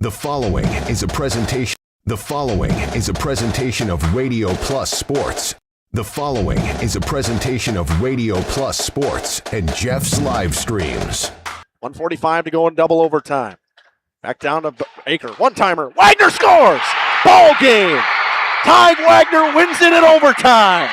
The following is a presentation. The following is a presentation of Radio Plus Sports. The following is a presentation of Radio Plus Sports and Jeff's Livestreams. 1:45 to go in double overtime. Back down to Baker. One-timer. Wagner scores! Ball game! Ty Wagner wins it in overtime.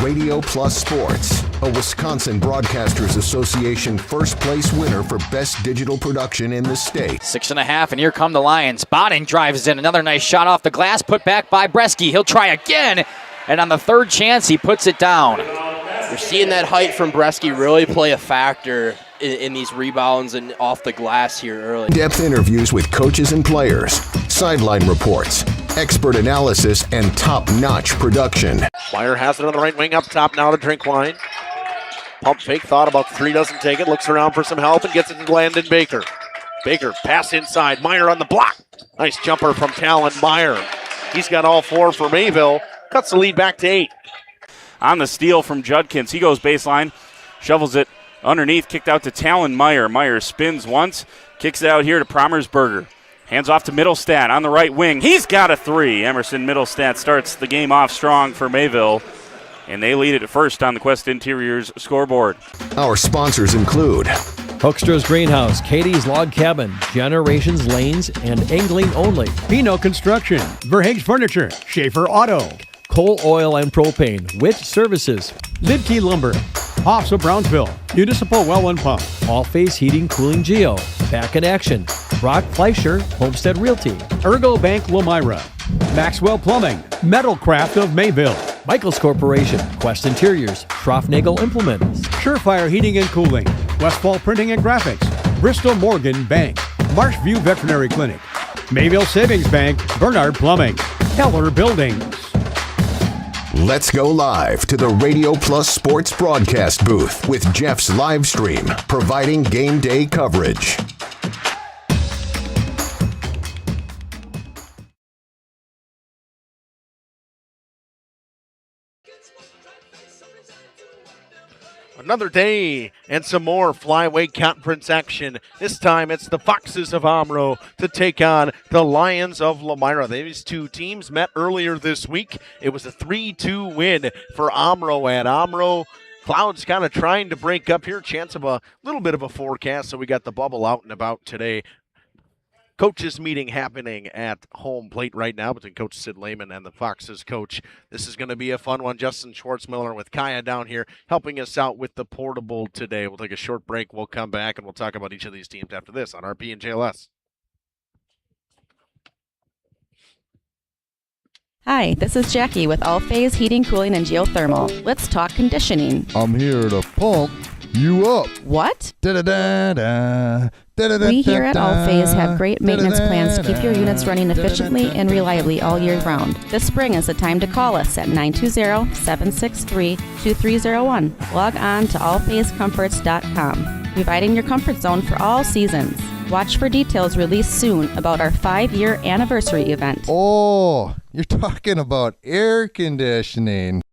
Radio Plus Sports, a Wisconsin Broadcasters Association first place winner for best digital production in the state. 6.5, and here come the Lions. Bonning drives in. Another nice shot off the glass, put back by Bresky. He'll try again, and on the third chance, he puts it down. You're seeing that height from Bresky really play a factor in these rebounds and off the glass here early. In-depth interviews with coaches and players, sideline reports, expert analysis, and top-notch production. Meyer has it on the right wing up top now to Drinkwine. Pump fake, thought about three, doesn't take it, looks around for some help and gets it to Landon Baker. Baker, pass inside, Meyer on the block. Nice jumper from Talon Meyer. He's got all four for Mayville, cuts the lead back to 8. On the steal from Judkins, he goes baseline, shovels it underneath, kicked out to Talon Meyer. Meyer spins once, kicks it out here to Promersberger. Hands off to Middlestat on the right wing. He's got a three. Emerson Middlestat starts the game off strong for Mayville, and they lead it at first on the Quest Interiors scoreboard. Our sponsors include Hoekstra's Greenhouse, Katie's Log Cabin, Generations Lanes, and Angling Only. Pino Construction, Verhaeg's Furniture, Schaefer Auto, Coal Oil and Propane, Witt Services, Lidkey Lumber, Hoffs of Brownsville, Municipal Well and Pump, All Face Heating Cooling Geo, Back in Action, Brock Fleischer, Homestead Realty, Ergo Bank Lomira, Maxwell Plumbing, Metalcraft of Mayville, Michaels Corporation, Quest Interiors, Schroffnagel Implements, Surefire Heating and Cooling, Westfall Printing and Graphics, Bristol Morgan Bank, Marshview Veterinary Clinic, Mayville Savings Bank, Bernard Plumbing, Heller Buildings. Let's go live to the Radio Plus Sports broadcast booth with Jeff's Livestream, providing game day coverage. Another day and some more flyweight conference action. This time it's the Foxes of Omro to take on the Lions of Lomira. These two teams met earlier this week. It was a 3-2 win for Omro at Omro. Clouds kind of trying to break up here. Chance of a little bit of a forecast, so we got the bubble out and about today. Coaches meeting happening at home plate right now between Coach Sid Lehman and the Foxes coach. This is going to be a fun one. Justin Schwartzmiller with Kaya down here helping us out with the portable today. We'll take a short break. We'll come back and we'll talk about each of these teams after this on RP and JLS. Hi, this is Jackie with All Phase Heating, Cooling, and Geothermal. Let's talk conditioning. I'm here to pump you up. What? Da-da-da-da. We here at All Phase have great maintenance plans to keep your units running efficiently and reliably all year round. This spring is the time to call us at 920-763-2301. Log on to allphasecomforts.com, providing your comfort zone for all seasons. Watch for details released soon about our 5-year anniversary event. Oh, you're talking about air conditioning.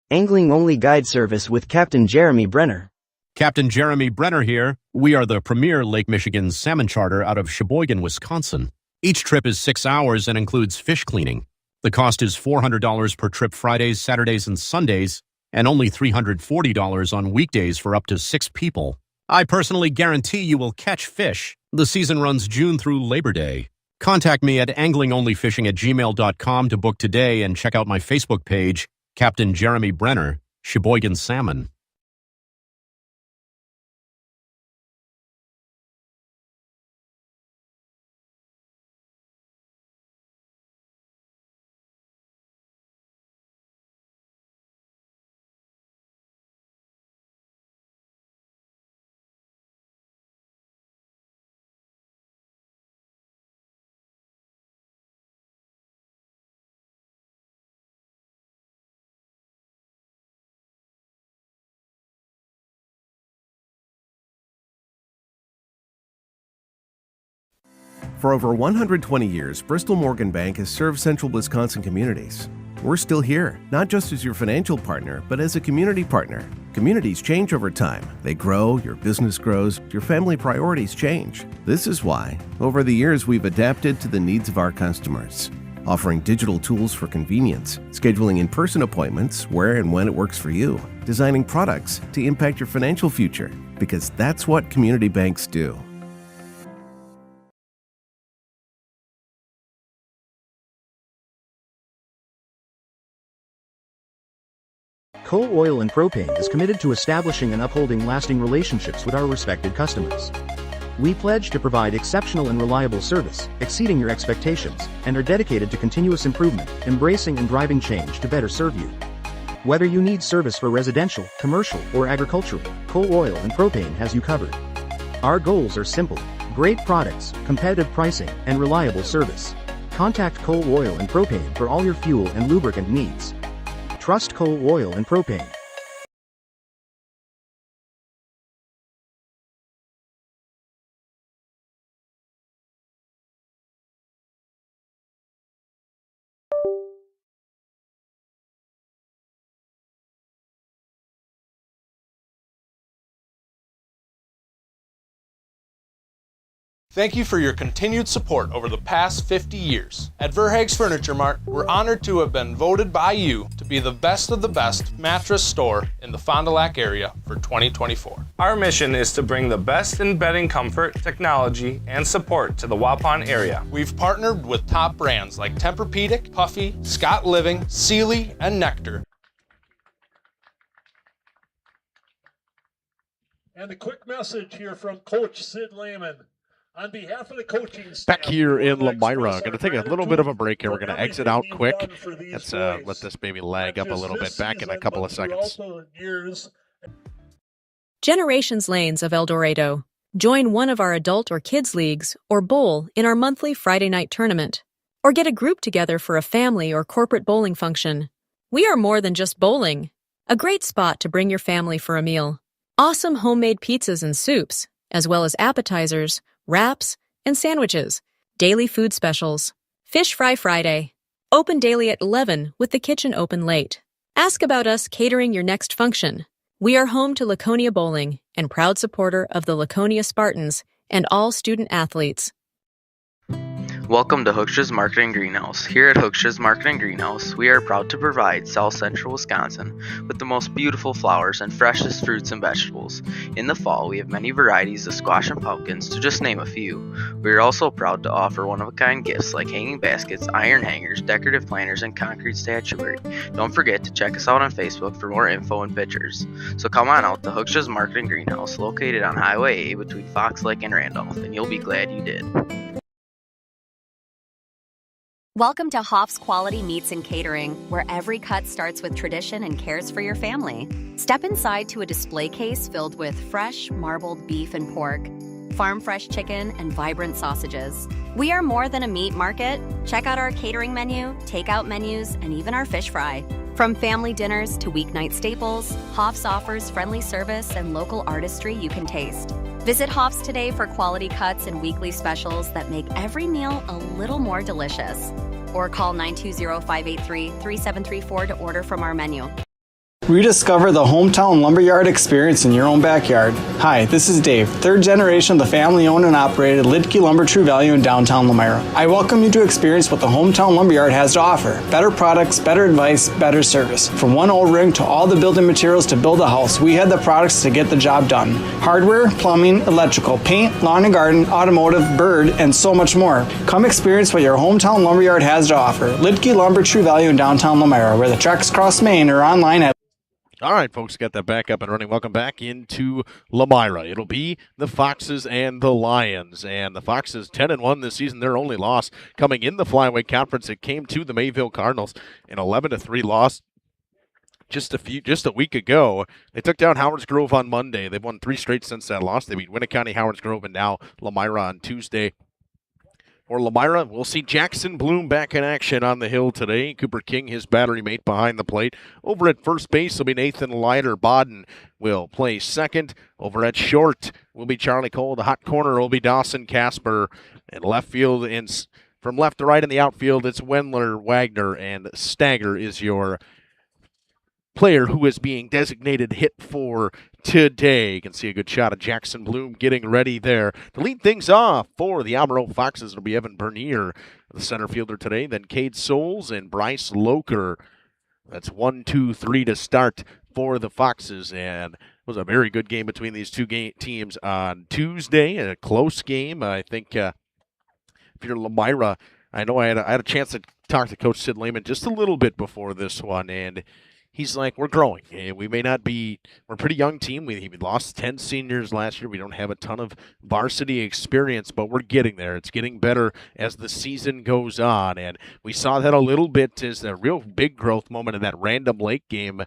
Angling-only guide service with Captain Jeremy Brenner. Captain Jeremy Brenner here. We are the premier Lake Michigan salmon charter out of Sheboygan, Wisconsin. Each trip is 6 hours and includes fish cleaning. The cost is $400 per trip Fridays, Saturdays, and Sundays, and only $340 on weekdays for up to 6 people. I personally guarantee you will catch fish. The season runs June through Labor Day. Contact me at anglingonlyfishing@gmail.com to book today and check out my Facebook page, Captain Jeremy Brenner, Sheboygan Salmon. For over 120 years, Bristol Morgan Bank has served central Wisconsin communities. We're still here, not just as your financial partner, but as a community partner. Communities change over time. They grow, your business grows, your family priorities change. This is why, over the years, we've adapted to the needs of our customers, offering digital tools for convenience, scheduling in-person appointments where and when it works for you, designing products to impact your financial future, because that's what community banks do. Coal Oil and Propane is committed to establishing and upholding lasting relationships with our respected customers. We pledge to provide exceptional and reliable service, exceeding your expectations, and are dedicated to continuous improvement, embracing and driving change to better serve you. Whether you need service for residential, commercial, or agricultural, Coal Oil and Propane has you covered. Our goals are simple: great products, competitive pricing, and reliable service. Contact Coal Oil and Propane for all your fuel and lubricant needs. Trust Coal Oil and Propane. Thank you for your continued support over the past 50 years. At Verhaeg's Furniture Mart, we're honored to have been voted by you to be the best of the best mattress store in the Fond du Lac area for 2024. Our mission is to bring the best in bedding comfort, technology, and support to the Waupun area. We've partnered with top brands like Tempur-Pedic, Puffy, Scott Living, Sealy, and Nectar. And a quick message here from Coach Sid Lehman. On behalf of the coaching staff, back here in Lomira, going to take a little bit of a break here. We're going to exit out quick. Let's let this baby lag up a little bit. Back in a couple of seconds. Generations Lanes of El Dorado. Join one of our adult or kids leagues or bowl in our monthly Friday night tournament. Or get a group together for a family or corporate bowling function. We are more than just bowling. A great spot to bring your family for a meal. Awesome homemade pizzas and soups, as well as appetizers, wraps, and sandwiches, daily food specials, Fish Fry Friday, open daily at 11 with the kitchen open late. Ask about us catering your next function. We are home to Laconia Bowling and proud supporter of the Laconia Spartans and all student athletes. Welcome to Hookstra's Marketing Greenhouse. Here at Hookstra's Marketing Greenhouse, we are proud to provide South Central Wisconsin with the most beautiful flowers and freshest fruits and vegetables. In the fall, we have many varieties of squash and pumpkins, to just name a few. We are also proud to offer one-of-a-kind gifts like hanging baskets, iron hangers, decorative planters, and concrete statuary. Don't forget to check us out on Facebook for more info and pictures. So come on out to Hookstra's Marketing Greenhouse, located on Highway A between Fox Lake and Randolph, and you'll be glad you did. Welcome to Hoff's Quality Meats and Catering, where every cut starts with tradition and cares for your family. Step inside to a display case filled with fresh, marbled beef and pork, farm-fresh chicken, and vibrant sausages. We are more than a meat market. Check out our catering menu, takeout menus, and even our fish fry. From family dinners to weeknight staples, Hoff's offers friendly service and local artistry you can taste. Visit Hoff's today for quality cuts and weekly specials that make every meal a little more delicious. Or call 920-583-3734 to order from our menu. Rediscover the hometown lumberyard experience in your own backyard. Hi, this is Dave, third generation of the family-owned and operated Lidke Lumber True Value in downtown Lomira. I welcome you to experience what the hometown lumberyard has to offer. Better products, better advice, better service. From one O-ring to all the building materials to build a house, we had the products to get the job done. Hardware, plumbing, electrical, paint, lawn and garden, automotive, bird, and so much more. Come experience what your hometown lumberyard has to offer. Lidke Lumber True Value in downtown Lomira, where the tracks cross Main, or online at All right, folks, got that back up and running. Welcome back into Lomira. It'll be the Foxes and the Lions. And the Foxes 10-1 this season. Their only loss coming in the Flyweight Conference. It came to the Mayville Cardinals, an 11-3 loss just a week ago. They took down Howard's Grove on Monday. They've won 3 straight since that loss. They beat Winnicott, Howard's Grove, and now Lomira on Tuesday. For Lomira, we'll see Jackson Bloom back in action on the hill today. Cooper King, his battery mate behind the plate. Over at first base will be Nathan Leiter. Bodden will play second. Over at short will be Charlie Cole. The hot corner will be Dawson Casper. And left field, from left to right in the outfield, it's Wendler, Wagner, and Stagger is your player who is being designated hit for today. You can see a good shot of Jackson Bloom getting ready there. To lead things off for the Omro Foxes, it'll be Evan Bernier, the center fielder today, then Cade Souls and Bryce Loker. That's 1, 2, 3 to start for the Foxes, and it was a very good game between these two teams on Tuesday, a close game. I think if you're Lomira, I know I had a chance to talk to Coach Sid Lehman just a little bit before this one, and he's like, we're growing. We may not be, we're a pretty young team. We lost 10 seniors last year. We don't have a ton of varsity experience, but we're getting there. It's getting better as the season goes on. And we saw that a little bit as a real big growth moment in that Random Lake game.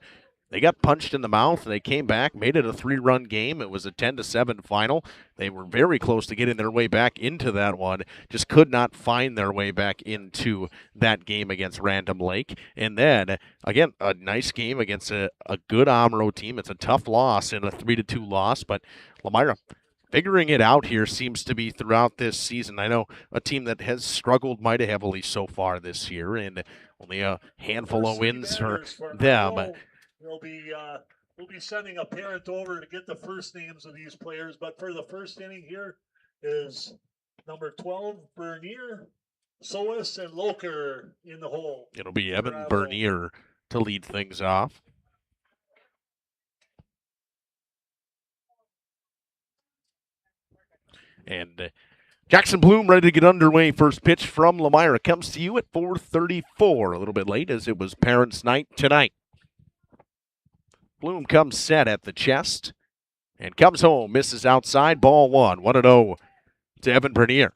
They got punched in the mouth. They came back, made it a 3-run game. It was a 10-7 final. They were very close to getting their way back into that one. Just could not find their way back into that game against Random Lake. And then, again, a nice game against a good Omro team. It's a tough loss and a 3-2 loss, but Lomira figuring it out here seems to be throughout this season. I know a team that has struggled mighty heavily so far this year, and only a handful of wins for them. We'll be sending a parent over to get the first names of these players, but for the first inning here is number 12, Bernier, Soas, and Loker in the hole. It'll be Evan Bernier to lead things off. And Jackson Bloom ready to get underway. First pitch from Lomira comes to you at 4:34. A little bit late as it was Parents' Night tonight. Bloom comes set at the chest and comes home. Misses outside. Ball 1. 1-0 to Evan Bernier.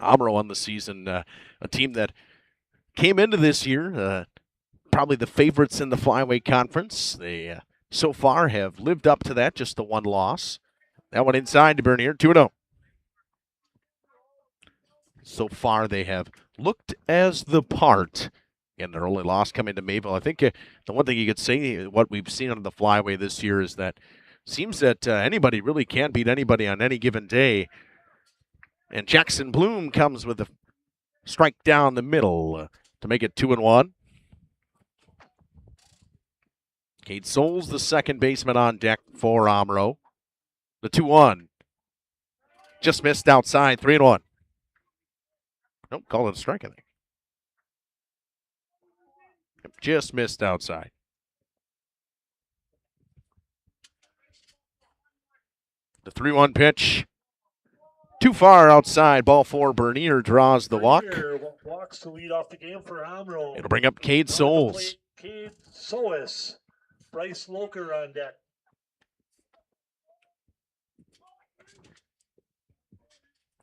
Omro on the season, a team that came into this year probably the favorites in the Flyweight Conference. They so far have lived up to that, just the one loss. That one inside to Bernier, 2-0. So far they have looked as the part. And their only loss coming to Mayville. I think the one thing you could say, what we've seen on the Flyway this year is that it seems that anybody really can beat anybody on any given day. And Jackson Bloom comes with a strike down the middle to make it 2-1. Cade Souls, the second baseman on deck for Omro. The 2-1. Just missed outside, 3-1. Nope, call it a strike, I think. Just missed outside. The 3-1 pitch. Too far outside. Ball 4. Bernier draws the walk. Walks to lead off the game for Omro. It'll bring up Cade Souls. Cade Soas. Bryce Loker on deck.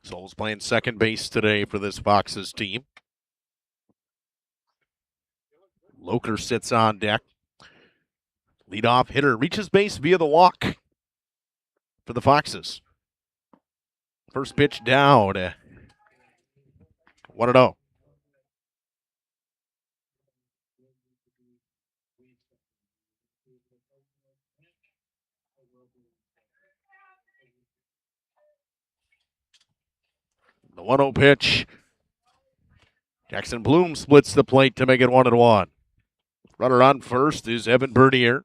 Souls playing second base today for this Foxes team. Loker sits on deck. Leadoff hitter reaches base via the walk for the Foxes. First pitch down. 1-0. The 1-0 pitch. Jackson Bloom splits the plate to make it 1-1. Runner on first is Evan Bernier.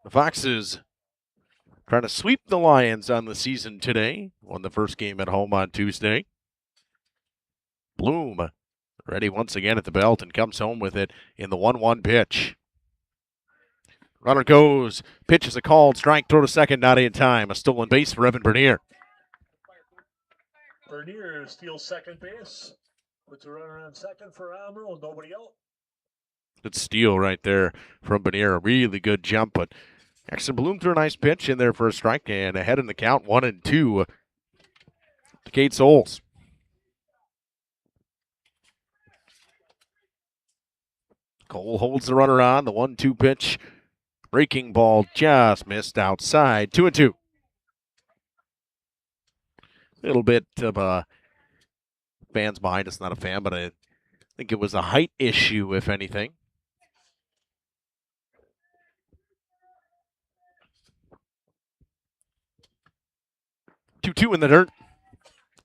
The Foxes trying to sweep the Lions on the season today. Won the first game at home on Tuesday. Bloom ready once again at the belt and comes home with it in the 1-1 pitch. Runner goes. Pitch is a called strike. Throw to second, not in time. A stolen base for Evan Bernier. Bernier steals second base. Puts a runner on second for Omro. Nobody out. Good steal right there from Bernier. A really good jump, but Jackson Bloom threw a nice pitch in there for a strike and ahead in the count, 1-2 to Cade Souls. Cole holds the runner on. The 1-2 pitch Breaking ball just missed outside. 2-2. A little bit of a fans behind us, not a fan, but I think it was a height issue, if anything. 2-2 in the dirt.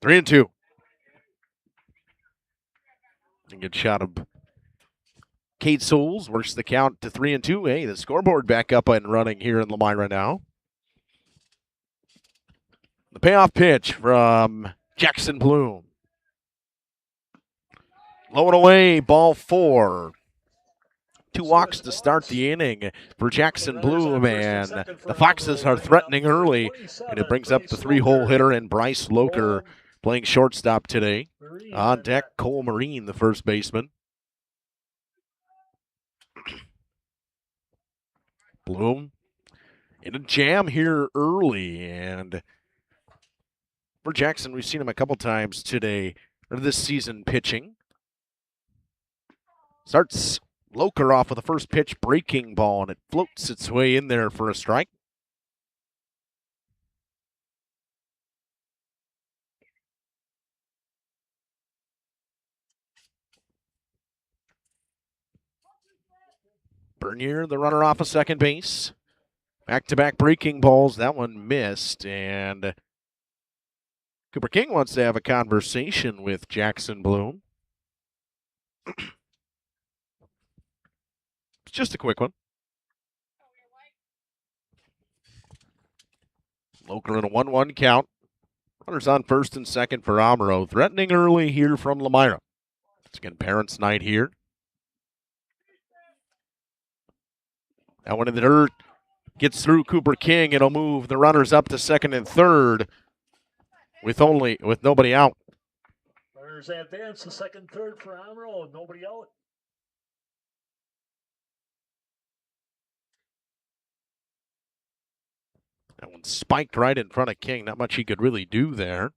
3-2. A good shot of Cade Souls works the count to 3-2. Hey, the scoreboard back up and running here in Lomira now. The payoff pitch from Jackson Bloom. Low and away, ball 4. 2 walks to start the inning for Jackson Bloom, and the Foxes are threatening early, and it brings up the 3-hole hitter and Bryce Loker playing shortstop today. On deck, Cole Marine, the first baseman. Bloom in a jam here early, and for Jackson, we've seen him a couple times today, or this season, pitching. Starts Loker off with a first pitch breaking ball, and it floats its way in there for a strike. Bernier, the runner off of second base. Back-to-back breaking balls. That one missed, and Cooper King wants to have a conversation with Jackson Bloom. It's just a quick one. Loker in a 1-1 count. Runners on first and second for Omro. Threatening early here from Lomira. It's again parents' night here. That one in the dirt gets through Cooper King. It'll move the runners up to second and third with nobody out. Runners advance to second, third for Omro. Nobody out. That one spiked right in front of King. Not much he could really do there.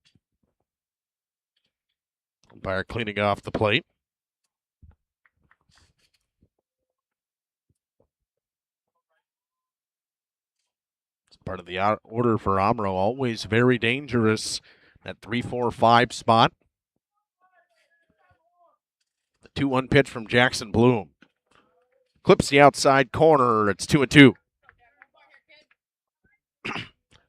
Umpire cleaning off the plate. It's part of the order for Omro. Always very dangerous. That 3-4-5 spot. The 2-1 pitch from Jackson Bloom. Clips the outside corner. It's 2-2.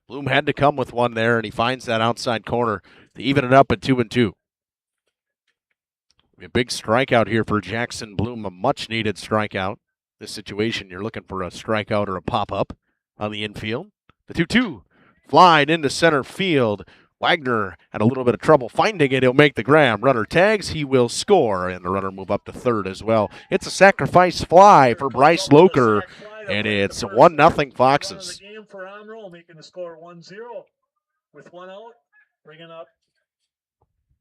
Bloom had to come with one there, and he finds that outside corner to even it up at 2-2. A big strikeout here for Jackson Bloom, a much-needed strikeout. This situation, you're looking for a strikeout or a pop-up on the infield. The 2-2 flied into center field. Wagner had a little bit of trouble finding it. He'll make the grab. Runner tags. He will score, and the runner move up to third as well. It's a sacrifice fly for Bryce Loker, and it's 1-0 Foxes. The game for Omro, making the score 1-0 with 1 out, bringing up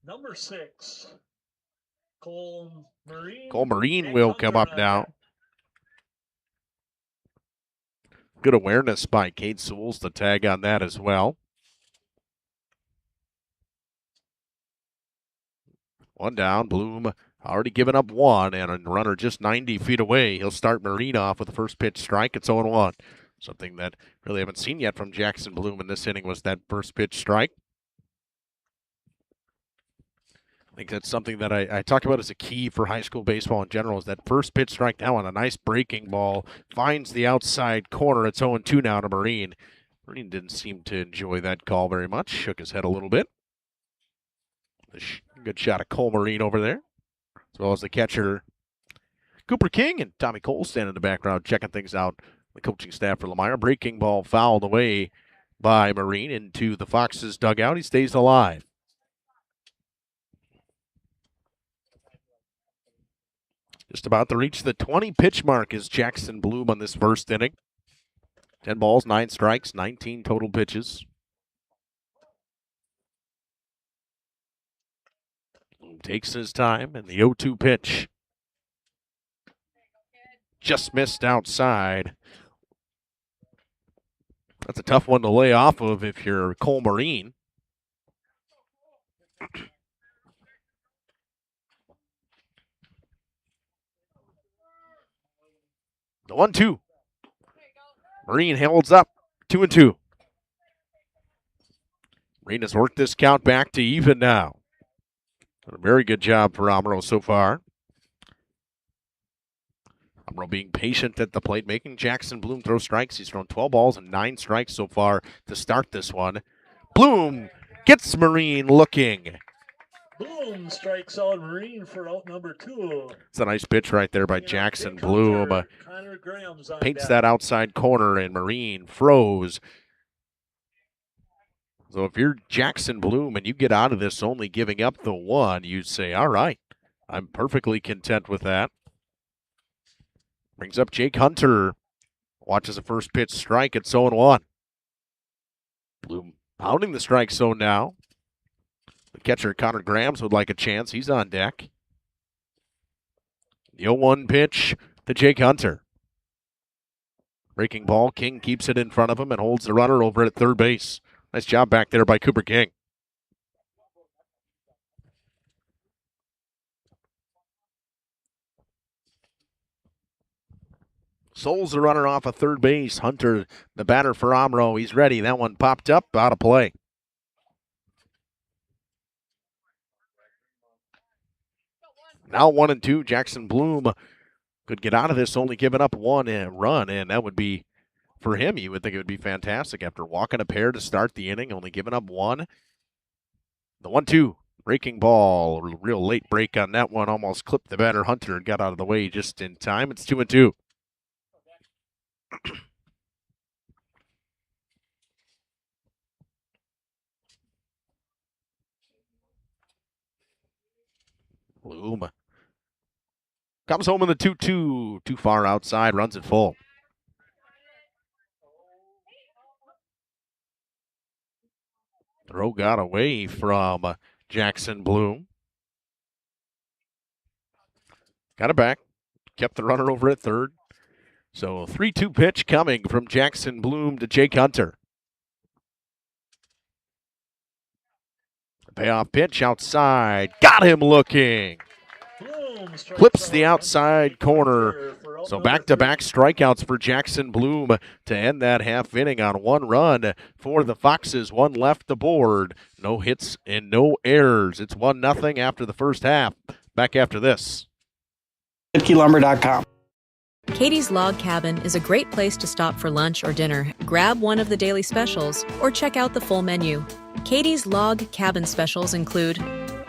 number 6, Cole Marine. Cole Marine will come up now. Good awareness by Cade Souls to tag on that as well. One down. Bloom already given up one, and a runner just 90 feet away. He'll start Marine off with the first pitch strike. It's 0-1. Something that really haven't seen yet from Jackson Bloom in this inning was that first pitch strike. I think that's something that I talk about as a key for high school baseball in general, is that first pitch strike now on a nice breaking ball. Finds the outside corner. It's 0-2 now to Marine. Marine didn't seem to enjoy that call very much. Shook his head a little bit. Good shot of Cole Marine over there, as well as the catcher, Cooper King, and Tommy Cole standing in the background checking things out. The coaching staff for Lomira. Breaking ball fouled away by Marine into the Foxes dugout. He stays alive. Just about to reach the 20 pitch mark is Jackson Bloom on this first inning. 10 balls, 9 strikes, 19 total pitches. Bloom takes his time, and the 0-2 pitch just missed outside. That's a tough one to lay off of if you're Cole Marine. The 1-2. Marine holds up 2-2. Marine has worked this count back to even now. A very good job for Omro so far. Omro being patient at the plate, making Jackson Bloom throw strikes. He's thrown 12 balls and 9 strikes so far to start this one. Bloom gets Marine looking. Bloom strikes out Marine for out number 2. It's a nice pitch right there by Jackson Bloom. Paints that outside corner, and Marine froze. So if you're Jackson Bloom and you get out of this only giving up the 1, you'd say, all right, I'm perfectly content with that. Brings up Jake Hunter. Watches the first pitch strike at 0-1. Bloom pounding the strike zone now. The catcher, Connor Grams, would like a chance. He's on deck. The 0-1 pitch to Jake Hunter. Breaking ball. King keeps it in front of him and holds the runner over at third base. Nice job back there by Cooper King. Souls the runner off of third base. Hunter, the batter for Omro. He's ready. That one popped up, out of play. Now 1-2. Jackson Bloom could get out of this, only giving up 1 run, and that would be, for him, you would think it would be fantastic after walking a pair to start the inning, only giving up 1. The 1-2. Breaking ball. Real late break on that one. Almost clipped the batter. Hunter got out of the way just in time. It's 2-2. Bloom comes home in the 2-2. Too far outside, runs it full. Throw got away from Jackson Bloom. Got it back. Kept the runner over at third. So 3-2 pitch coming from Jackson Bloom to Jake Hunter. The payoff pitch outside. Got him looking. Flips the outside corner. So back-to-back strikeouts for Jackson Bloom to end that half inning on 1 run for the Foxes. 1 left to board. No hits and no errors. It's 1-0 after the first half. Back after this. LidkeyLumber.com. Katie's Log Cabin is a great place to stop for lunch or dinner. Grab one of the daily specials or check out the full menu. Katie's Log Cabin specials include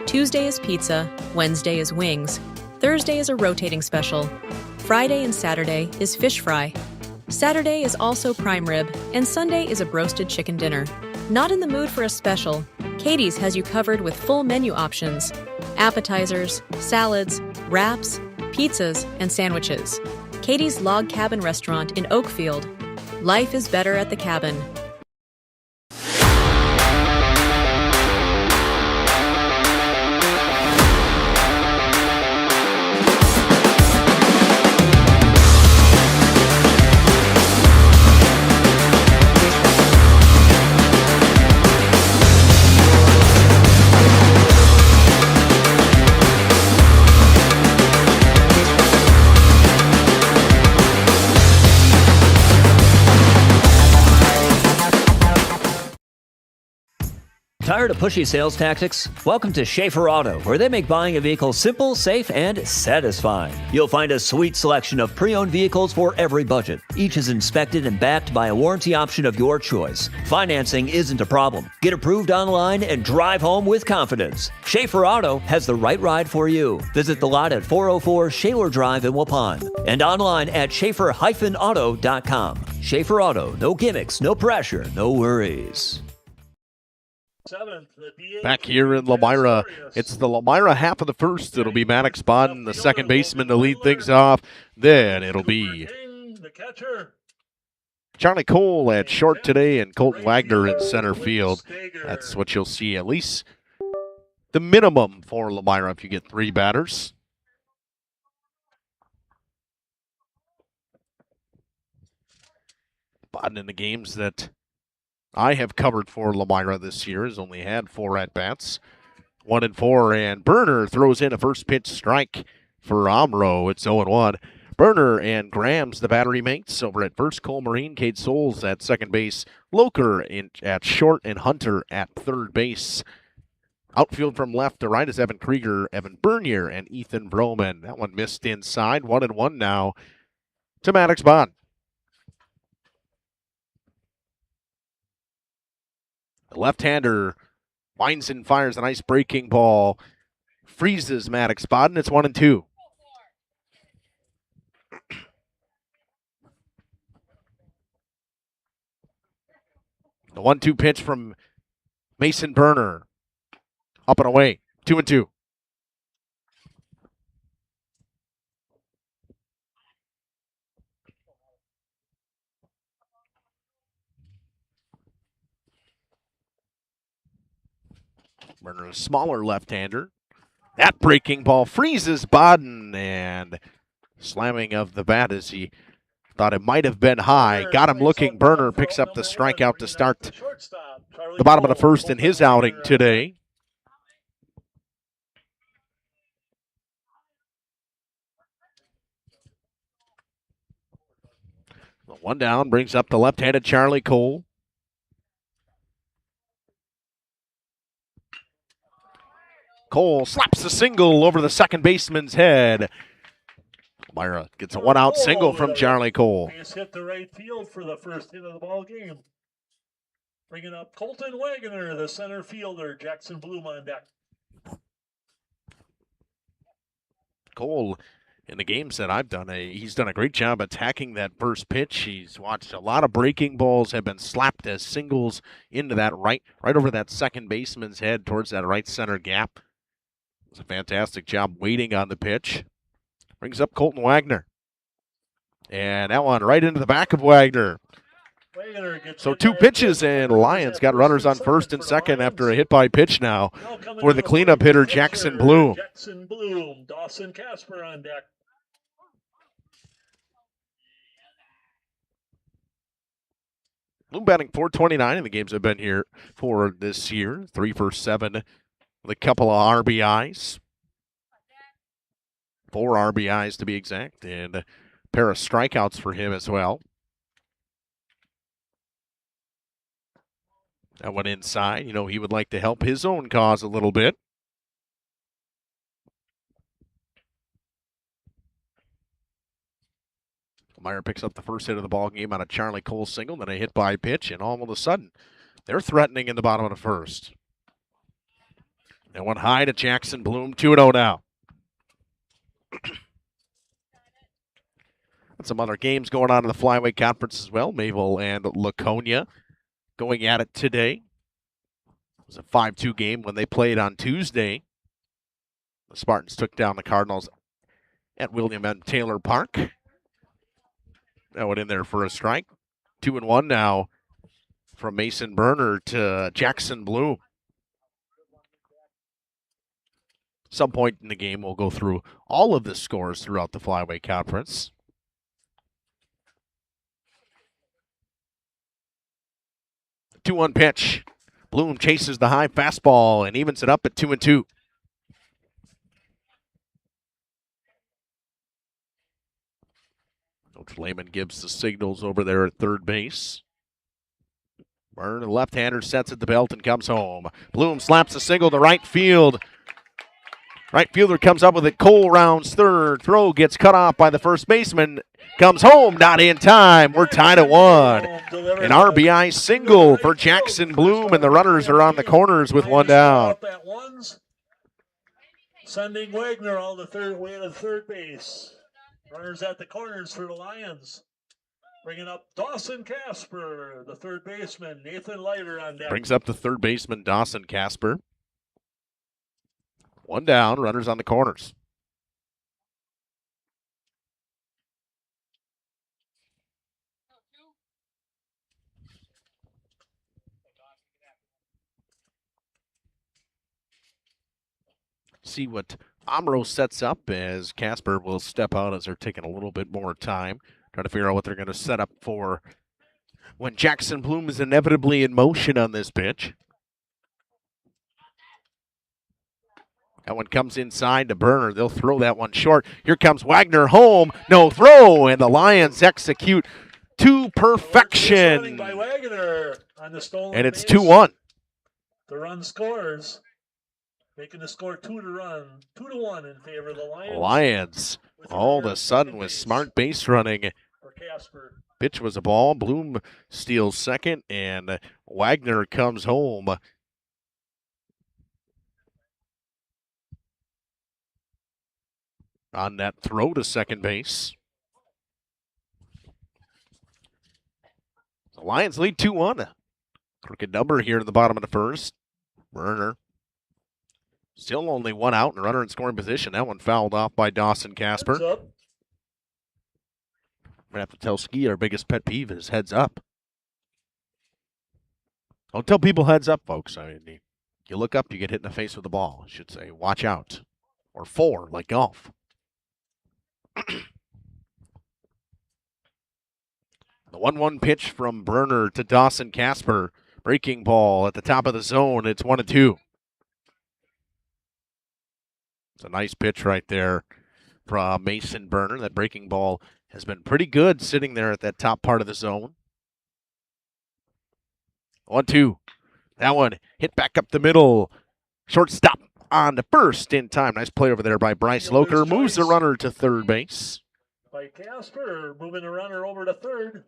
Tuesday is pizza, Wednesday is wings, Thursday is a rotating special, Friday and Saturday is fish fry. Saturday is also prime rib, and Sunday is a broasted chicken dinner. Not in the mood for a special? Katie's has you covered with full menu options, appetizers, salads, wraps, pizzas, and sandwiches. Katie's Log Cabin Restaurant in Oakfield. Life is better at the cabin. Tired of pushy sales tactics? Welcome to Schaefer Auto, where they make buying a vehicle simple, safe, and satisfying. You'll find a sweet selection of pre-owned vehicles for every budget. Each is inspected and backed by a warranty option of your choice. Financing isn't a problem. Get approved online and drive home with confidence. Schaefer Auto has the right ride for you. Visit the lot at 404 Shaler Drive in Waupun and online at schaefer-auto.com. Schaefer Auto, no gimmicks, no pressure, no worries. Back here in Lomira, it's the Lomira half of the first. It'll be Maddox Bodden, the second baseman, to lead things off. Then it'll be Charlie Cole at short today and Colton Wagner in center field. That's what you'll see, at least the minimum for Lomira if you get 3 batters. Bodden in the games that I have covered for Lomira this year has only had 4 at-bats. 1-4, and Burner throws in a first pitch strike for Omro. It's 0-1. Berner and Graham's the battery mates over at first. Cole Marine, Cade Souls at second base. Loker at short, and Hunter at third base. Outfield from left to right is Evan Krieger, Evan Bernier, and Ethan Broman. That one missed inside. 1-1 now to Maddox Bond. The left-hander winds and fires a nice breaking ball. Freezes Maddox Bond, and it's 1-2. The 1-2 pitch from Mason Berner. Up and away. 2-2. Berner, a smaller left-hander. That breaking ball freezes Bodden, and slamming of the bat as he thought it might have been high. Got him looking. Berner picks up the strikeout to start the bottom of the first in his outing today. The one down brings up the left-handed Charlie Cole. Cole slaps a single over the second baseman's head. Lomira gets a one-out single from Charlie Cole. Base hit the right field for the first hit of the ball game. Bringing up Colton Wagoner, the center fielder. Jackson Bloom on deck. Cole, in the games that I've done, he's done a great job attacking that first pitch. He's watched a lot of breaking balls have been slapped as singles into that right over that second baseman's head towards that right center gap. It's a fantastic job waiting on the pitch. Brings up Colton Wagner. And that one right into the back of Wagner. So 2 pitches, and Lions got runners on first and second after a hit by pitch now for the cleanup hitter, Jackson Bloom. Jackson Bloom, Dawson Casper on deck. Bloom batting .429 in the games I've been here for this year. 3 for 7 with a couple of RBIs. 4 RBIs to be exact, and a pair of strikeouts for him as well. That went inside. You know, he would like to help his own cause a little bit. Meyer picks up the first hit of the ball game on a Charlie Cole single, then a hit by pitch, and all of a sudden, they're threatening in the bottom of the first. They went high to Jackson Bloom, 2-0 now. And some other games going on in the Flyweight Conference as well. Mayville and Laconia going at it today. It was a 5-2 game when they played on Tuesday. The Spartans took down the Cardinals at William M. Taylor Park. That went in there for a strike. 2-1 now from Mason Berner to Jackson Bloom. Some point in the game, we'll go through all of the scores throughout the Flyweight Conference. The 2-1 pitch. Bloom chases the high fastball and evens it up at 2-2. Coach Lehman gives the signals over there at third base. Berner, the left-hander, sets at the belt and comes home. Bloom slaps a single to right field. Right fielder comes up with it. Cole rounds third. Throw gets cut off by the first baseman. Comes home, not in time. We're tied at 1. An RBI single for Jackson Bloom, and the runners are on the corners with 1 down. Sending Wagner all the way to third base. Runners at the corners for the Lions. Bringing up Dawson Casper, the third baseman. Nathan Leiter on deck. Brings up the third baseman, Dawson Casper. 1 down, runners on the corners. See what Omro sets up as Casper will step out as they're taking a little bit more time, trying to figure out what they're going to set up for when Jackson Bloom is inevitably in motion on this pitch. That one comes inside to Burner. They'll throw that one short. Here comes Wagner home. No throw, and the Lions execute to perfection. By Wagner on the stolen And it's base. 2-1. The run scores, making the score 2-1 in favor of the Lions. Lions, all of a sudden with smart base running. For Casper. Pitch was a ball. Bloom steals second, and Wagner comes home. On that throw to second base. The Lions lead 2-1. Crooked number here in the bottom of the first. Burner. Still only one out and runner in scoring position. That one fouled off by Dawson Casper. Heads up. I'm going to have to tell Ski our biggest pet peeve is heads up. Don't tell people heads up, folks. I mean, you look up, you get hit in the face with the ball. I should say, watch out. Or 4, like golf. The 1-1 pitch from Burner to Dawson Casper. Breaking ball at the top of the zone. It's 1-2. It's a nice pitch right there from Mason Burner. That breaking ball has been pretty good sitting there at that top part of the zone. 1-2. That one hit back up the middle. Shortstop on the first in time. Nice play over there by Bryce Loker. Moves the runner to third base. By Casper, moving the runner over to third.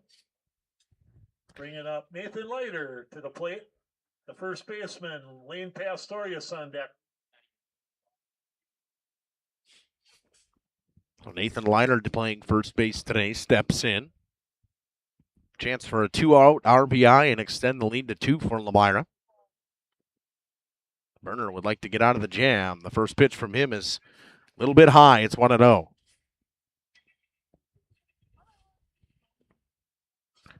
Bringing up Nathan Leiter to the plate. The first baseman, Lane Pastorius on deck. So Nathan Leiter playing first base today steps in. Chance for a 2-out RBI and extend the lead to 2 for Lomira. Burner would like to get out of the jam. The first pitch from him is a little bit high. It's 1-0.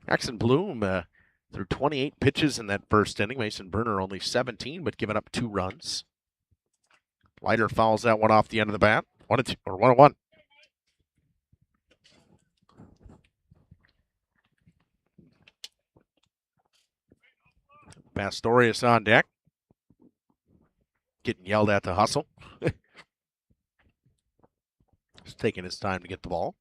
Jackson Bloom threw 28 pitches in that first inning. Mason Burner only 17, but giving up 2 runs. Leiter fouls that one off the end of the bat. 1-2 or 1-1. Pastorius on deck. Getting yelled at to hustle. Just taking his time to get the ball.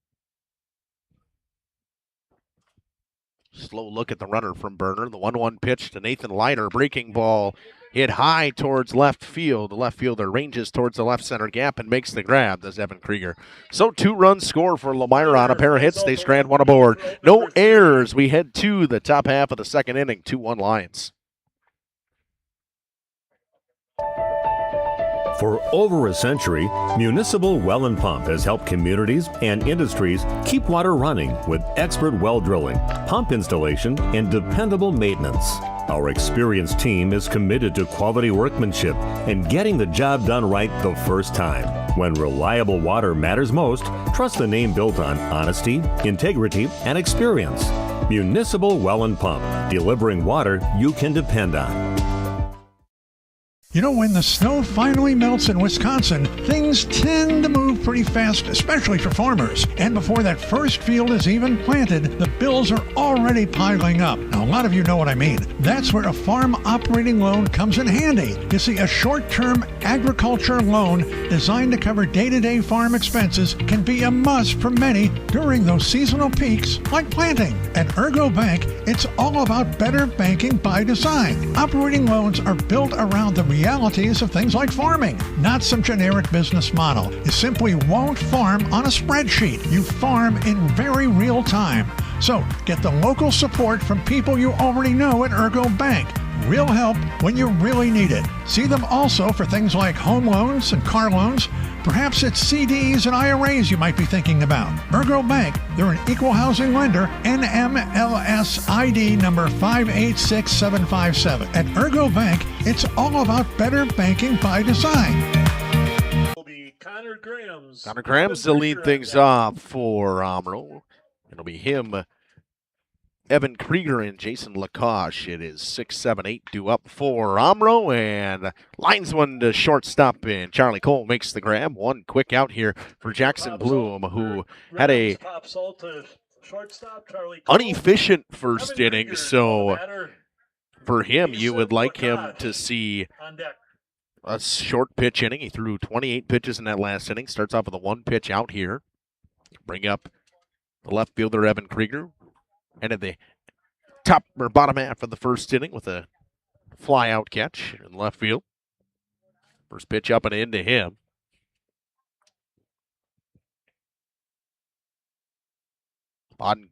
Slow look at the runner from Burner. The 1-1 pitch to Nathan Leiter. Breaking ball hit high towards left field. The left fielder ranges towards the left center gap and makes the grab, does Evan Krieger. So 2-run score for Lomira on a pair of hits. They strand one aboard. No errors. We head to the top half of the second inning. 2-1 Lions. For over a century, Municipal Well and Pump has helped communities and industries keep water running with expert well drilling, pump installation, and dependable maintenance. Our experienced team is committed to quality workmanship and getting the job done right the first time. When reliable water matters most, trust the name built on honesty, integrity, and experience. Municipal Well and Pump, delivering water you can depend on. You know, when the snow finally melts in Wisconsin, things tend to move pretty fast, especially for farmers. And before that first field is even planted, the bills are already piling up. Now, a lot of you know what I mean. That's where a farm operating loan comes in handy. You see, a short-term agriculture loan designed to cover day-to-day farm expenses can be a must for many during those seasonal peaks like planting. At Ergo Bank, it's all about better banking by design. Operating loans are built around the realities of things like farming, not some generic business model. You simply won't farm on a spreadsheet. You farm in very real time. So get the local support from people you already know at Ergo Bank. Real help when you really need it. See them also for things like home loans and car loans. Perhaps it's CDs and IRAs you might be thinking about. Ergo Bank, they're an equal housing lender, NMLS ID number 586757. At Ergo Bank, it's all about better banking by design. Connor Graham's to lead things off for Omro. It'll be him, Evan Krieger, and Jason Lacoste. It is 6-7-8 due up for Omro, and lines one to shortstop, and Charlie Cole makes the grab. One quick out here for Jackson Bloom, who had a inefficient first inning, so for him, you would like him to see A short pitch inning. He threw 28 pitches in that last inning. Starts off with a 1 pitch out here. Bring up the left fielder, Evan Krieger. Ended the top or bottom half of the first inning with a fly out catch in left field. First pitch up and in to him. Bodden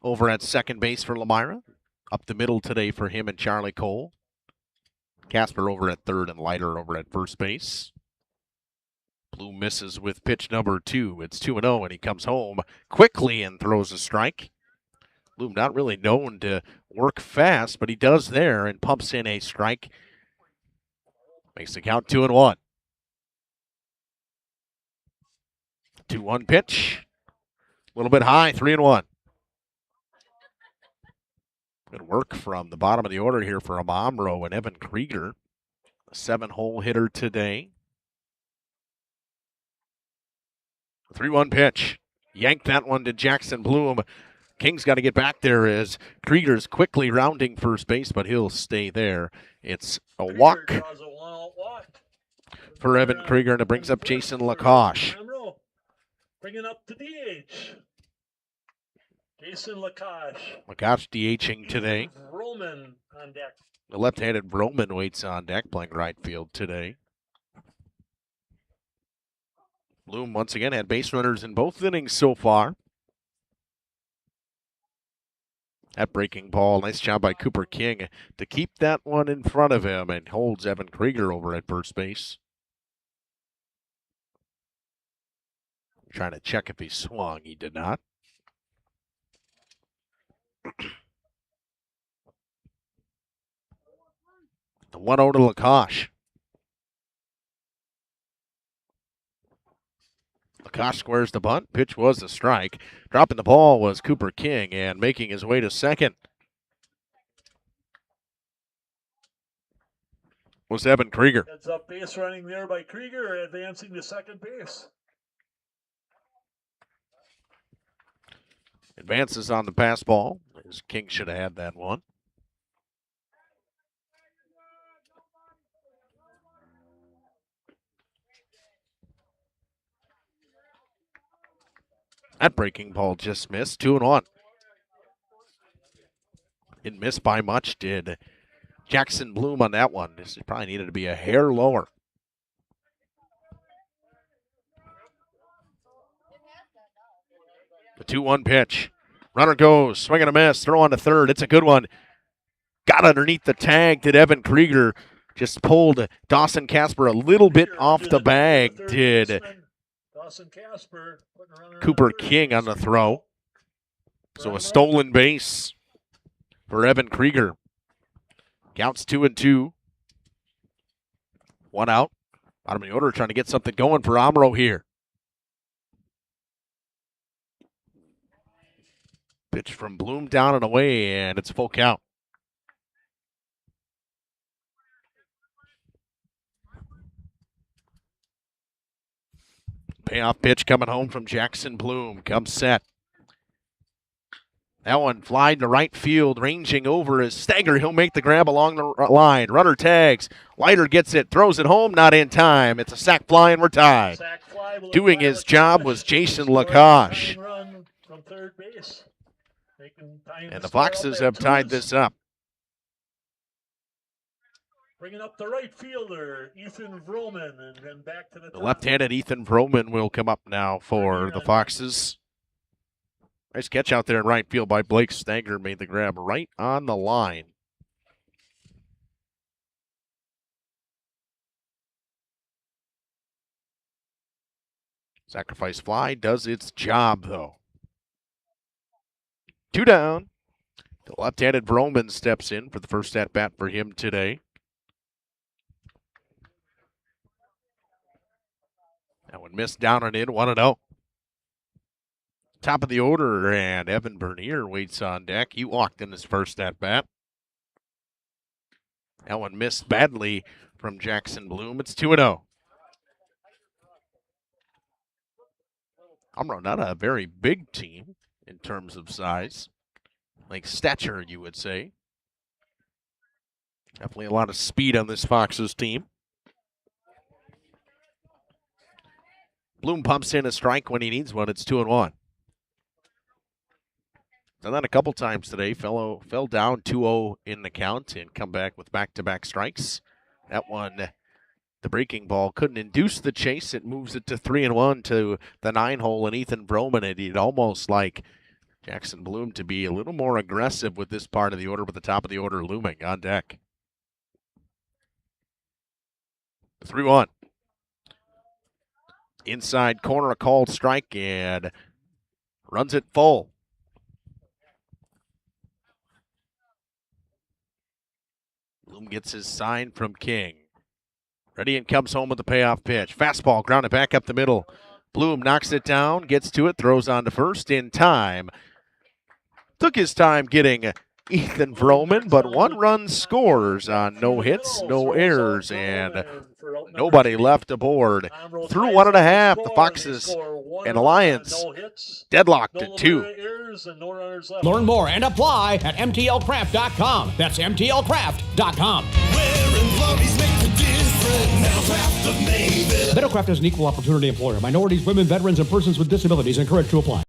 over at second base for Lomira. Up the middle today for him and Charlie Cole. Casper over at third and Leiter over at first base. Bloom misses with pitch number 2. It's 2-0, and he comes home quickly and throws a strike. Bloom not really known to work fast, but he does there and pumps in a strike. Makes the count 2-1. 2-1 pitch. A little bit high, 3-1. Good work from the bottom of the order here for Omro and Evan Krieger. A 7-hole hitter today. 3-1 pitch. Yanked that one to Jackson Bloom. King's got to get back there as Krieger's quickly rounding first base, but he'll stay there. It's a walk for Evan Krieger, and it brings up Jason Lacoche. Bringing up the DH. Jason Lacoche. Lacoche DHing today. Roman on deck. The left-handed Roman waits on deck, playing right field today. Bloom once again had base runners in both innings so far. That breaking ball, nice job by Cooper King to keep that one in front of him and holds Evan Krieger over at first base. Trying to check if he swung. He did not. The 1-0 to Lacoche. Lacoche squares the bunt. Pitch was a strike. Dropping the ball was Cooper King, and making his way to second was Evan Krieger. Heads up base running there by Krieger, advancing to second base. Advances on the pass ball, as King should have had that one. That breaking ball just missed. 2-1. Didn't miss by much, did Jackson Bloom on that one. This probably needed to be a hair lower. The 2-1 pitch. Runner goes, swing and a miss, throw on to third. It's a good one. Got underneath the tag. Did Evan Krieger. Just pulled Dawson Casper a little bit off the bag. Did Dawson Casper. Cooper King on the throw. So a stolen base for Evan Krieger. Counts 2-2. 1 out. Bottom of the order trying to get something going for Omro here. Pitch from Bloom down and away, and it's a full count. Payoff pitch coming home from Jackson Bloom. Comes set. That one flying to right field, ranging over his Stanger. He'll make the grab along the line. Runner tags. Leiter gets it, throws it home, not in time. It's a sac fly, and we're tied. Doing his job was Jason Lacoche. From third base. And the Foxes have tied this up. Bringing up the right fielder, Ethan Vroman, and then back to the The left-handed Ethan Vroman will come up now for the Foxes. Nice catch out there in right field by Blake Stanger. Made the grab right on the line. Sacrifice fly does its job, though. 2 down. The left-handed Vroman steps in for the first at-bat for him today. That one missed down and in, 1-0. Top of the order, and Evan Bernier waits on deck. He walked in his first at-bat. That one missed badly from Jackson Bloom. It's 2-0. Omro, not a very big team in terms of size. Like stature, you would say. Definitely a lot of speed on this Foxes team. Bloom pumps in a strike when he needs one. It's 2-1. Done that a couple times today. Fell down 2-0 in the count and come back with back-to-back strikes. That one, the breaking ball couldn't induce the chase. It moves it to 3-1 to the 9-hole, and Ethan Broman. It'd almost like Jackson Bloom to be a little more aggressive with this part of the order, with the top of the order looming on deck. 3-1. Inside corner, a called strike, and runs it full. Bloom gets his sign from King. Ready and comes home with the payoff pitch. Fastball grounded back up the middle. Bloom knocks it down, gets to it, throws on to first in time. Took his time getting Ethan Vroman, but 1 run scores on no hits, no errors, and nobody left aboard. Through 1.5, the Foxes and the Lions deadlocked at 2. Learn more and apply at mtlcraft.com. That's mtlcraft.com. Metalcraft is an equal opportunity employer. Minorities, women, veterans, and persons with disabilities encouraged to apply.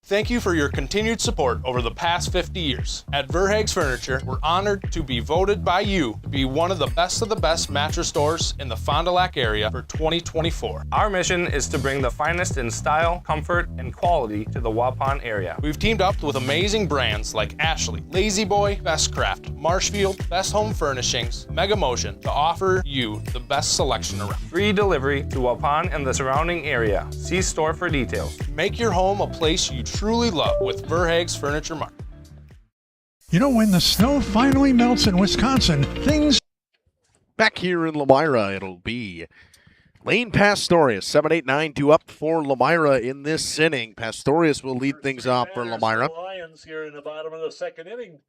Thank you for your continued support over the past 50 years. At Verhaeg's Furniture, we're honored to be voted by you to be one of the best mattress stores in the Fond du Lac area for 2024. Our mission is to bring the finest in style, comfort, and quality to the Waupun area. We've teamed up with amazing brands like Ashley, Lazy Boy, Bestcraft, Marshfield, Best Home Furnishings, Mega Motion to offer you the best selection around. Free delivery to Waupun and the surrounding area. See store for details. Make your home a place you truly love with Verhaeg's Furniture Mart. You know, when the snow finally melts in Wisconsin, things... Back here in Lomira, it'll be Lane Pastorius, 7-8-9 due up for Lomira in this inning. Pastorius will lead things off for Lomira. Lions here in the bottom of the second inning.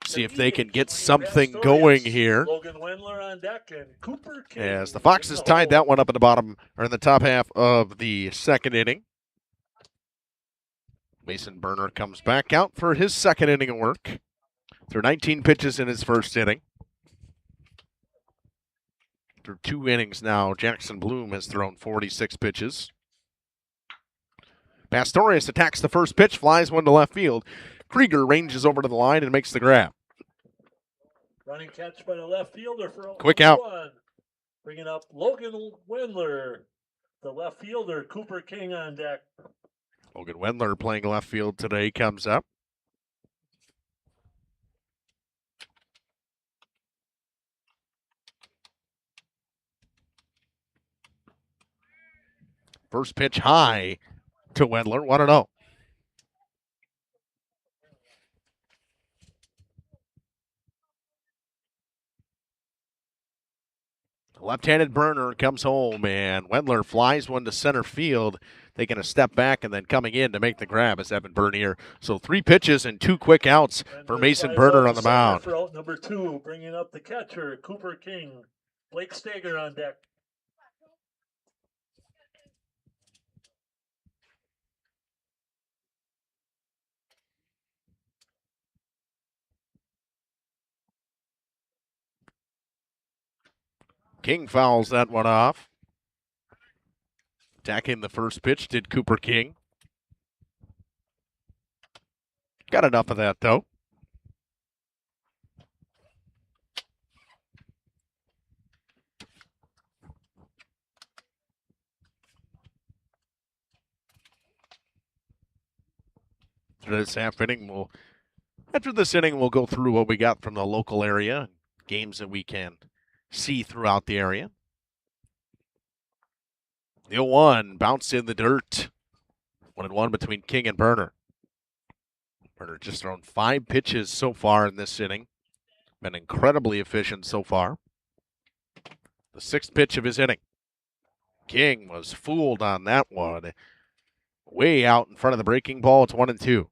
See if they can get something going here. Logan Wendler on deck and Cooper King. As the Foxes tied that one up in the bottom, or in the top half of the second inning. Mason Berner comes back out for his second inning of work. Threw 19 pitches in his first inning. Through 2 innings now, Jackson Bloom has thrown 46 pitches. Pastorius attacks the first pitch, flies one to left field. Krieger ranges over to the line and makes the grab. Running catch by the left fielder for Quick out. 1. Bringing up Logan Wendler, the left fielder, Cooper King on deck. Logan Wendler playing left field today comes up. First pitch high to Wendler, 1-0. Left-handed Burner comes home, and Wendler flies one to center field, taking a step back and then coming in to make the grab is Evan Bernier. So 3 pitches and 2 quick outs for Mason Burner on the mound. For out number 2, bringing up the catcher, Cooper King. Blake Stager on deck. King fouls that one off. Attacking the first pitch did Cooper King. Got enough of that, though. After this inning, we'll go through what we got from the local area, games that we can see throughout the area. The 0-1 bounced in the dirt. 1-1 between King and Burner. Burner just thrown 5 pitches so far in this inning. Been incredibly efficient so far. The 6th pitch of his inning. King was fooled on that one. Way out in front of the breaking ball. It's 1-2.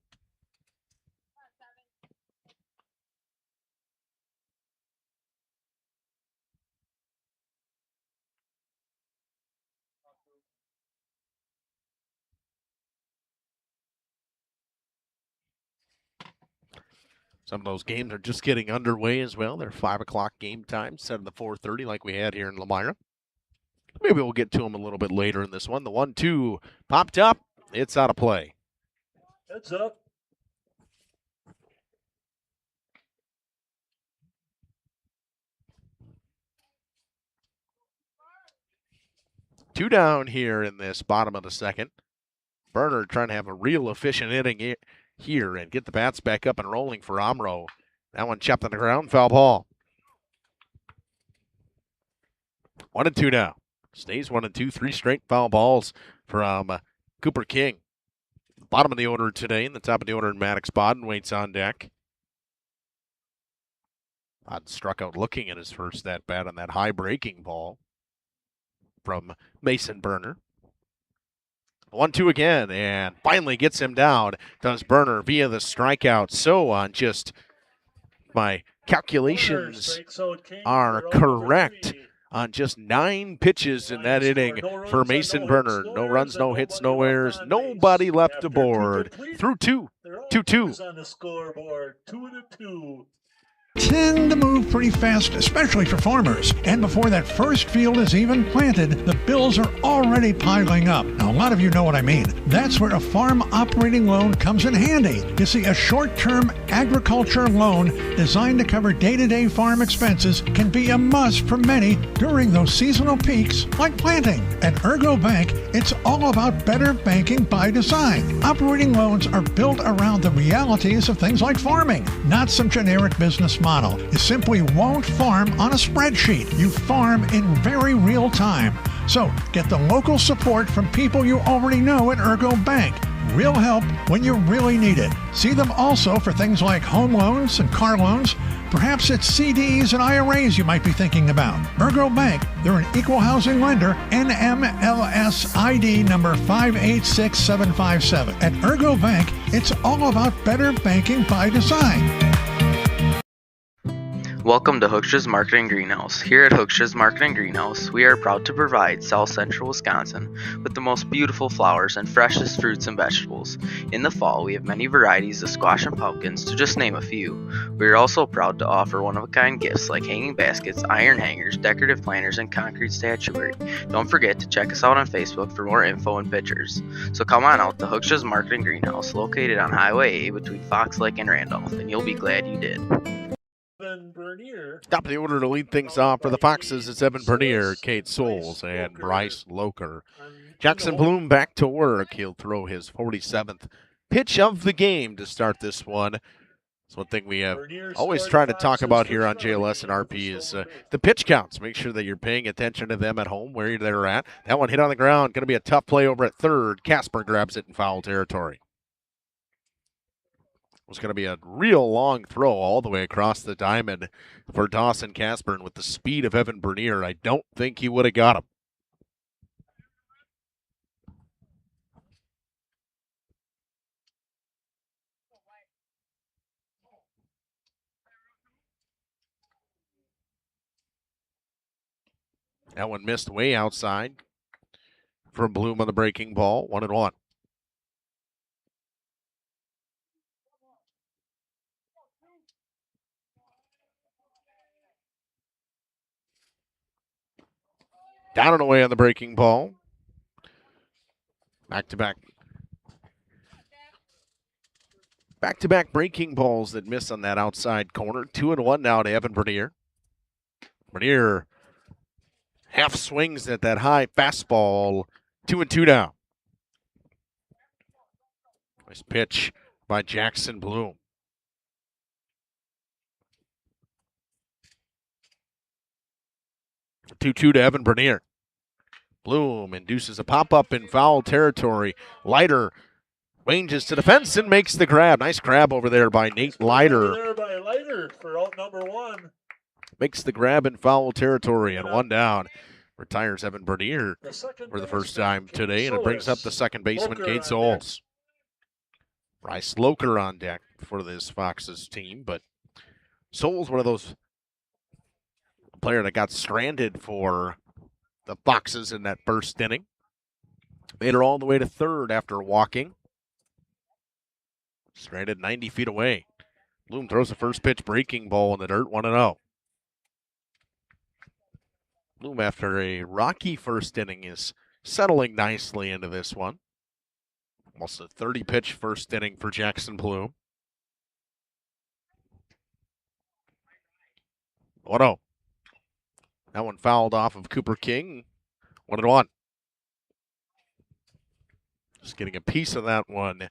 Some of those games are just getting underway as well. They're 5 o'clock game time instead of the 4:30 like we had here in Lomira. Maybe we'll get to them a little bit later in this one. The 1-2 popped up. It's out of play. Heads up. Two down here in this bottom of the second. Burner trying to have a real efficient inning here and get the bats back up and rolling for Omro. That one chopped on the ground, foul ball. 1-2 now. Stays 1-2, 3 straight foul balls from Cooper King. Bottom of the order today, and the top of the order in Maddox Bodden waits on deck. Bodden struck out looking at his first at bat on that high breaking ball from Mason Burner. 1-2 again, and finally gets him down. Does Burner via the strikeout. So on just my calculations are correct on just 9 pitches in that inning for Mason Burner. No runs, no hits, no errors, nobody left aboard. Through 2, 2-2. On the scoreboard, 2-2. Tend to move pretty fast, especially for farmers. And before that first field is even planted, the bills are already piling up. Now, a lot of you know what I mean. That's where a farm operating loan comes in handy. You see, a short-term agriculture loan designed to cover day-to-day farm expenses can be a must for many during those seasonal peaks like planting. At Ergo Bank, it's all about better banking by design. Operating loans are built around the realities of things like farming, not some generic business model. You simply won't farm on a spreadsheet. You farm in very real time. So get the local support from people you already know at Ergo Bank. Real help when you really need it. See them also for things like home loans and car loans. Perhaps it's CDs and IRAs you might be thinking about. Ergo Bank, they're an equal housing lender, NMLS ID number 586757. At Ergo Bank, it's all about better banking by design. Welcome to Hookstra's Marketing Greenhouse. Here at Hookstra's Marketing Greenhouse, we are proud to provide South Central Wisconsin with the most beautiful flowers and freshest fruits and vegetables. In the fall, we have many varieties of squash and pumpkins, to just name a few. We are also proud to offer one-of-a-kind gifts like hanging baskets, iron hangers, decorative planters, and concrete statuary. Don't forget to check us out on Facebook for more info and pictures. So come on out to Hookstra's Marketing Greenhouse, located on Highway A between Fox Lake and Randolph, and you'll be glad you did. Top of the order to lead things off for the Foxes is Evan Bernier, Kate Souls, and Bryce Loker. Jackson Bloom back to work. He'll throw his 47th pitch of the game to start this one. It's one thing we have always tried to talk about here on JLS and RP is the pitch counts. Make sure that you're paying attention to them at home, where they're at. That one hit on the ground. Going to be a tough play over at third. Casper grabs it in foul territory. It was going to be a real long throw all the way across the diamond for Dawson Casper, and with the speed of Evan Bernier, I don't think he would have got him. That one missed way outside from Bloom on the breaking ball, 1-1. Down and away on the breaking ball. Back-to-back breaking balls that miss on that outside corner. 2-1 now to Evan Bernier. Bernier half swings at that high fastball. 2-2 now. Nice pitch by Jackson Bloom. 2-2 to Evan Bernier. Bloom induces a pop-up in foul territory. Leiter ranges to the fence and makes the grab. Nice grab over there by Nate Leiter. There by Leiter for out number 1. Makes the grab in foul territory, and 1 down. Retires Evan Bernier for the first time today, and it brings up the second baseman, Kate Souls. Bryce Loker on deck for this Foxes team, but Souls, one of those player that got stranded for the Foxes in that first inning. Made her all the way to third after walking. Stranded 90 feet away. Bloom throws the first pitch breaking ball in the dirt, 1-0. Bloom, after a rocky first inning, is settling nicely into this one. Almost a 30-pitch first inning for Jackson Bloom. 1-0. That one fouled off of Cooper King. 1-1. Just getting a piece of that one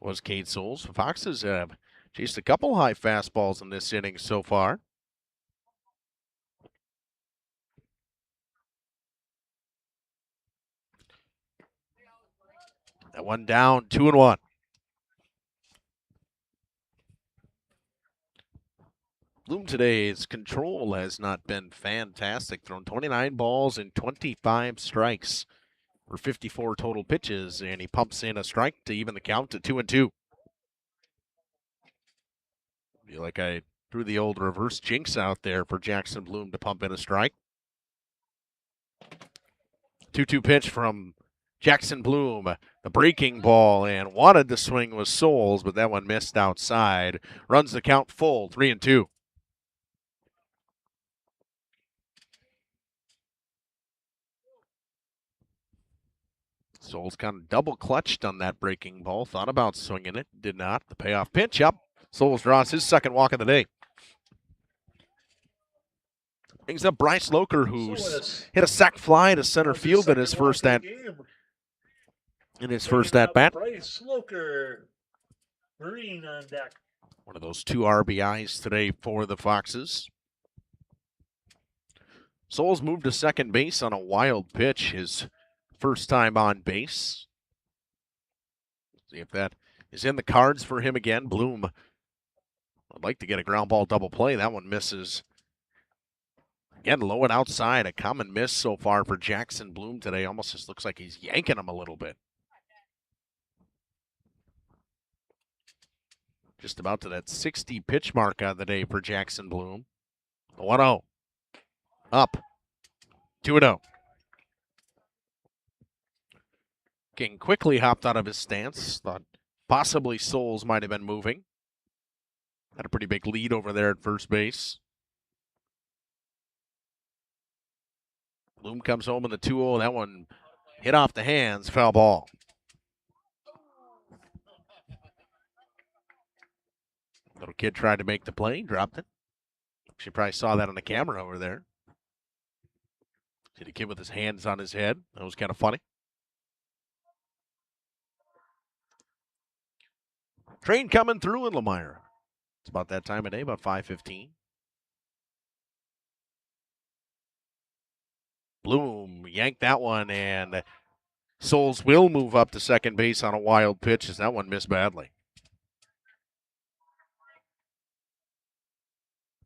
was Cade Souls. The Foxes have chased a couple high fastballs in this inning so far. That one down, 2-1. Bloom today's control has not been fantastic. Thrown 29 balls and 25 strikes for 54 total pitches, and he pumps in a strike to even the count to 2-2. Feel like I threw the old reverse jinx out there for Jackson Bloom to pump in a strike. 2-2 pitch from Jackson Bloom, the breaking ball, and wanted to swing with Souls, but that one missed outside. Runs the count full, 3-2. Souls kind of double clutched on that breaking ball. Thought about swinging it, did not. The payoff pitch up. Souls draws his second walk of the day. Brings up Bryce Loker, who's hit a sac fly to center field in his first at bat. Bryce Loker, Marine on deck. One of those 2 RBIs today for the Foxes. Souls moved to second base on a wild pitch, his first time on base. See if that is in the cards for him again. Bloom would like to get a ground ball double play. That one misses. Again, low and outside. A common miss so far for Jackson Bloom today. Almost just looks like he's yanking him a little bit. Just about to that 60 pitch mark on the day for Jackson Bloom. 1-0. Up. 2-0. King quickly hopped out of his stance. Thought possibly Souls might have been moving. Had a pretty big lead over there at first base. Bloom comes home in the 2-0. That one hit off the hands. Foul ball. Little kid tried to make the play. Dropped it. She probably saw that on the camera over there. See the kid with his hands on his head. That was kind of funny. Train coming through in Lomira. It's about that time of day, about 5:15. Bloom yanked that one, and Souls will move up to second base on a wild pitch as that one missed badly.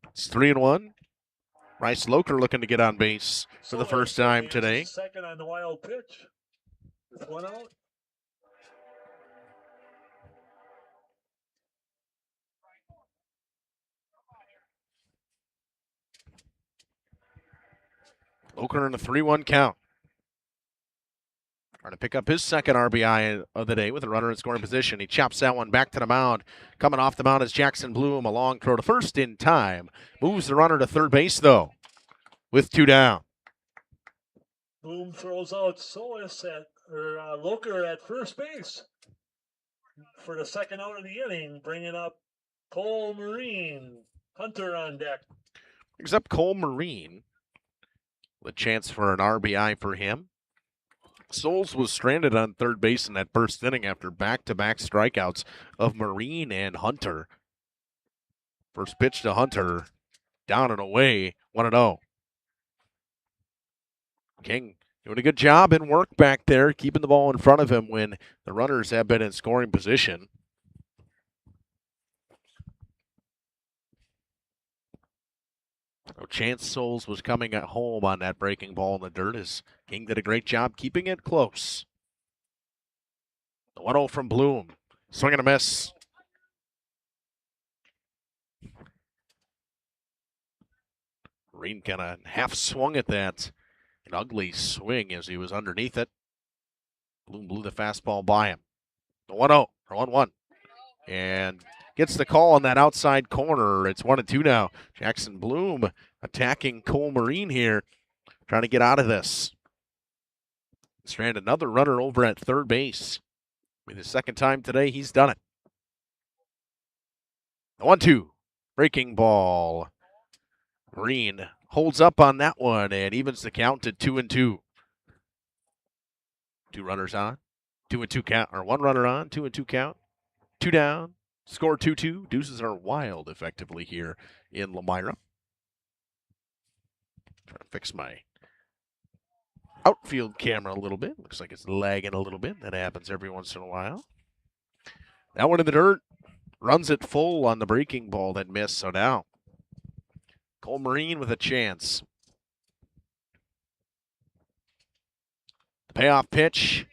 It's 3-1. Bryce Loker looking to get on base for the first time today. Second on the wild pitch with 1 out. Loker in a 3-1 count. Trying to pick up his second RBI of the day with a runner in scoring position. He chops that one back to the mound. Coming off the mound is Jackson Bloom. A long throw to first in time. Moves the runner to third base, though, with 2 down. Bloom throws out Loker at first base for the second out of the inning, bringing up Cole Marine. Hunter on deck. Brings up Cole Marine. The chance for an RBI for him. Souls was stranded on third base in that first inning after back-to-back strikeouts of Marine and Hunter. First pitch to Hunter, down and away, 1-0. King doing a good job in work back there, keeping the ball in front of him when the runners have been in scoring position. Chance Souls was coming at home on that breaking ball in the dirt as King did a great job keeping it close. The 1-0 from Bloom. Swing and a miss. Marine kind of half swung at that. An ugly swing as he was underneath it. Bloom blew the fastball by him. The 1-0 or 1-1. And gets the call on that outside corner. It's 1-2 now. Jackson Bloom attacking Cole Marine here, trying to get out of this. Strand another runner over at third base. Be the second time today he's done it. The 1-2. Breaking ball. Marine holds up on that one and evens the count to 2-2. 2 runners on. 2-2 count, or 1 runner on, 2-2 count. 2 down. Score 2-2. Deuces are wild effectively here in Lomira. Trying to fix my outfield camera a little bit. Looks like it's lagging a little bit. That happens every once in a while. That one in the dirt. Runs it full on the breaking ball that missed. So now Cole Marine with a chance. The payoff pitch.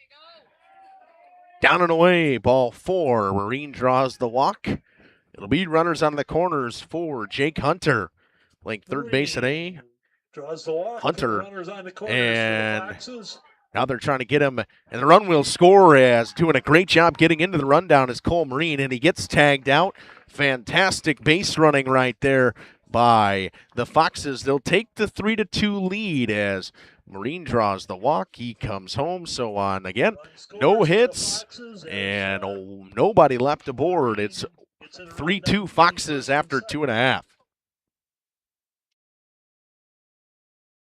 Down and away. Ball 4. Marine draws the walk. It'll be runners on the corners for Jake Hunter. Playing third base today. Draws the walk. Hunter. Runners on the corners And for the Foxes. now they're trying to get him, and the run will score as doing a great job getting into the rundown is Cole Marine, and he gets tagged out. Fantastic base running right there by the Foxes. They'll take the 3-2 lead as Marine draws the walk. He comes home, so on again. No hits, and nobody left aboard. It's 3-2 Foxes after 2.5.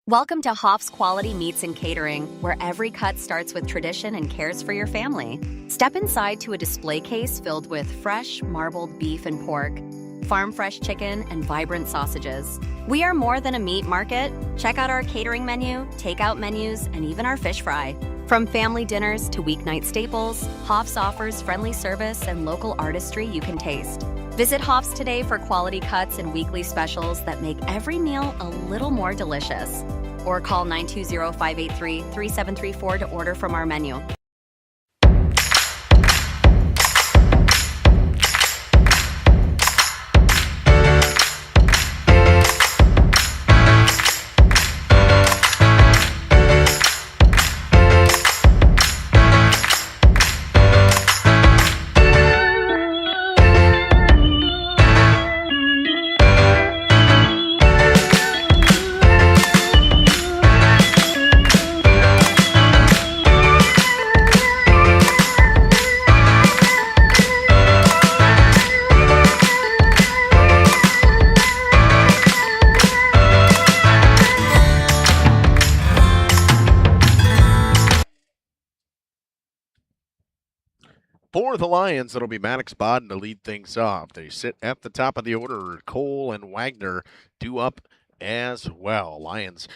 Welcome to Hoff's Quality Meats and Catering, where every cut starts with tradition and cares for your family. Step inside to a display case filled with fresh, marbled beef and pork, farm-fresh chicken, and vibrant sausages. We are more than a meat market. Check out our catering menu, takeout menus, and even our fish fry. From family dinners to weeknight staples, Hoff's offers friendly service and local artistry you can taste. Visit Hoff's today for quality cuts and weekly specials that make every meal a little more delicious. Or call 920-583-3734 to order from our menu. For the Lions, it'll be Maddox Bodden to lead things off. They sit at the top of the order. Cole and Wagner due up as well. Lions,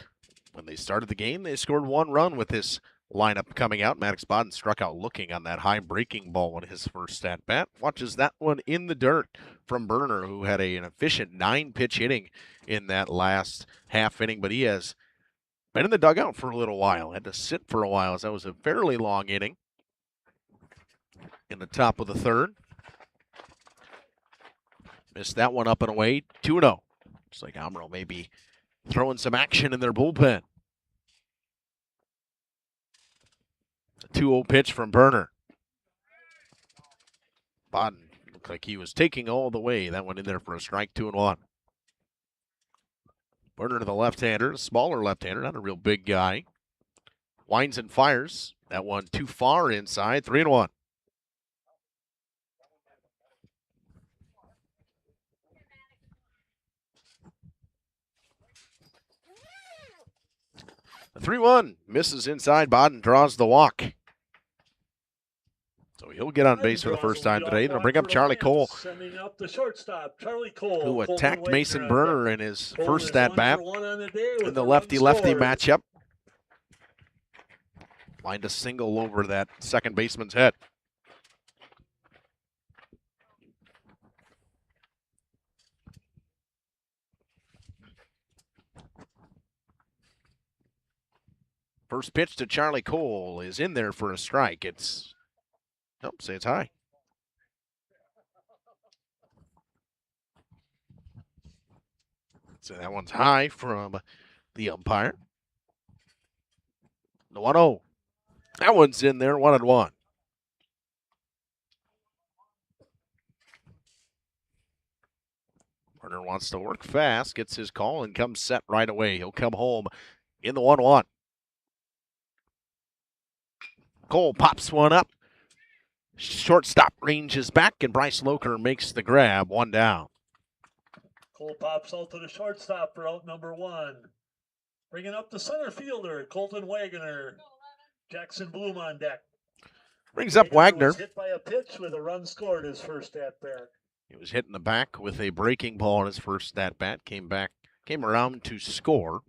when they started the game, they scored 1 run with this lineup coming out. Maddox Bodden struck out looking on that high breaking ball on his first at bat. Watches that one in the dirt from Berner, who had an efficient 9-pitch inning in that last half inning, but he has been in the dugout for a little while. Had to sit for a while as that was a fairly long inning. In the top of the third. Missed that one up and away. 2-0. Looks like Omro may be throwing some action in their bullpen. A 2-0 pitch from Berner. Bodden looked like he was taking all the way. That one in there for a strike, 2-1. Berner to the left-hander, a smaller left-hander, not a real big guy. Winds and fires. That one too far inside, 3-1. The 3-1 misses inside. Bodden draws the walk. So he'll get on base for the first time today. They'll bring up Charlie Cole, Sending up the shortstop, Charlie Cole. who Cole attacked Wagner Mason at Berner bat. in his Cole first is at 1 bat for 1 on the day with in the a run lefty-lefty scored. matchup. Lined a single over that second baseman's head. First pitch to Charlie Cole is in there for a strike. It's, nope, say it's high. So that one's high from the umpire. The 1-0. That one's in there, 1-1. Burner wants to work fast, gets his call, and comes set right away. He'll come home in the 1-1. Cole pops one up. Shortstop ranges back, and Bryce Loker makes the grab. 1 down. Cole pops out to the shortstop for out number 1. Bringing up the center fielder, Colton Wagner. Jackson Bloom on deck. Brings up Wagner. Was hit by a pitch with a run scored his first at-bat. He was hit in the back with a breaking ball in his first at-bat. Came around to score.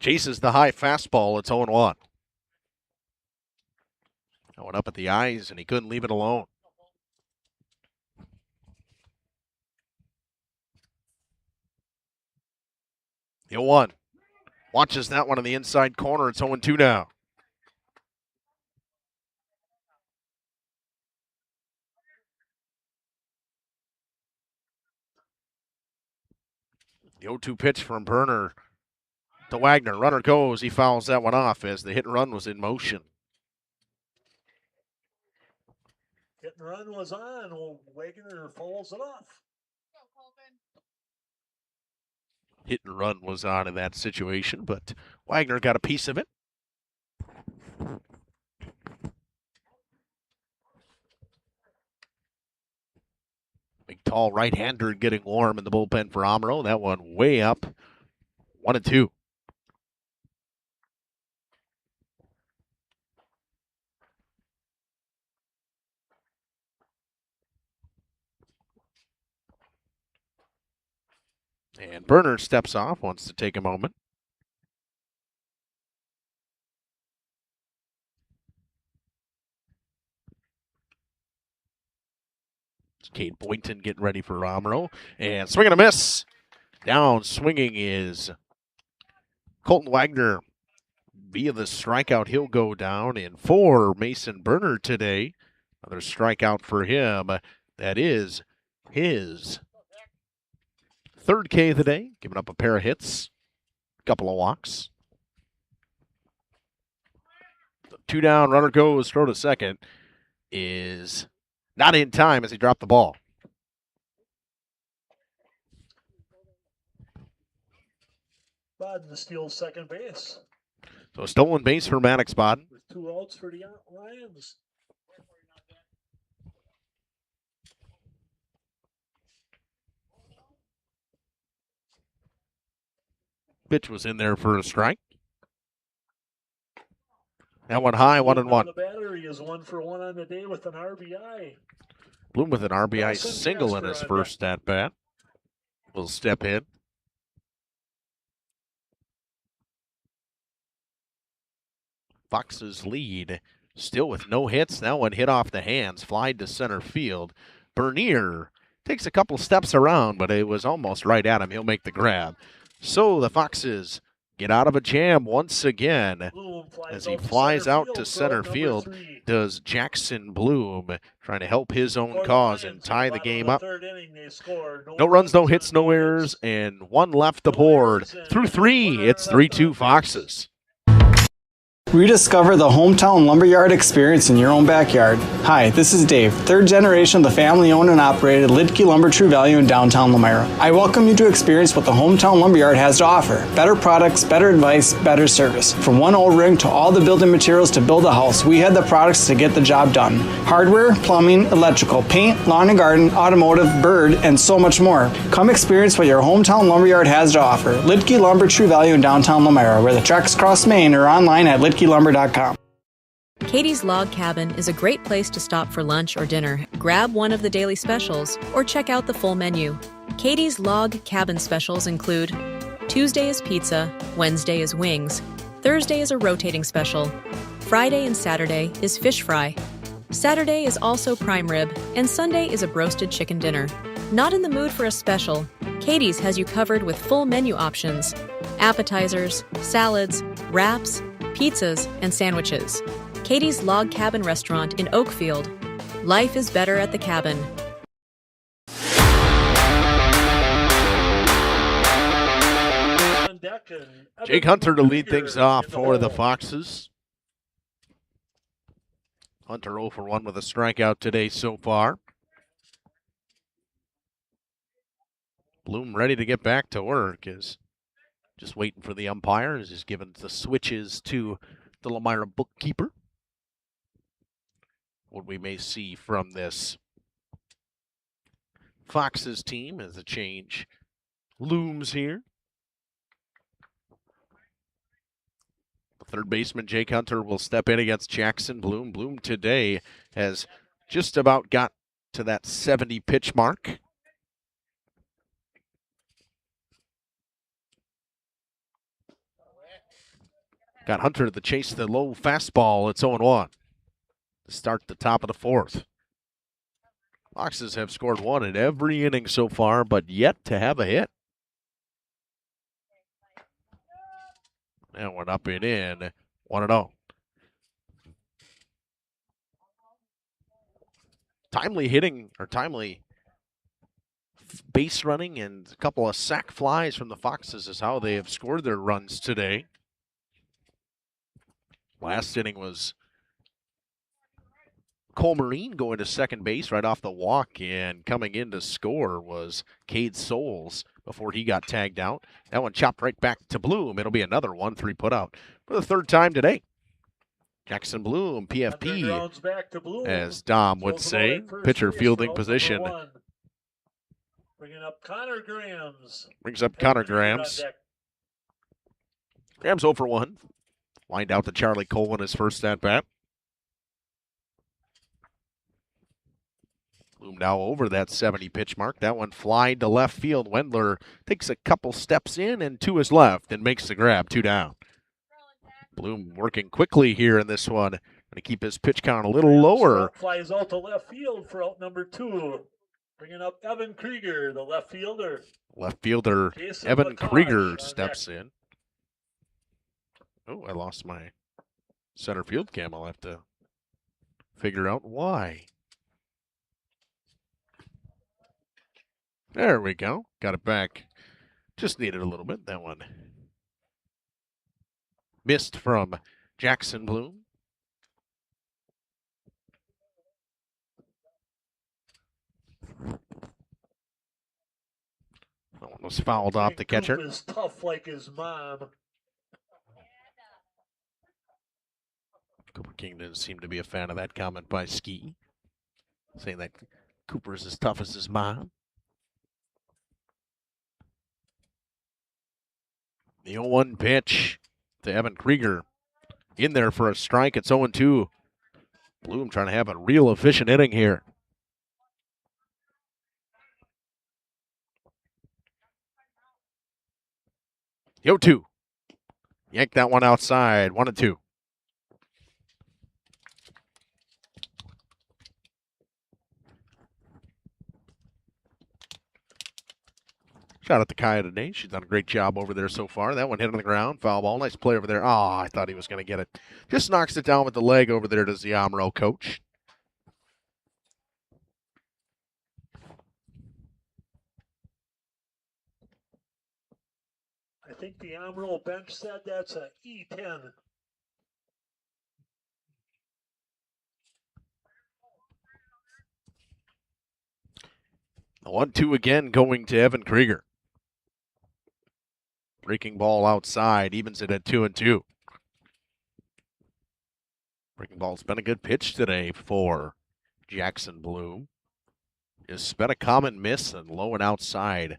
Chases the high fastball. It's 0-1. That went up at the eyes, and he couldn't leave it alone. The 0-1. Watches that one in the inside corner. It's 0-2 now. The 0-2 pitch from Burner to Wagner. Runner goes. He fouls that one off as the hit and run was in motion. Hit and run was on. Well, Wagner fouls it off. Hit and run was on in that situation, but Wagner got a piece of it. Big, tall right-hander getting warm in the bullpen for Omro. That one way up. 1-2. And Burner steps off, wants to take a moment. It's Cade Boynton getting ready for Omro. And swing and a miss. Down swinging is Colton Wagner. Via the strikeout, he'll go down. And for Mason Burner today, another strikeout for him. That is his third K of the day, giving up a pair of hits, couple of walks. 2 down, runner goes, throw to second is not in time as he dropped the ball. Bodden steals second base. So a stolen base for Maddox Bodden. With 2 outs for the Lions. Pitch was in there for a strike. That one high, 1-1. The battery is 1 for 1 on the day with an RBI. Bloom with an RBI single in his first at bat. Will step in. Fox's lead still with no hits. That one hit off the hands, flied to center field. Bernier takes a couple steps around, but it was almost right at him. He'll make the grab. So the Foxes get out of a jam once again as he flies out to center field. Does Jackson Bloom, trying to help his own cause and tie the game up. No runs, no hits, no errors, and 1 left aboard. Through 3, it's 3-2 Foxes. Rediscover the hometown lumberyard experience in your own backyard. Hi, this is Dave, 3rd generation of the family-owned and operated Lidke Lumber True Value in downtown Lomira. I welcome you to experience what the hometown lumberyard has to offer. Better products, better advice, better service. From one O-ring to all the building materials to build a house, we have the products to get the job done. Hardware, plumbing, electrical, paint, lawn and garden, automotive, bird, and so much more. Come experience what your hometown lumberyard has to offer. Lidke Lumber True Value in downtown Lomira, where the tracks cross Main, or online at lidkelumber.com. Katie's Log Cabin is a great place to stop for lunch or dinner. Grab one of the daily specials or check out the full menu. Katie's Log Cabin specials include Tuesday is pizza, Wednesday is wings, Thursday is a rotating special, Friday and Saturday is fish fry, Saturday is also prime rib, and Sunday is a broasted chicken dinner. Not in the mood for a special? Katie's has you covered with full menu options, appetizers, salads, wraps, pizzas, and sandwiches. Katie's Log Cabin Restaurant in Oakfield. Life is better at the cabin. Jake Hunter to lead things off for the Foxes. Hunter 0 for 1 with a strikeout today so far. Bloom ready to get back to work, is just waiting for the umpires. He's given the switches to the Lomira bookkeeper. What we may see from this Fox's team as the change looms here. The third baseman, Jake Hunter, will step in against Jackson Bloom. Bloom today has just about got to that 70 pitch mark. Got Hunter to chase the low fastball. It's 0-1 to start the top of the fourth. Foxes have scored 1 in every inning so far, but yet to have a hit. That one up and in, 1-0. Timely hitting, or timely base running, and a couple of sac flies from the Foxes is how they have scored their runs today. Last inning was Cole Marine going to second base right off the walk, and coming in to score was Cade Souls before he got tagged out. That one chopped right back to Bloom. It'll be another 1-3 putout for the third time today. Jackson Bloom, PFP, back to Bloom, as Dom would say, pitcher fielding position. Bringing up Connor Grams. Brings up Connor Grams. Grams 0 for 1. Lined out to Charlie Cole in his first at-bat. Bloom now over that 70 pitch mark. That one flied to left field. Wendler takes a couple steps in and to his left and makes the grab, 2 down. Bloom working quickly here in this one. Going to keep his pitch count a little lower. Flies out to left field for out number 2. Bringing up Evan Krieger, the left fielder. Left fielder Jason Evan Lacoste Krieger steps in. Oh, I lost my center field cam. I'll have to figure out why. There we go. Got it back. Just needed a little bit. That one missed from Jackson Bloom. That one was fouled off the catcher. Is tough like his mom. Cooper King didn't seem to be a fan of that comment by Ski, saying that Cooper's as tough as his mom. The 0-1 pitch to Evan Krieger. In there for a strike. It's 0-2. Bloom trying to have a real efficient inning here. The 0-2. Yank that one outside. 1-2. Shout out to Kaya today. She's done a great job over there so far. That one hit on the ground. Foul ball. Nice play over there. Oh, I thought he was going to get it. Just knocks it down with the leg over there, does the Omro coach. I think the Omro bench said that's a E10. The 1-2 again going to Evan Krieger. Breaking ball outside, evens it at 2-2. Breaking ball's been a good pitch today for Jackson Bloom. It's been a common miss and low and outside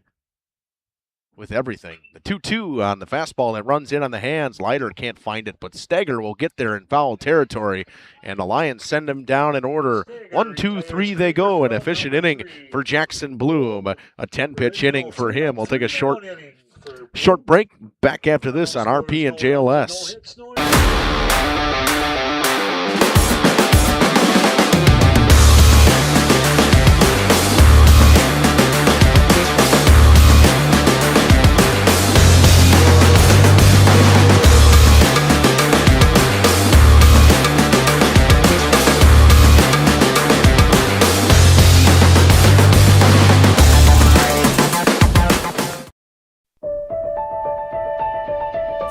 with everything. The 2-2 on the fastball that runs in on the hands. Leiter can't find it, but Steger will get there in foul territory, and the Lions send him down in order. 1, 2, 3 they go. An efficient inning for Jackson Bloom. A 10-pitch inning for him. We'll take a short break. Back after this on RP and JLS.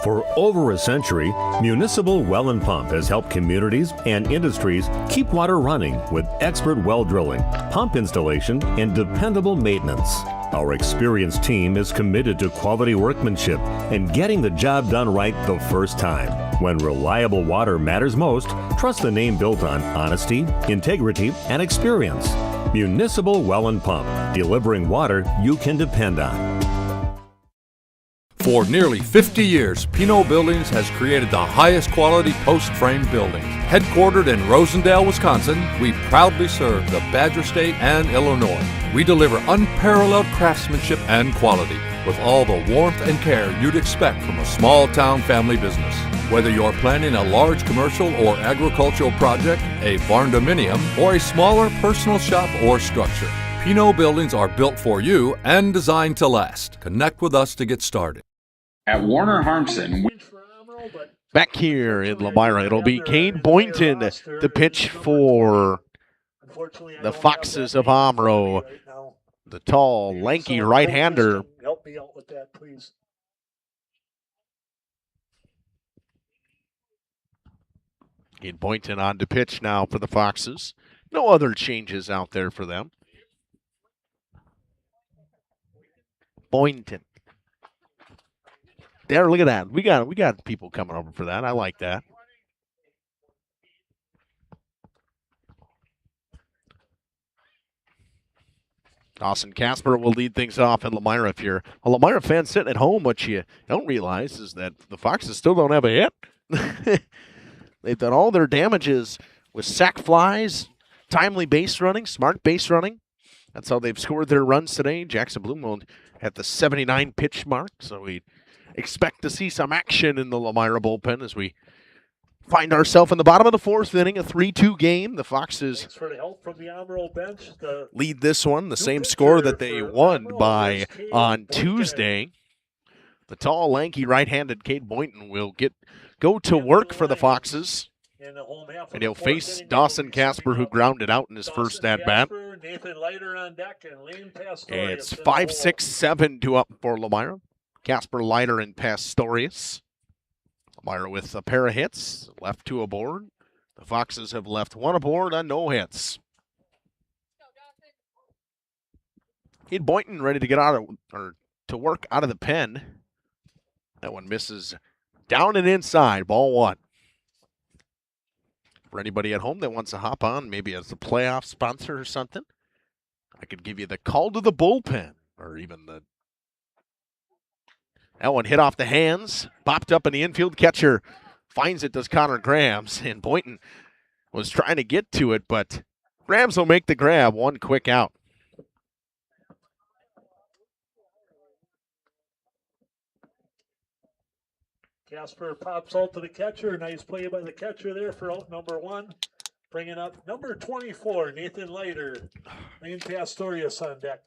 For over a century, Municipal Well and Pump has helped communities and industries keep water running with expert well drilling, pump installation, and dependable maintenance. Our experienced team is committed to quality workmanship and getting the job done right the first time. When reliable water matters most, trust the name built on honesty, integrity, and experience. Municipal Well and Pump, delivering water you can depend on. For nearly 50 years, Pinot Buildings has created the highest quality post-frame buildings. Headquartered in Rosendale, Wisconsin, we proudly serve the Badger State and Illinois. We deliver unparalleled craftsmanship and quality with all the warmth and care you'd expect from a small-town family business. Whether you're planning a large commercial or agricultural project, a barn-dominium, or a smaller personal shop or structure, Pinot Buildings are built for you and designed to last. Connect with us to get started. At Warner Harmson, back here in Lomira, it'll be Cade Boynton to pitch for the Foxes of Omro. The tall, lanky right-hander. Help me out with that, please. Cade Boynton on to pitch now for the Foxes. No other changes out there for them. Boynton. There, look at that. We got people coming over for that. I like that. Dawson Casper will lead things off in Lomira. If you're a Lomira fan sitting at home, what you don't realize is that the Foxes still don't have a hit. They've done all their damages with sac flies, timely base running, smart base running. That's how they've scored their runs today. Jackson Bloomwell at the 79 pitch mark, so we expect to see some action in the Lomira bullpen as we find ourselves in the bottom of the fourth inning, a 3-2 game. The Foxes Thanks for the help from the Omro bench. lead this one, the same score that they won by on Tuesday. The tall, lanky, right-handed Cade Boynton will go to work for the Foxes. And he'll face Dawson Casper, who grounded out in his first at-bat. It's 5-6-7 to up for Lomira. Casper, Leiter, and Pastorius. Lomira with a pair of hits, left two aboard. The Foxes have left one aboard on no hits. Cade Boynton ready to get to work out of the pen. That one misses down and inside, ball one. For anybody at home that wants to hop on, maybe as a playoff sponsor or something, I could give you the call to the bullpen, or even the. That one hit off the hands, popped up in the infield. Catcher finds it, does Connor Grams, and Boynton was trying to get to it, but Grams will make the grab, one quick out. Casper pops out to the catcher. Nice play by the catcher there for out number one. Bringing up number 24, Nathan Leiter. Lane Pastorius on deck.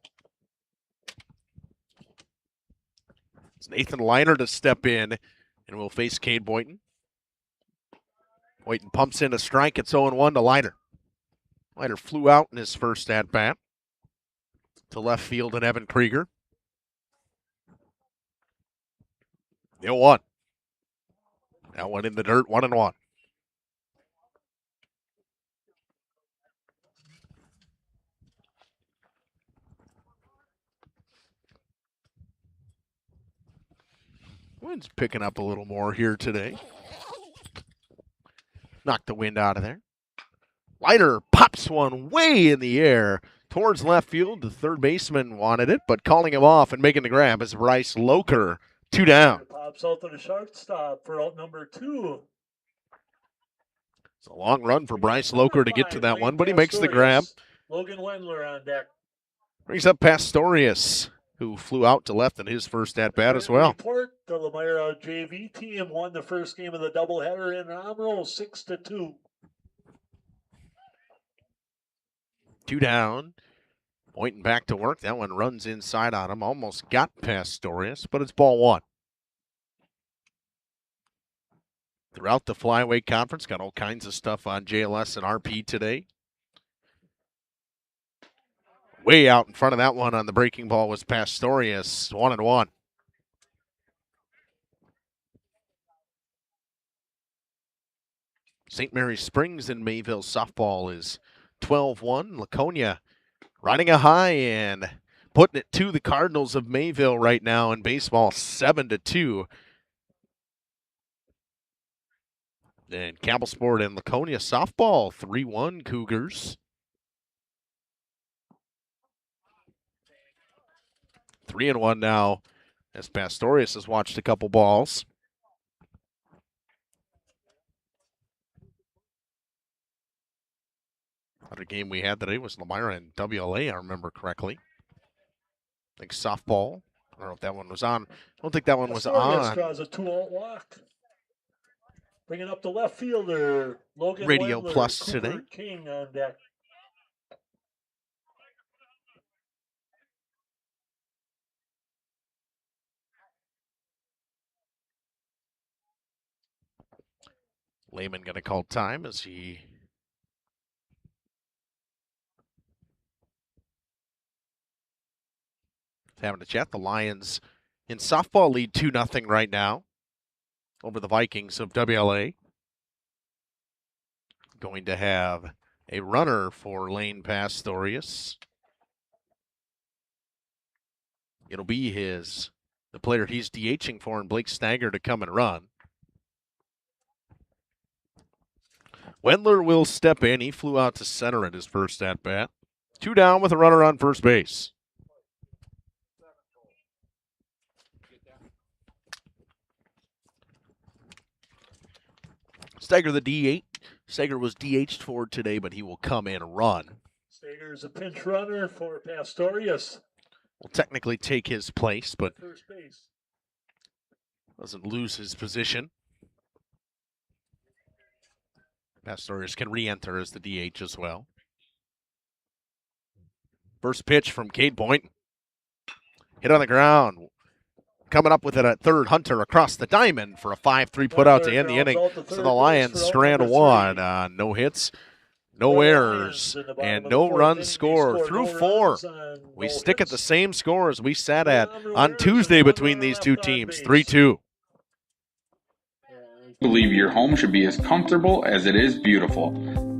It's Nathan Leiter to step in, and will face Cade Boynton. Boynton pumps in a strike. It's 0-1 to Leiter. Leiter flew out in his first at-bat to left field and Evan Krieger. 0-1. That one in the dirt, 1-1. Wind's picking up a little more here today. Knocked the wind out of there. Leiter pops one way in the air towards left field. The third baseman wanted it, but calling him off and making the grab is Bryce Loker. 2 down. Pops out to the shortstop for out number 2. It's a long run for Bryce Loker to get to that one, but he makes the grab. Logan Wendler on deck. Brings up Pastorius, who flew out to left in his first at-bat as well. Report, the Lomira JV team won the first game of the doubleheader in Omro 6-2. 2 down. Boynton back to work. That one runs inside on him. Almost got Pastorius, but it's ball one. Throughout the Flyweight Conference, got all kinds of stuff on JLS and RP today. Way out in front of that one on the breaking ball was Pastorius, 1-1. St. Mary's Springs and Mayville softball is 12-1. Laconia riding a high and putting it to the Cardinals of Mayville right now in baseball, 7-2. And Campbell Sport and Laconia softball, 3-1 Cougars. 3-1 now as Pastorius has watched a couple balls. Other game we had today was Lomira and WLA, I remember correctly. I think softball. I don't know if that one was on. I don't think that one was on. Draws a 2-out walk. Bringing up the left fielder, Logan Radio Wendler, Plus Cooper today. King on deck. Lehman going to call time as he having a chat. The Lions in softball lead 2-0 right now over the Vikings of WLA. Going to have a runner for Lane Pastorius. It'll be the player he's DHing for, and Blake Stagger to come and run. Wendler will step in. He flew out to center at his first at-bat. 2 down with a runner on first base. Stagger the D8. Stagger was DH'd for today, but he will come in and run. Stager's a pinch runner for Pastorius. Will technically take his place, but First base. doesn't lose his position. Pastorius can re-enter as the DH as well. First pitch from Cade Point. Hit on the ground. Coming up with it at third, Hunter across the diamond for a 5-3 put out to end the inning. So the Lions strand one. No hits, no errors, and no runs scored through 4. We stick at the same score as we sat at on Tuesday between these two teams, 3-2. Believe your home should be as comfortable as it is beautiful.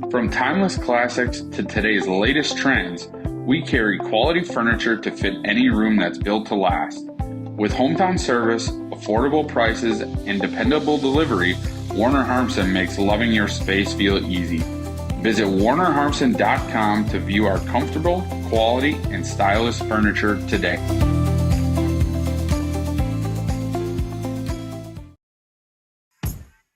From timeless classics to today's latest trends, we carry quality furniture to fit any room that's built to last. With hometown service, affordable prices, and dependable delivery, Warner Harmson makes loving your space feel easy. Visit WarnerHarmson.com to view our comfortable, quality, and stylish furniture today.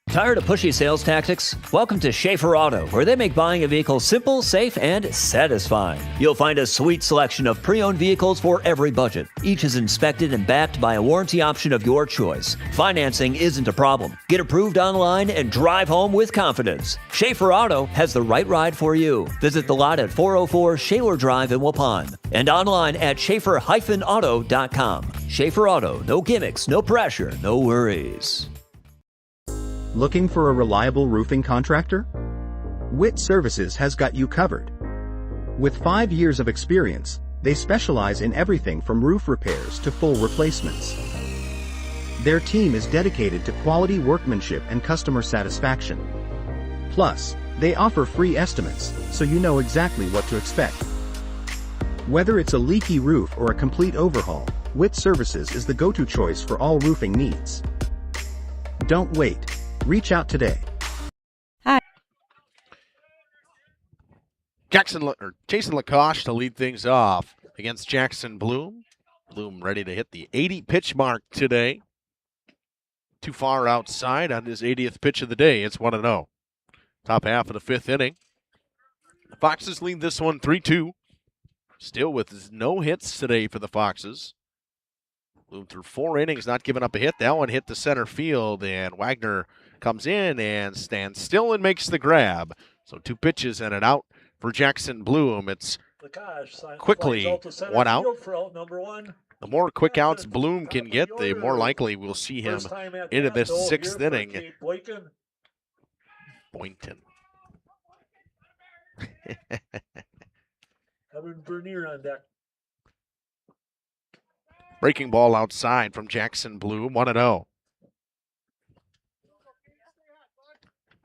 Tired of pushy sales tactics? Welcome to Schaefer Auto, where they make buying a vehicle simple, safe, and satisfying. You'll find a sweet selection of pre-owned vehicles for every budget. Each is inspected and backed by a warranty option of your choice. Financing isn't a problem. Get approved online and drive home with confidence. Schaefer Auto has the right ride for you. Visit the lot at 404 Shaler Drive in Waupun and online at schaefer-auto.com. Schaefer Auto, no gimmicks, no pressure, no worries. Looking for a reliable roofing contractor? Witt Services has got you covered. With 5 years of experience, they specialize in everything from roof repairs to full replacements. Their team is dedicated to quality workmanship and customer satisfaction. Plus, they offer free estimates, so you know exactly what to expect. Whether it's a leaky roof or a complete overhaul, Witt Services is the go-to choice for all roofing needs. Don't wait. Reach out today. Hi. Jason Lacoste to lead things off against Jackson Bloom. Bloom ready to hit the 80 pitch mark today. Too far outside on his 80th pitch of the day. It's 1-0. Top half of the 5th inning. The Foxes lead this one 3-2. Still with no hits today for the Foxes. Bloom through 4 innings, not giving up a hit. That one hit the center field, and Wagner comes in and stands still and makes the grab. So 2 pitches and an out for Jackson Bloom. It's quickly 1 out. The more quick outs Bloom can get, the more likely we'll see him into this 6th inning. Boynton. Evan Bernier on deck. Breaking ball outside from Jackson Bloom, 1-0.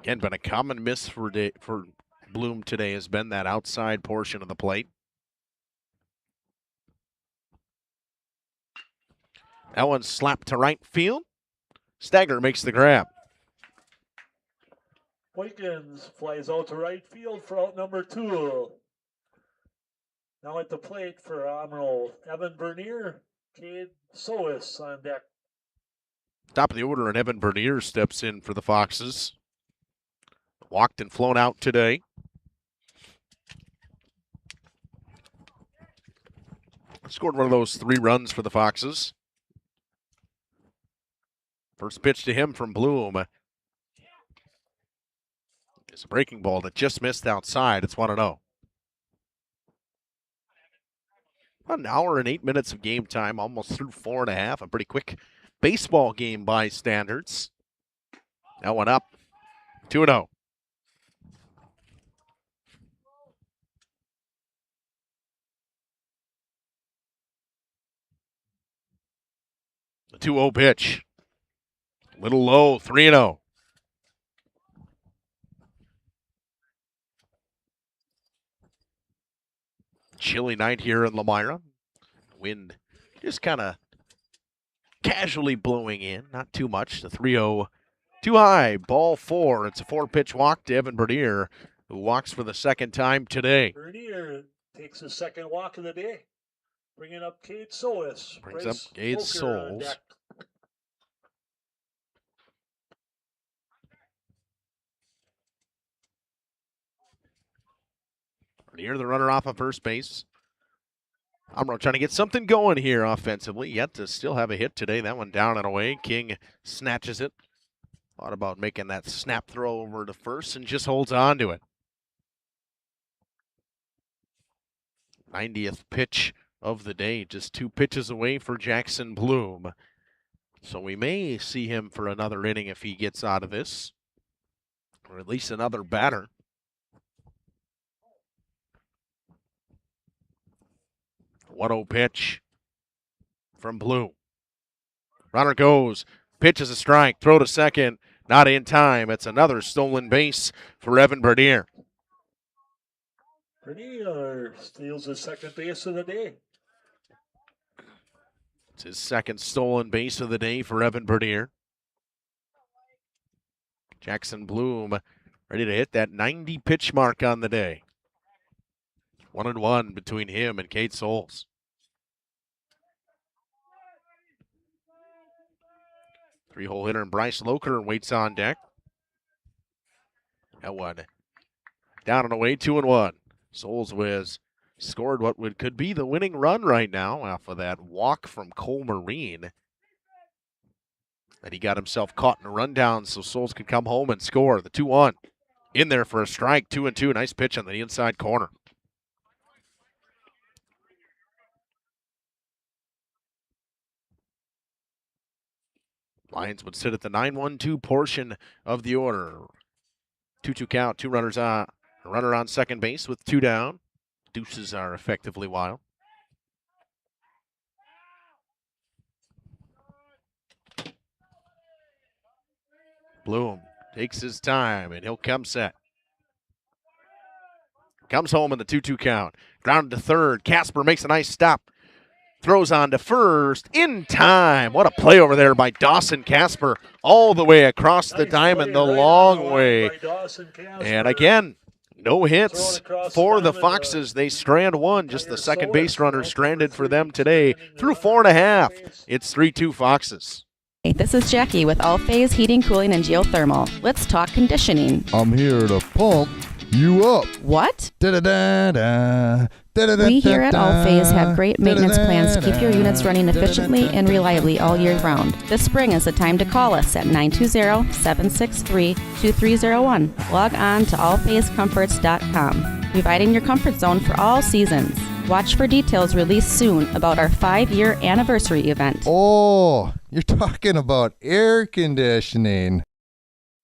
Again, been a common miss for Bloom today has been that outside portion of the plate. That one's slapped to right field. Stagger makes the grab. Boykins flies out to right field for out number 2. Now at the plate for Omro, Evan Bernier, Cade Sois on deck. Top of the order, and Evan Bernier steps in for the Foxes. Walked and flown out today. Scored one of those 3 runs for the Foxes. First pitch to him from Bloom. It's a breaking ball that just missed outside. It's 1-0. About an hour and 8 minutes of game time, almost through 4.5. A pretty quick baseball game by standards. That one up. 2-0. The 2-0 pitch. Little low, 3-0. Chilly night here in Lomira. Wind just kind of casually blowing in, not too much. The 3-0 too high, ball 4. It's a 4-pitch walk to Evan Bernier, who walks for the second time today. Bernier takes his second walk of the day, bringing up Cade Sois. Brings up Cade Sois. Bernier, the runner off of first base. Omro trying to get something going here offensively, yet to still have a hit today. That one down and away. King snatches it. Thought about making that snap throw over to first and just holds on to it. 90th pitch of the day, just 2 pitches away for Jackson Bloom. So we may see him for another inning if he gets out of this, or at least another batter. What 1-0 pitch from Bloom. Runner goes. Pitch is a strike. Throw to second. Not in time. It's another stolen base for Evan Bernier. Bernier steals his second base of the day. It's his second stolen base of the day for Evan Bernier. Jackson Bloom ready to hit that 90 pitch mark on the day. 1-1 between him and Cade Sois. Three-hole hitter and Bryce Loker waits on deck. That one down and away, 2-1. Sois scored what could be the winning run right now off of that walk from Cole Marine. And he got himself caught in a rundown so Sois could come home and score. The 2-1 in there for a strike, 2-2. Nice pitch on the inside corner. Lions would sit at the 9-1-2 portion of the order. 2-2 count, 2 runners on. A runner on second base with 2 down. Deuces are effectively wild. Bloom takes his time, and he'll come set. Comes home in the 2-2 count. Grounded to third. Casper makes a nice stop. Throws on to first in time. What a play over there by Dawson Casper. All the way across the diamond, the long way. And again, no hits for the Foxes. They strand one. Just the second base runner stranded for them today. Through 4.5. It's 3-2 Foxes. Hey, this is Jackie with All Phase Heating, Cooling, and Geothermal. Let's talk conditioning. I'm here to pump you up. What? Da-da-da-da. We here at All Phase have great maintenance plans to keep your units running efficiently and reliably all year round. This spring is the time to call us at 920-763-2301. Log on to allphasecomforts.com, providing your comfort zone for all seasons. Watch for details released soon about our 5-year anniversary event. Oh, you're talking about air conditioning.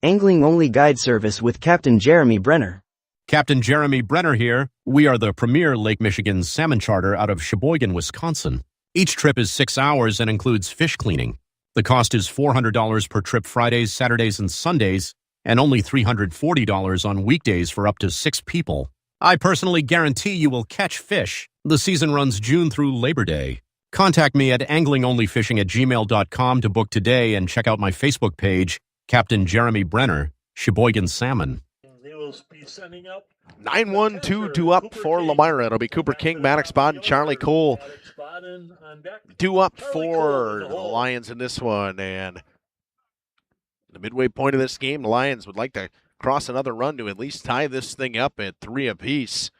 Angling-only guide service with Captain Jeremy Brenner. Captain Jeremy Brenner here. We are the premier Lake Michigan salmon charter out of Sheboygan, Wisconsin. Each trip is 6 hours and includes fish cleaning. The cost is $400 per trip Fridays, Saturdays, and Sundays. and only $340 on weekdays for up to 6 people. I personally guarantee you will catch fish. The season runs June through Labor Day. Contact me at anglingonlyfishing@gmail.com to book today and check out my Facebook page, Captain Jeremy Brenner, Sheboygan Salmon. They will be sending up 9-1-2 up for Lomira. It'll be Cooper King, Maddox Bodden, Charlie Cole. Due up for the Lions in this one. And the midway point of this game, the Lions would like to cross another run to at least tie this thing up at 3 apiece.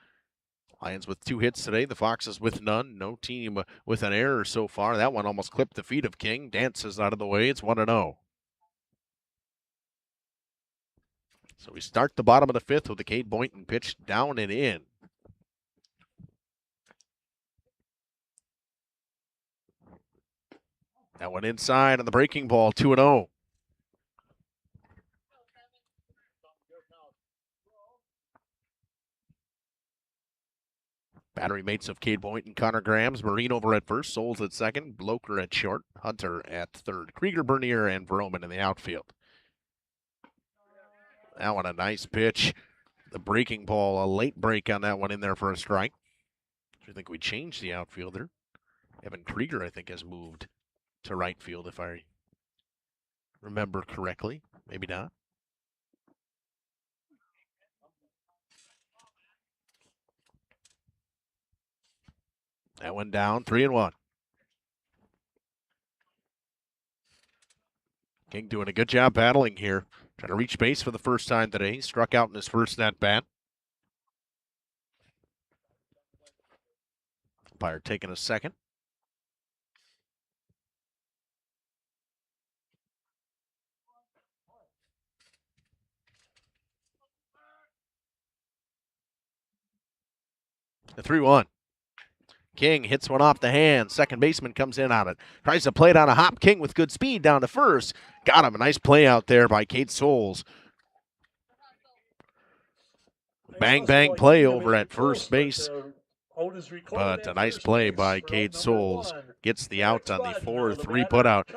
Lions with 2 hits today, the Foxes with none. No team with an error so far. That one almost clipped the feet of King. Dances out of the way. It's 1-0. So we start the bottom of the 5th with the Cade Boynton pitch down and in. That one inside on the breaking ball, 2-0. Battery mates of Cade Boynton, Connor Grams, Marine over at first, Souls at second, Bloker at short, Hunter at third, Krieger, Bernier, and Vroman in the outfield. That one a nice pitch. The breaking ball, a late break on that one in there for a strike. I think we changed the outfielder. Evan Krieger, I think, has moved to right field, if I remember correctly. Maybe not. That one down, 3-1. King doing a good job battling here. Trying to reach base for the first time today. He struck out in his first at-bat. Umpire taking a second. The 3-1. King hits one off the hand. Second baseman comes in on it. Tries to play it on a hop. King with good speed down to first. Got him. A nice play out there by Kate Souls. Bang, bang play over at first base. But a nice play by Cade Souls. Gets the out on the 4-3 putout.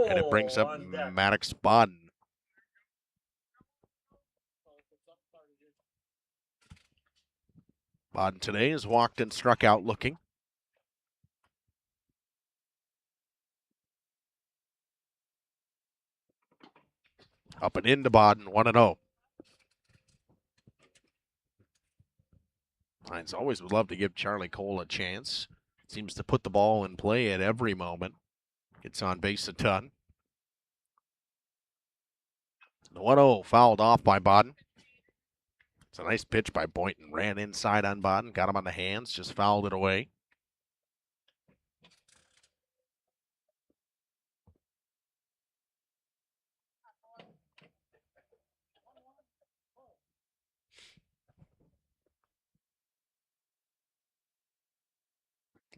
And it brings up Maddox Bodden. Bodden today has walked and struck out looking. Up and into Bodden, 1-0. Lions always would love to give Charlie Cole a chance. Seems to put the ball in play at every moment. Gets on base a ton. The 1-0 fouled off by Bodden. It's a nice pitch by Boynton. Ran inside on Bodden, got him on the hands, just fouled it away.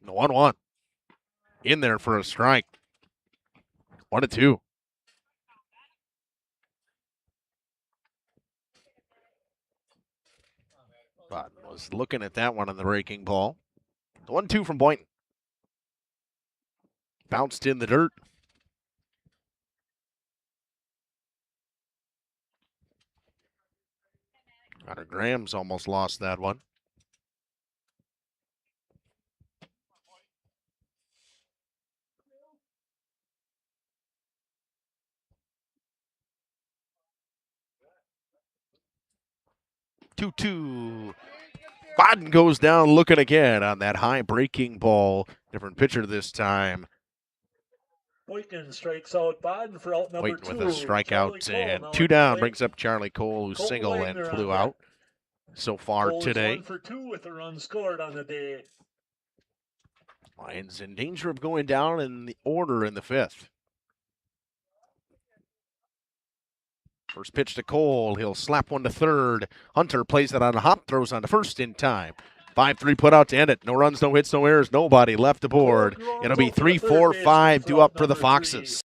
The 1-1. In there for a strike. 1-2. Bodden was looking at that one on the breaking ball. The 1-2 from Boynton. Bounced in the dirt. Connor Grams almost lost that one. Two. Bodden goes down looking again on that high breaking ball. Different pitcher this time. Boykin strikes out Bodden for out number Boynton 2. with a strikeout and 2 down brings up Charlie Cole, who singled and flew out so far Cole today. 1 for 2 with a run scored on the day. Lions in danger of going down in the order in the 5th. First pitch to Cole. He'll slap one to third. Hunter plays it on a hop, throws on to first in time. 5-3 put out to end it. No runs, no hits, no errors, nobody left aboard. It'll be 3-4-5 due up for the Foxes.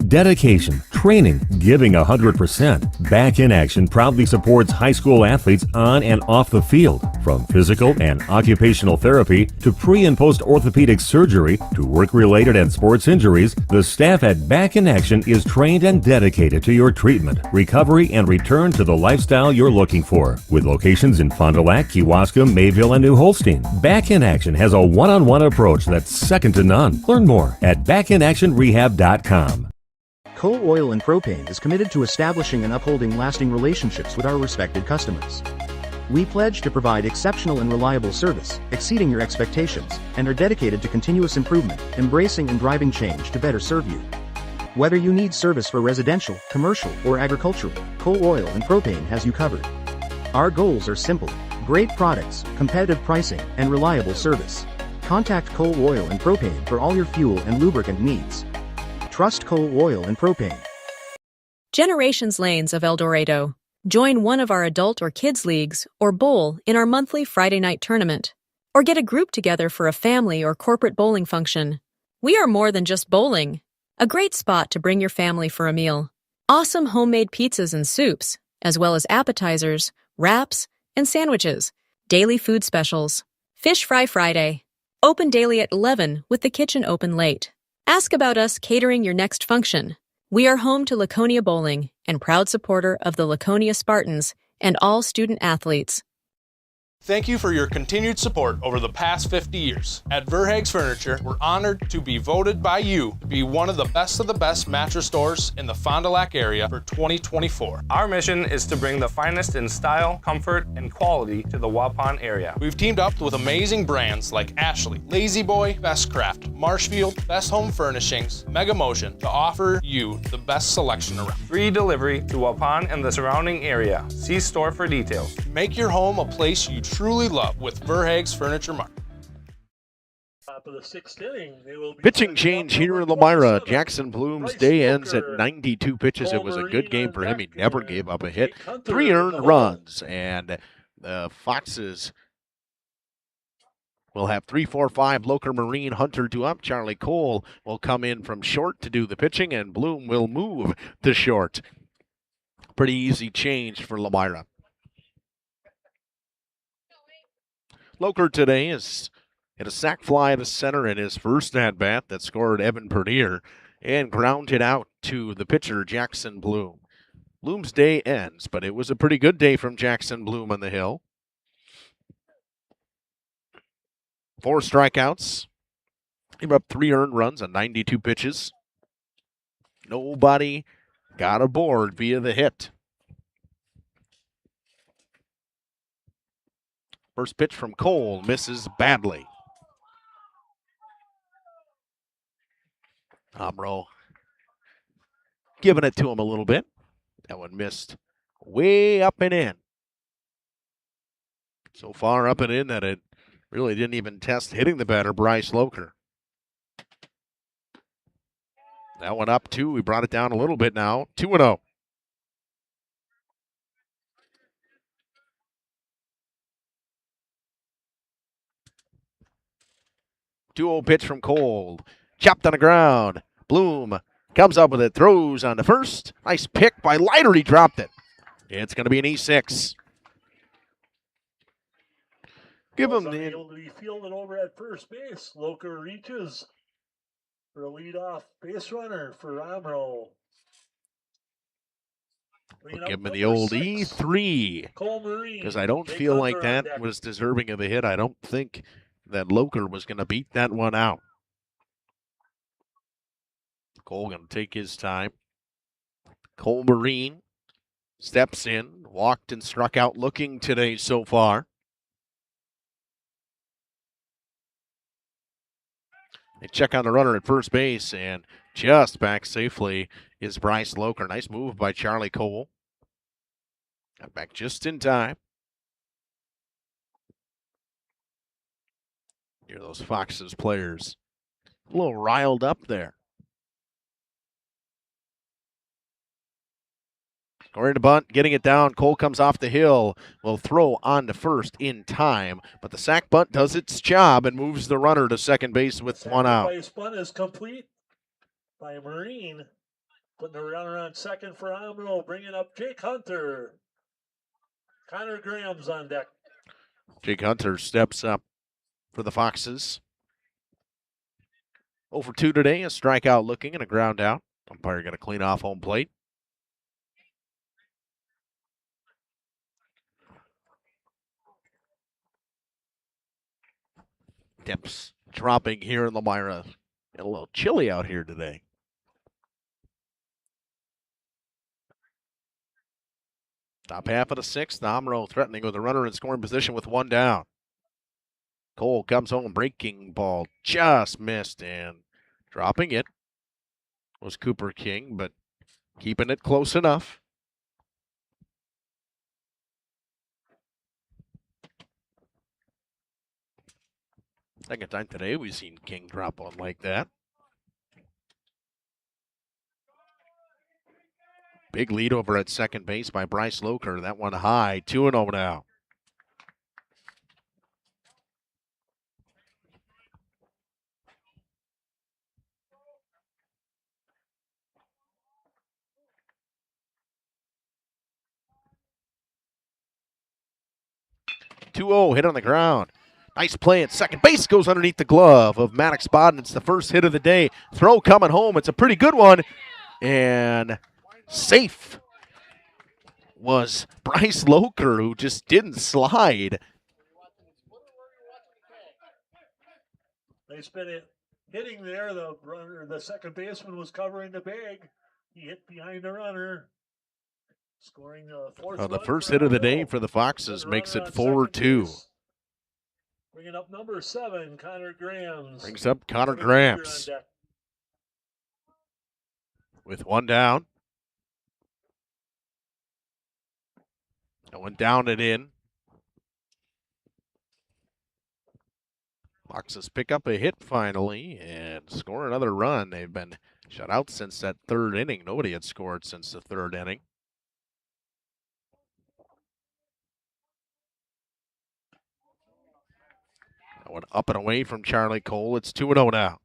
Dedication, training, giving 100%. Back in Action proudly supports high school athletes on and off the field. From physical and occupational therapy to pre- and post-orthopedic surgery to work-related and sports injuries, the staff at Back in Action is trained and dedicated to your treatment, recovery, and return to the lifestyle you're looking for. With locations in Fond du Lac, Kewaskum, Mayville, and New Holstein, Back in Action has a one-on-one approach that's second to none. Learn more at backinactionrehab.com. Coal Oil and Propane is committed to establishing and upholding lasting relationships with our respected customers. We pledge to provide exceptional and reliable service, exceeding your expectations, and are dedicated to continuous improvement, embracing and driving change to better serve you. Whether you need service for residential, commercial, or agricultural, Coal Oil and Propane has you covered. Our goals are simple: great products, competitive pricing, and reliable service. Contact Coal Oil and Propane for all your fuel and lubricant needs. Trust Coal Oil and Propane. Generations Lanes of El Dorado. Join one of our adult or kids leagues or bowl in our monthly Friday night tournament. Or get a group together for a family or corporate bowling function. We are more than just bowling. A great spot to bring your family for a meal. Awesome homemade pizzas and soups, as well as appetizers, wraps, and sandwiches. Daily food specials. Fish Fry Friday. Open daily at 11 with the kitchen open late. Ask about us catering your next function. We are home to Laconia Bowling and proud supporter of the Laconia Spartans and all student athletes. Thank you for your continued support over the past 50 years. At Verhaeg's Furniture, we're honored to be voted by you to be one of the best mattress stores in the Fond du Lac area for 2024. Our mission is to bring the finest in style, comfort, and quality to the Waupun area. We've teamed up with amazing brands like Ashley, Lazy Boy, Bestcraft, Marshfield, Best Home Furnishings, Mega Motion to offer you the best selection around. Free delivery to Waupun and the surrounding area. See store for details. Make your home a place you truly love with Verhaeg's Furniture Mart. Top of the sixth inning, they will be Pitching change here in Lomira. Jackson Bloom's day ends at 92 pitches. It was a good game for him. He never gave up a hit. 3 earned runs, and the Foxes will have 3, 4, 5. Loker, Marine, Hunter to up. Charlie Cole will come in from short to do the pitching, and Bloom will move to short. Pretty easy change for Lomira. Loker today is hit a sac fly to center in his first at-bat that scored Evan Pernier and grounded out to the pitcher, Jackson Bloom. Bloom's day ends, but it was a pretty good day from Jackson Bloom on the hill. 4 strikeouts. He gave up 3 earned runs on 92 pitches. Nobody got aboard via the hit. First pitch from Cole misses badly. Omro giving it to him a little bit. That one missed way up and in. So far up and in that it really didn't even test hitting the batter, Bryce Loker. That one up 2. We brought it down a little bit now. 2-0. 2-0 pitch from Cole. Chopped on the ground. Bloom comes up with it, throws on the first. Nice pick by Leiter. He dropped it. It's going to be an E6. Give him the... able to be fielded over at first base. Loker reaches for a leadoff base runner for Omro. Give him the old E3. Because I don't feel like that was deserving of a hit. I don't think that Loker was going to beat that one out. Cole going to take his time. Cole Marine steps in, walked and struck out looking today so far. They check on the runner at first base, and just back safely is Bryce Loker. Nice move by Charlie Cole. Got back just in time. Hear those Foxes players a little riled up there. Scoring to bunt, getting it down. Cole comes off the hill. Will throw on to first in time, but the sac bunt does its job and moves the runner to second base with one out. Sacrifice bunt is complete by Marine. Putting the runner on second for Omro, bringing up Jake Hunter. Connor Graham's on deck. Jake Hunter steps up for the Foxes. 0 for 2 today, a strikeout looking and a ground out. Umpire going to clean off home plate. Temps dropping here in Lomira. A little chilly out here today. Top half of the sixth, Omro threatening with a runner in scoring position with one down. Cole comes home, breaking ball, just missed, and dropping it was Cooper King, but keeping it close enough. Second time today we've seen King drop one like that. Big lead over at second base by Bryce Loker. That one high, 2-0 now. Hit on the ground. Nice play at second base, goes underneath the glove of Maddox Bodden. It's the first hit of the day. Throw coming home. It's a pretty good one. And safe was Bryce Loker, who just didn't slide. They spin it hitting there. The second baseman was covering the bag. He hit behind the runner. Scoring the fourth. The first hit of the day for the Foxes makes it 4-2. Bringing up number 7, Connor Grams. Brings up Connor Grams with one down. That one down and in. Foxes pick up a hit finally and score another run. They've been shut out since that third inning. Nobody had scored since the third inning. That one up and away from Charlie Cole. It's 2-0 now.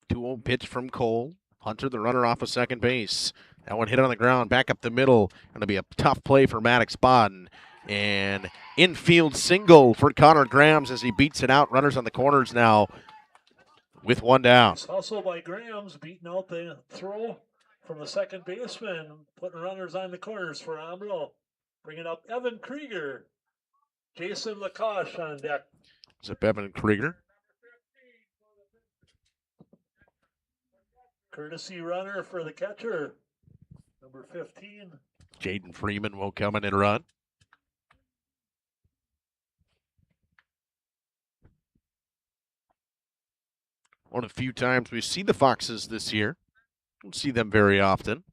Two-0 pitch from Cole. Hunter, the runner, off of second base. That one hit on the ground, back up the middle. Going to be a tough play for Maddox Bodden. And infield single for Connor Grams as he beats it out. Runners on the corners now with one down. Hustle by Grams, beating out the throw from the second baseman, putting runners on the corners for Omro. Bringing up Evan Krieger. Jason Lakosh on deck. Is it Evan Krieger? Courtesy runner for the catcher, number 15. Jaden Freeman will come in and run. One of the few times we see the Foxes this year. Don't see them very often.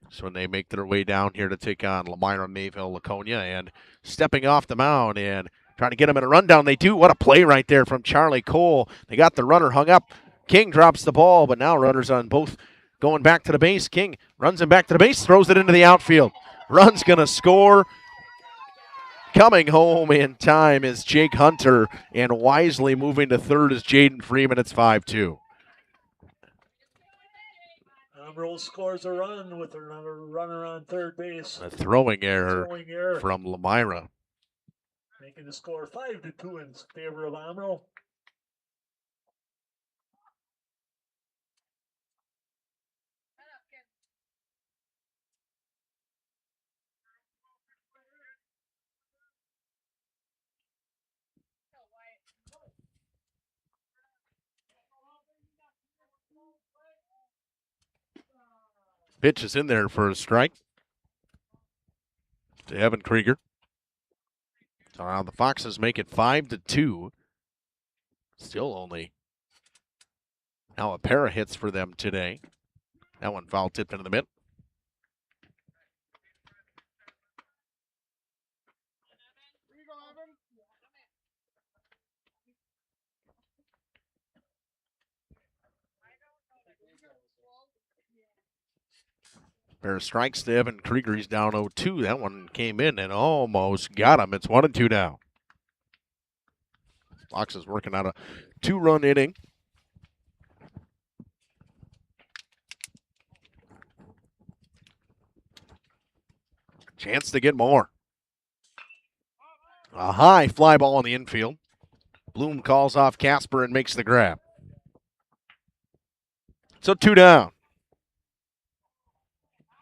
So when they make their way down here to take on Lomira, Mayville, Laconia, and stepping off the mound and trying to get them in a rundown, they do. What a play right there from Charlie Cole. They got the runner hung up. King drops the ball, but now runners on both going back to the base. King runs him back to the base, throws it into the outfield. Run's going to score. Coming home in time is Jake Hunter, and wisely moving to third is Jaden Freeman. It's 5-2. Omro scores a run with a runner on third base. A throwing error from Lomira. Making the score 5-2 in favor of Omro. Pitch is in there for a strike to Evan Krieger. So now the Foxes make it 5-2. Still only now a pair of hits for them today. That one foul tipped into the mid. Pair of strikes to Evan Krieger. He's down 0-2. That one came in and almost got him. It's 1-2 now. Foxes working out a 2-run inning. Chance to get more. A high fly ball in the infield. Bloom calls off Casper and makes the grab. So 2 down.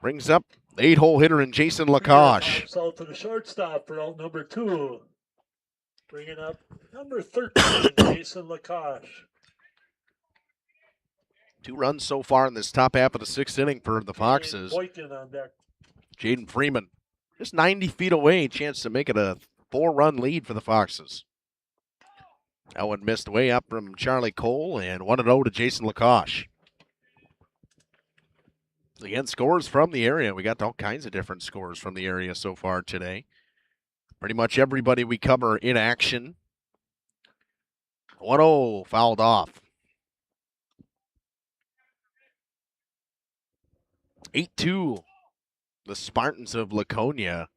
Brings up the 8-hole hitter in Jason Lacoche. Out to the shortstop for out number 2. Bringing up number 13, Jason Lacoche. 2 runs so far in this top half of the 6th inning for the Foxes. Boykin on deck. Jaden Freeman just 90 feet away. Chance to make it a 4-run lead for the Foxes. That one missed way up from Charlie Cole, and 1-0 to Jason Lacoche. Again, scores from the area. We got all kinds of different scores from the area so far today. Pretty much everybody we cover in action. 1-0 fouled off. 8-2. The Spartans of Laconia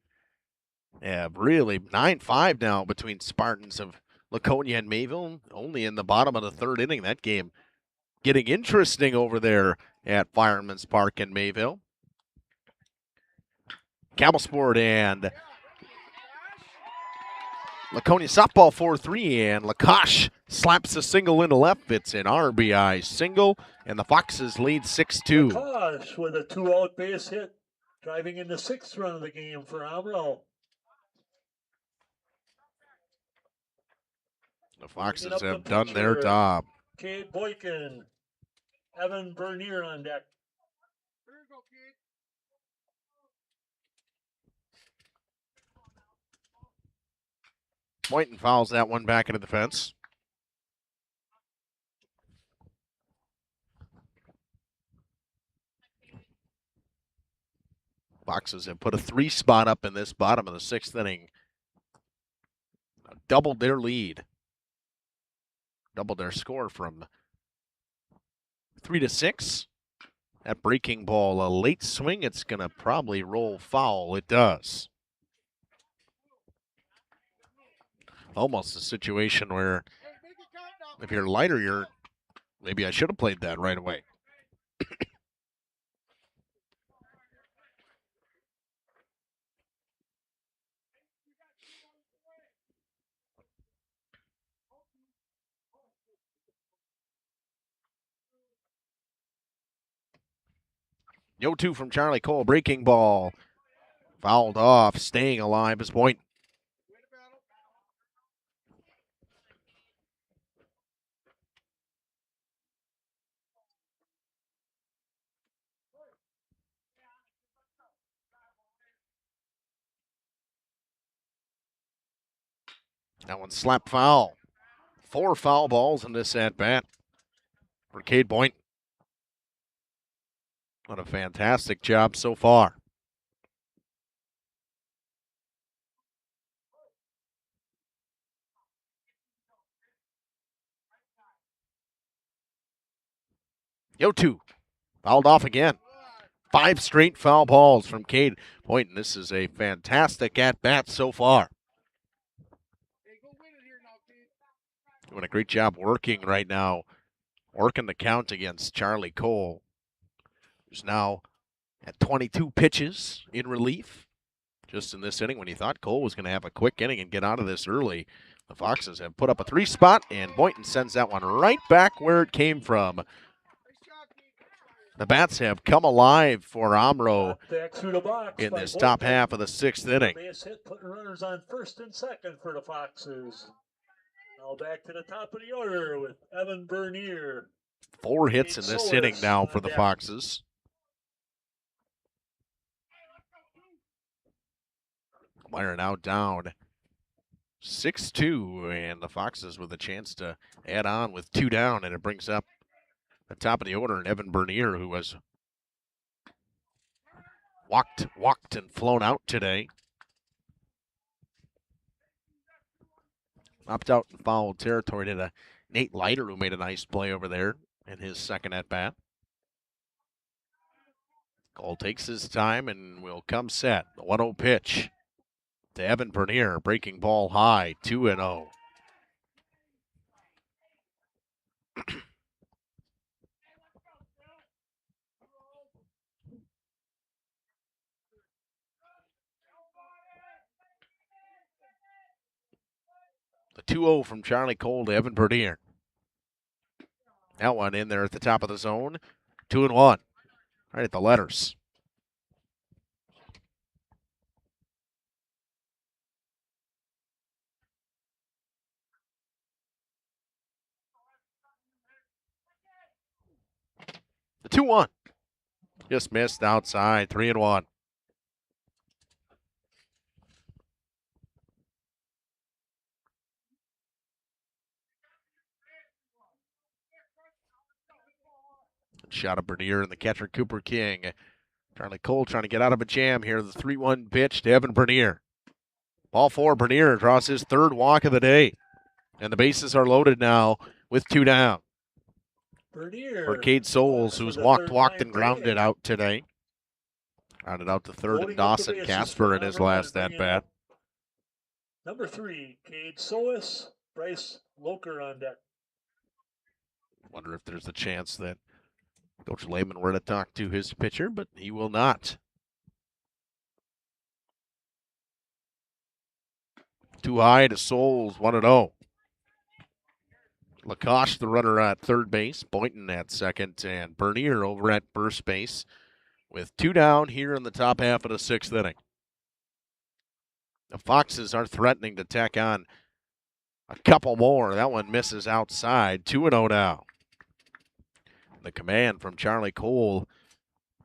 have really 9-5 now between Spartans of Laconia and Mayville. Only in the bottom of the 3rd inning. That game getting interesting over there at Fireman's Park in Mayville. Camel Sport and Laconia softball 4-3, and Lacoche slaps a single into left. It's an RBI single, and the Foxes lead 6-2. Lacoche with a 2-out base hit, driving in the 6th run of the game for Omro. The Foxes have done their job. Cade Boykin, Evan Bernier on deck. Boynton fouls that one back into the fence. Foxes have put a 3 spot up in this bottom of the 6th inning. Doubled their lead. Doubled their score from 3-6. That breaking ball, a late swing. It's going to probably roll foul. It does. Almost a situation where if you're lighter, maybe I should have played that right away. 0-2 from Charlie Cole. Breaking ball. Fouled off. Staying alive is Boynton. That one slapped foul. 4 foul balls in this at-bat for Cade Boynton. What a fantastic job so far. Yo-2. Fouled off again. 5 straight foul balls from Cade Boynton. This is a fantastic at-bat so far. Doing a great job working right now. Working the count against Charlie Cole, who's now at 22 pitches in relief. Just in this inning when you thought Cole was going to have a quick inning and get out of this early. The Foxes have put up a 3 spot, and Boynton sends that one right back where it came from. The bats have come alive for Omro in this top half of the 6th inning. Base hit, putting runners on 1st and 2nd for the Foxes. Now back to the top of the order with Evan Bernier. 4 hits in this inning now for the Foxes. Lomira now down 6-2, and the Foxes with a chance to add on with 2 down, and it brings up the top of the order, and Evan Bernier, who was walked and flown out today. Opted out in foul territory to Nate Leiter, who made a nice play over there in his second at-bat. Cole takes his time and will come set. The 1-0 pitch to Evan Bernier. Breaking ball high, 2-0. The 2-0 from Charlie Cole to Evan Bernier. That one in there at the top of the zone. 2-1. Right at the letters. The 2-1. Just missed outside. 3-1. Shot of Bernier and the catcher Cooper King. Charlie Cole trying to get out of a jam here. The 3-1 pitch to Evan Bernier. Ball 4, Bernier draws his third walk of the day. And the bases are loaded now with 2 down. Bernier. For Cade Souls, who's walked, and grounded out today. Grounded out to third, and Dawson Casper in his last at-bat. Number 3, Cade Sois, Bryce Loker on deck. Wonder if there's a chance that Coach Lehman were to talk to his pitcher, but he will not. Too high to Souls, 1-0. Lacoste, the runner at third base, Boynton at second, and Bernier over at first base with 2 down here in the top half of the 6th inning. The Foxes are threatening to tack on a couple more. That one misses outside. 2-0 now. The command from Charlie Cole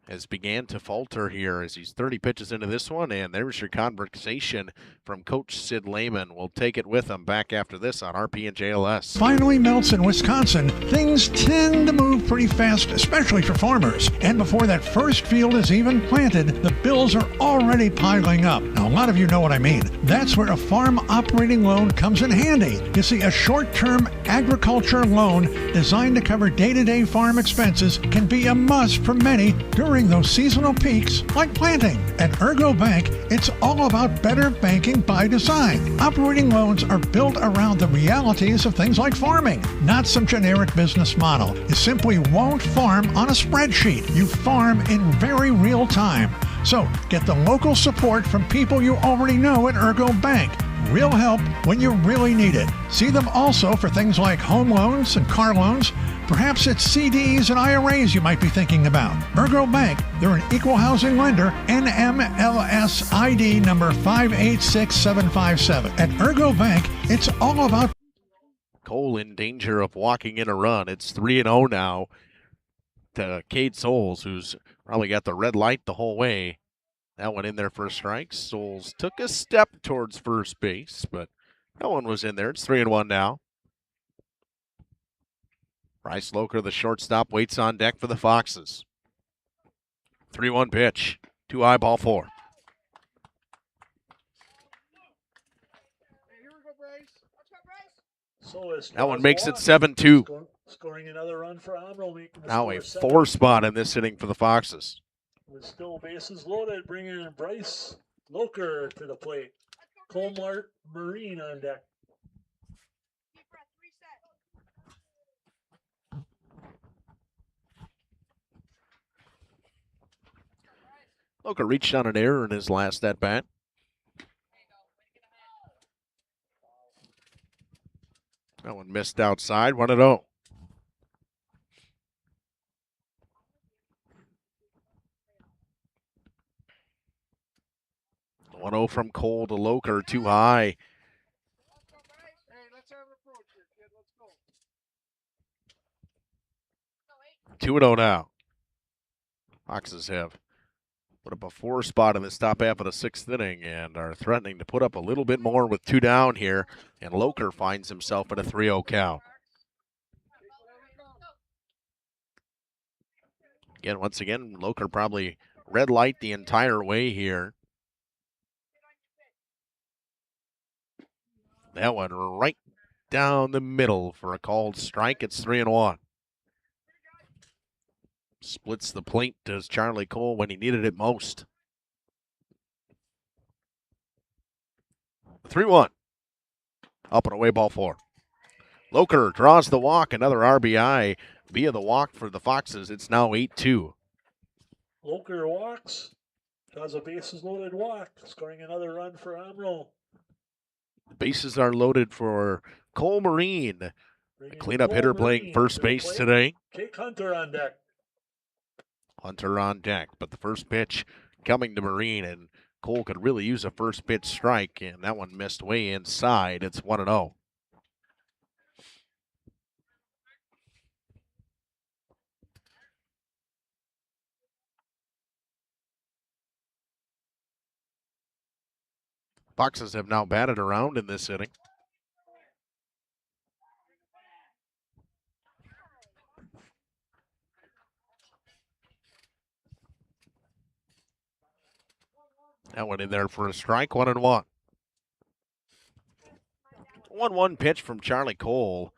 has began to falter here as he's 30 pitches into this one, and there's your conversation from Coach Sid Lehman. We'll take it with him back after this on RP and JLS. Finally melts in Wisconsin, things tend to move pretty fast, especially for farmers. And before that first field is even planted, the bills are already piling up. Now, a lot of you know what I mean. That's where a farm operating loan comes in handy. You see, a short-term agriculture loan designed to cover day-to-day farm expenses can be a must for many during those seasonal peaks like planting. At Ergo Bank, it's all about better banking by design. Operating loans are built around the realities of things like farming, not some generic business model. You simply won't farm on a spreadsheet. You farm in very real time. So get the local support from people you already know at Ergo Bank. Real help when you really need it. See them also for things like home loans and car loans. Perhaps it's CDs and IRAs you might be thinking about. Ergo Bank, they're an equal housing lender, NMLS ID number 586757. At Ergo Bank, it's all about... Cole in danger of walking in a run. It's 3-0 now to Cade Souls, who's probably got the red light the whole way. That one in there for a strike. Souls took a step towards first base, but that one was in there. It's 3-1 now. Bryce Loker, the shortstop, waits on deck for the Foxes. 3-1 pitch. 2 high, ball 4. That one makes it 7-2. Scoring another run for Omro. Now a 4 spot in this inning for the Foxes. With still bases loaded, bringing in Bryce Loker to the plate. Colmart Marine on deck. Loker reached on an error in his last at-bat. That one missed outside, 1-0. The 1-0 from Cole to Loker, too high. Hey, 2-0 now. Foxes have put up a 4 spot in this top half of the 6th inning and are threatening to put up a little bit more with 2 down here. And Loker finds himself at a 3-0 count. Once again, Loker probably red light the entire way here. That one right down the middle for a called strike. It's 3-1. Splits the plate, does Charlie Cole, when he needed it most. 3-1. Up and away, ball 4. Loker draws the walk, another RBI via the walk for the Foxes. It's now 8-2. Loker walks, draws a bases loaded walk, scoring another run for Omro. The bases are loaded for Cole Marine, the cleanup hitter playing first base today. Jake Hunter on deck. Hunter on deck, but the first pitch coming to Marine, and Cole could really use a first pitch strike, and that one missed way inside. It's 1-0. Foxes have now batted around in this inning. That went in there for a strike, 1-1. 1-1 pitch from Charlie Cole.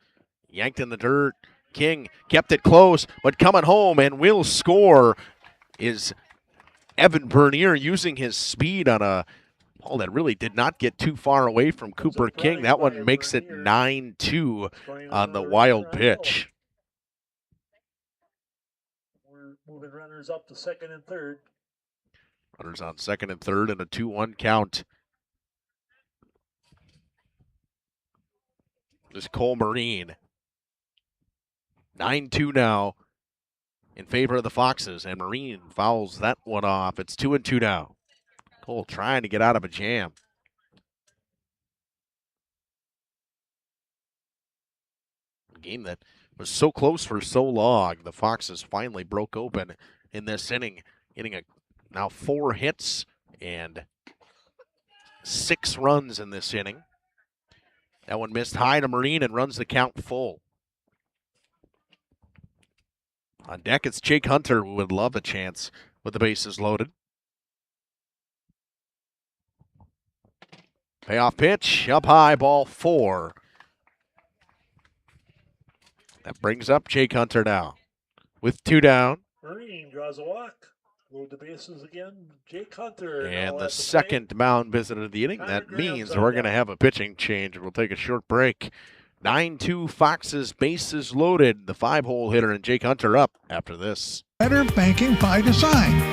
Yanked in the dirt. King kept it close, but coming home and will score is Evan Bernier, using his speed on a ball that really did not get too far away from Cooper King. That one makes it 9-2 on the wild pitch. We're moving runners up to second and third. Runners on second and third and a 2-1 count. This Cole Marine. 9-2 now in favor of the Foxes, and Marine fouls that one off. It's 2-2 now. Cole trying to get out of a jam. A game that was so close for so long. The Foxes finally broke open in this inning, getting now 4 hits and 6 runs in this inning. That one missed high to Marine and runs the count full. On deck, it's Jake Hunter, who would love a chance with the bases loaded. Payoff pitch, up high, ball 4. That brings up Jake Hunter now with 2 down. Marine draws a walk. Load the bases again. Jake Hunter. And the second mound visit of the inning. That means we're going to have a pitching change. We'll take a short break. 9-2 Foxes, bases loaded. The 5-hole hitter and Jake Hunter up after this. Better banking by design.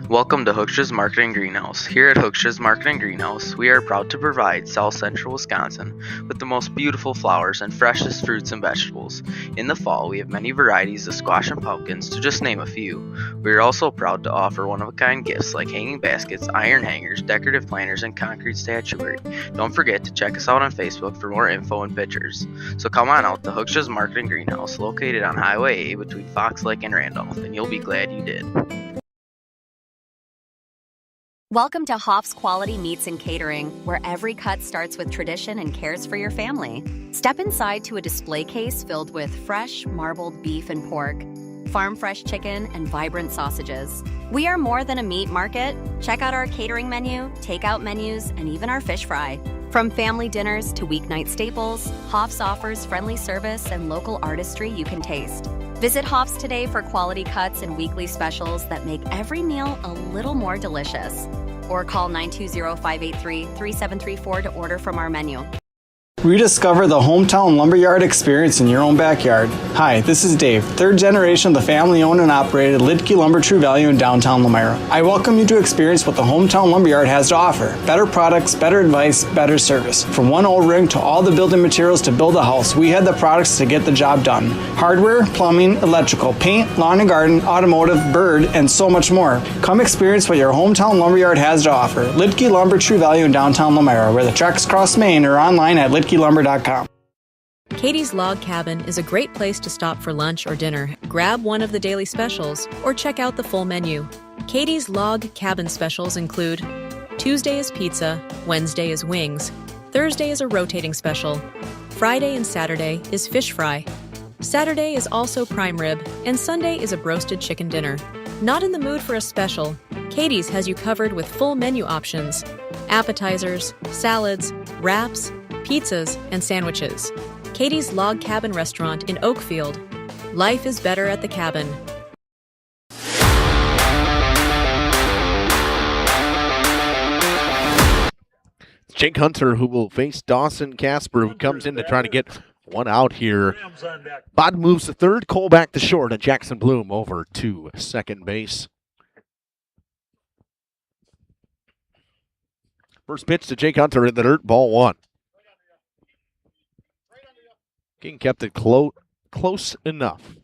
Welcome to Hooksha's Marketing Greenhouse. Here at Hooksha's Marketing Greenhouse, we are proud to provide South Central Wisconsin with the most beautiful flowers and freshest fruits and vegetables. In the fall, we have many varieties of squash and pumpkins, to just name a few. We are also proud to offer one-of-a-kind gifts like hanging baskets, iron hangers, decorative planters, and concrete statuary. Don't forget to check us out on Facebook for more info and pictures. So come on out to Hooksha's Marketing Greenhouse, located on Highway A between Fox Lake and Randolph, and you'll be glad you did. Welcome to Hoff's Quality Meats and Catering, where every cut starts with tradition and cares for your family. Step inside to a display case filled with fresh, marbled beef and pork, farm-fresh chicken, and vibrant sausages. We are more than a meat market. Check out our catering menu, takeout menus, and even our fish fry. From family dinners to weeknight staples, Hoff's offers friendly service and local artistry you can taste. Visit Hoff's today for quality cuts and weekly specials that make every meal a little more delicious. Or call 920-583-3734 to order from our menu. Rediscover the hometown lumberyard experience in your own backyard. Hi, this is Dave, third generation of the family-owned and operated Lidke Lumber True Value in downtown Lomira. I welcome you to experience what the hometown lumberyard has to offer. Better products, better advice, better service. From one old rig to all the building materials to build a house, we had the products to get the job done. Hardware, plumbing, electrical, paint, lawn and garden, automotive, bird, and so much more. Come experience what your hometown lumberyard has to offer. Lidke Lumber True Value in downtown Lomira, where the tracks cross Main, or online at lidkelumber.com. Katie's Log Cabin is a great place to stop for lunch or dinner, grab one of the daily specials, or check out the full menu. Katie's Log Cabin specials include Tuesday is pizza, Wednesday is wings, Thursday is a rotating special, Friday and Saturday is fish fry, Saturday is also prime rib, and Sunday is a broasted chicken dinner. Not in the mood for a special? Katie's has you covered with full menu options, appetizers, salads, wraps, pizzas, and sandwiches. Katie's Log Cabin Restaurant in Oakfield. Life is better at the cabin. Jake Hunter, who will face Dawson Casper, who comes in to try to get one out here. Bod moves to third, Cole back to short, and Jackson Bloom over to second base. First pitch to Jake Hunter in the dirt, ball one. King kept it close enough.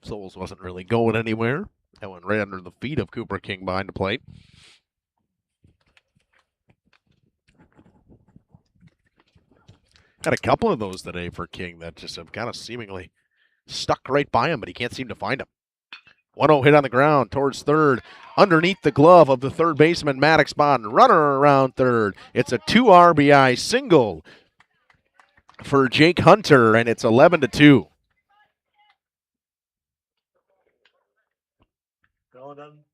Souls wasn't really going anywhere. That one right under the feet of Cooper King behind the plate. Got a couple of those today for King that just have kind of seemingly stuck right by him, but he can't seem to find him. 1-0 hit on the ground towards third. Underneath the glove of the third baseman, Maddox Bodden. Runner around third. It's a 2 RBI single for Jake Hunter, and it's 11-2.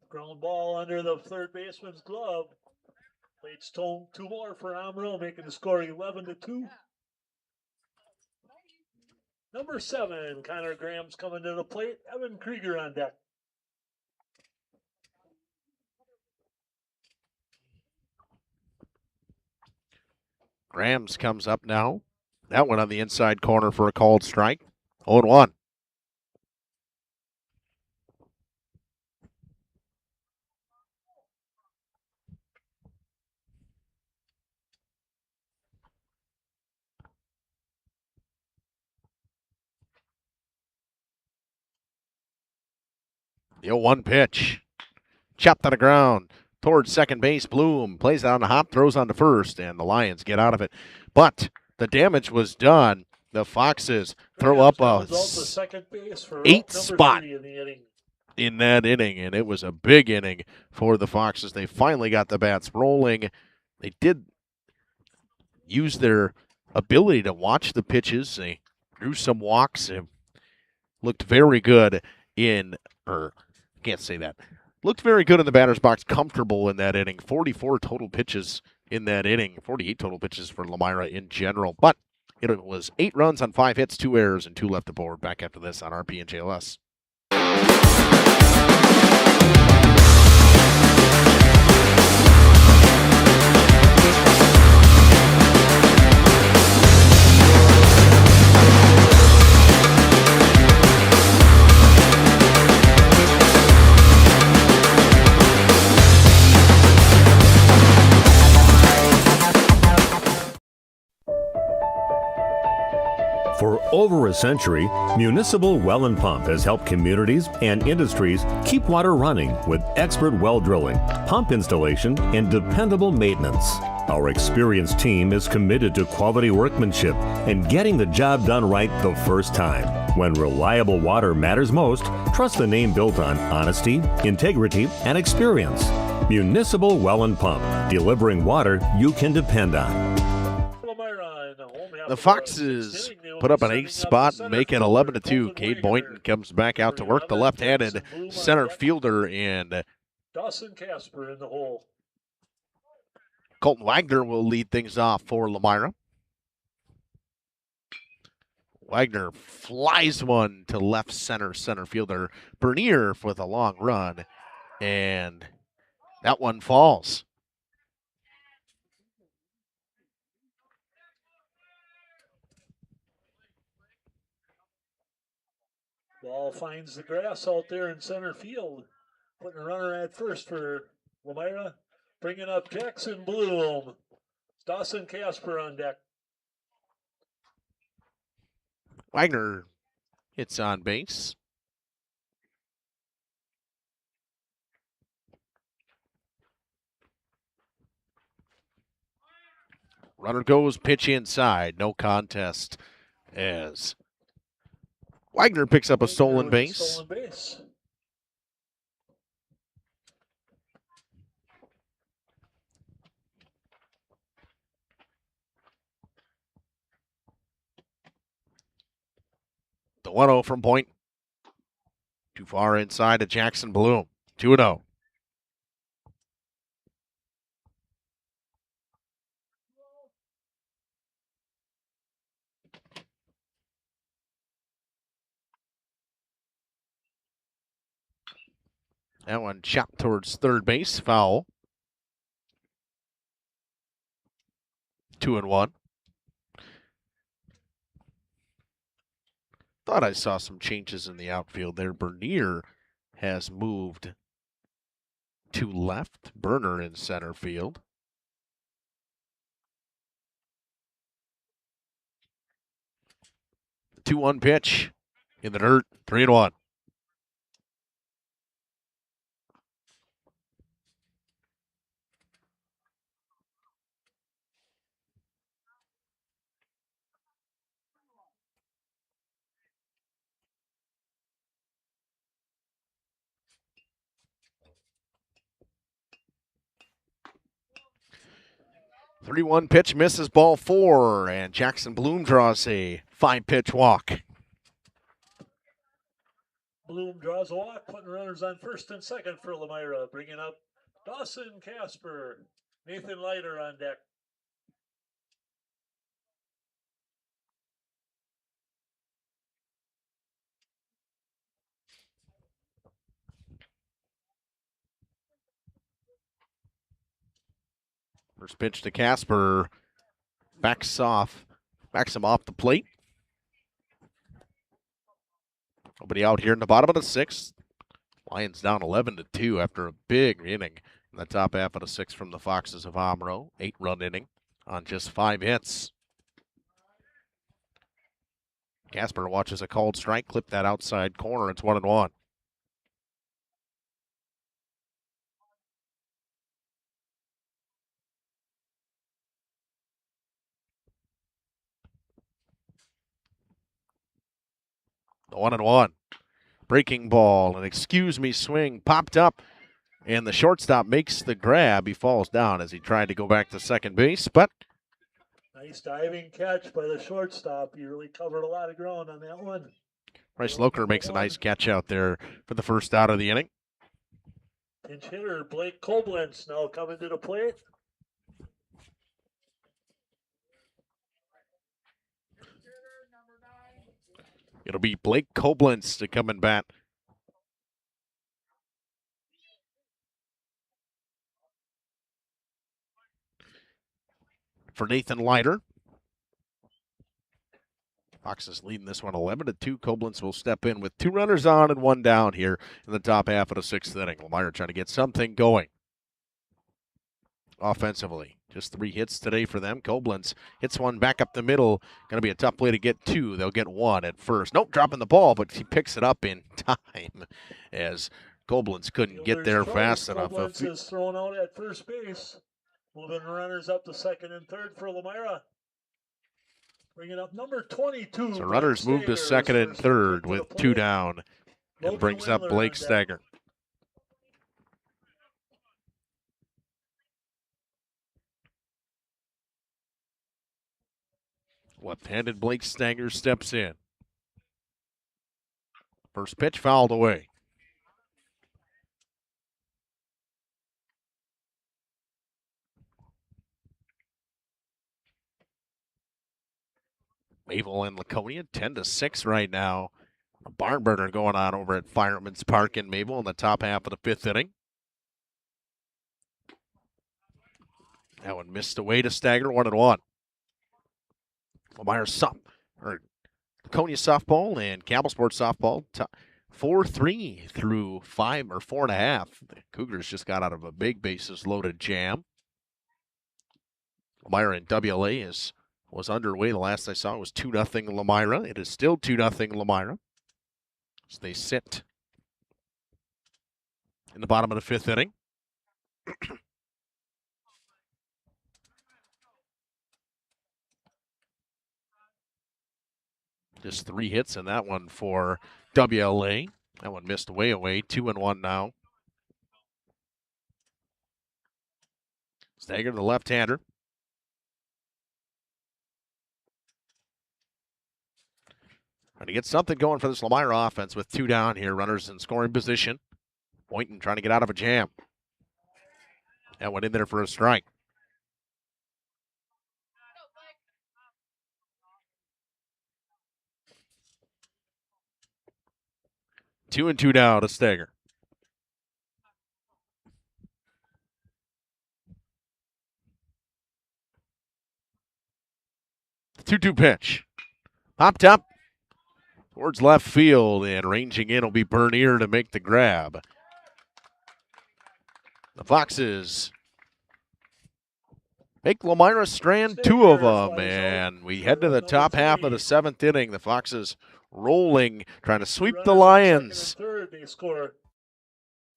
Ground ball under the third baseman's glove. Late stone, 2 more for Omro, making the score 11-2. Number 7, Connor Graham's coming to the plate. Evan Krieger on deck. Grams comes up now. That one on the inside corner for a called strike. 0-1. The 0-1 pitch. Chopped on the ground towards second base. Bloom plays it on the hop, throws on to first, and the Lions get out of it. But the damage was done. The Foxes throw up a 8th spot in that inning, and it was a big inning for the Foxes. They finally got the bats rolling. They did use their ability to watch the pitches. They drew some walks. They looked very good looked very good in the batter's box, comfortable in that inning. 44 total pitches in that inning, 48 total pitches for Lomira in general. But it was 8 runs on 5 hits, 2 errors, and 2 left aboard. Back after this on RP and JLS. For over a century, Municipal Well and Pump has helped communities and industries keep water running with expert well drilling, pump installation, and dependable maintenance. Our experienced team is committed to quality workmanship and getting the job done right the first time. When reliable water matters most, trust the name built on honesty, integrity, and experience. Municipal Well and Pump, delivering water you can depend on. The Foxes put up an 8th spot and make it 11-2. Cade Boynton comes back out to work, the left-handed center fielder, and Dawson Casper in the hole. Colton Wagner will lead things off for Lomira. Wagner flies one to left center fielder Bernier with a long run, and that one falls. Ball finds the grass out there in center field. Putting a runner at first for Lomira. Bringing up Jackson Bloom. Dawson Casper on deck. Wagner hits on base. Runner goes, pitch inside. No contest as Wagner picks up a stolen base. The 1-0 from point. Too far inside to Jackson Bloom. 2-0. That one chopped towards third base, foul. 2-1. Thought I saw some changes in the outfield there. Bernier has moved to left. Burner in center field. The 2-1 pitch in the dirt. 3-1. Three-one pitch misses ball 4, and Jackson Bloom draws a 5-pitch walk. Bloom draws a walk, putting runners on first and second for Lomira, bringing up Dawson Casper. Nathan Leiter on deck. First pitch to Casper. Backs him off the plate. Nobody out here in the bottom of the 6th. Lions down 11-2 after a big inning in the top half of the 6th from the Foxes of Omro. 8-run inning on just 5 hits. Casper watches a called strike, clip that outside corner. It's 1-1. The 1-1. Breaking ball, an excuse me swing popped up, and the shortstop makes the grab. He falls down as he tried to go back to second base, but nice diving catch by the shortstop. He really covered a lot of ground on that one. Bryce Loker makes a nice catch out there for the first out of the inning. Pinch hitter Blake Koblenz now coming to the plate. It'll be Blake Koblenz to come and bat. For Nathan Leiter. Foxes leading this one 11-2. Koblenz will step in with 2 runners on and 1 down here in the top half of the 6th inning. Lomira trying to get something going offensively. Just 3 hits today for them. Koblenz hits one back up the middle. Going to be a tough play to get 2. They'll get 1 at first. Nope, dropping the ball, but he picks it up in time as Koblenz couldn't get there fast enough. Koblenz is thrown out at first base. Moving runners up to second and third for Lomira. Bringing up number 22. So runners move to second and third with 2 down. And brings up Blake Stagger. Left-handed Blake Stagger steps in. First pitch fouled away. Mayville and Laconia 10-6 right now. A barn burner going on over at Fireman's Park in Mayville in the top half of the 5th inning. That one missed away to Stagger, 1-1. Lomira Laconia softball and Campbell Sports softball 4-3 through 5 or 4.5. The Cougars just got out of a big bases loaded jam. Lomira in WLA was underway. The last I saw was 2-0 Lomira. It is still 2-0 Lomira. So they sit in the bottom of the 5th inning. Just 3 hits in that one for WLA. That one missed way away. 2-1 now. Stagger, the left-hander. Trying to get something going for this Lomira offense with 2 down here. Runners in scoring position. Boynton trying to get out of a jam. That went in there for a strike. Two and 2 down to Stagger. 2-2 pitch. Popped up towards left field, and ranging in will be Bernier to make the grab. The Foxes make Lomira strand 2 of them, and we head to the top half of the 7th inning. The Foxes rolling, trying to sweep the Lions.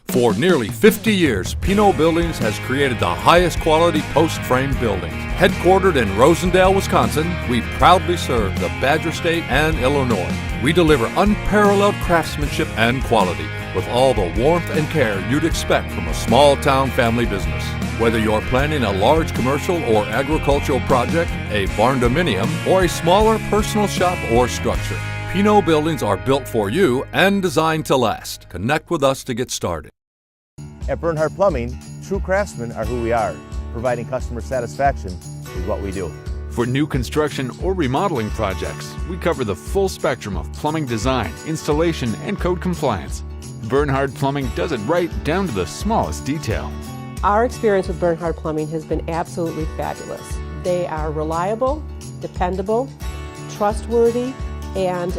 For nearly 50 years, Pinot Buildings has created the highest quality post-frame buildings. Headquartered in Rosendale, Wisconsin, we proudly serve the Badger State and Illinois. We deliver unparalleled craftsmanship and quality with all the warmth and care you'd expect from a small-town family business. Whether you're planning a large commercial or agricultural project, a barn dominium, or a smaller personal shop or structure, Pinot Buildings are built for you and designed to last. Connect with us to get started. At Bernhard Plumbing, true craftsmen are who we are. Providing customer satisfaction is what we do. For new construction or remodeling projects, we cover the full spectrum of plumbing design, installation, and code compliance. Bernhard Plumbing does it right down to the smallest detail. Our experience with Bernhard Plumbing has been absolutely fabulous. They are reliable, dependable, trustworthy, and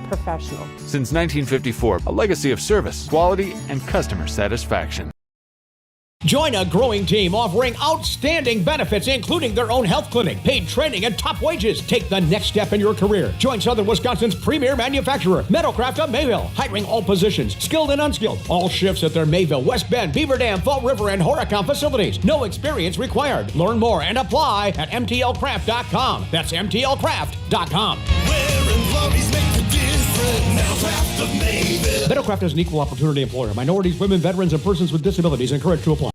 professional. Since 1954, a legacy of service, quality, and customer satisfaction. Join a growing team offering outstanding benefits, including their own health clinic, paid training, and top wages. Take the next step in your career. Join Southern Wisconsin's premier manufacturer, Meadowcraft of Mayville, hiring all positions, skilled and unskilled. All shifts at their Mayville, West Bend, Beaver Dam, Fall River, and Horicon facilities. No experience required. Learn more and apply at mtlcraft.com. That's mtlcraft.com. Meadowcraft is an equal opportunity employer. Minorities, women, veterans, and persons with disabilities encouraged to apply.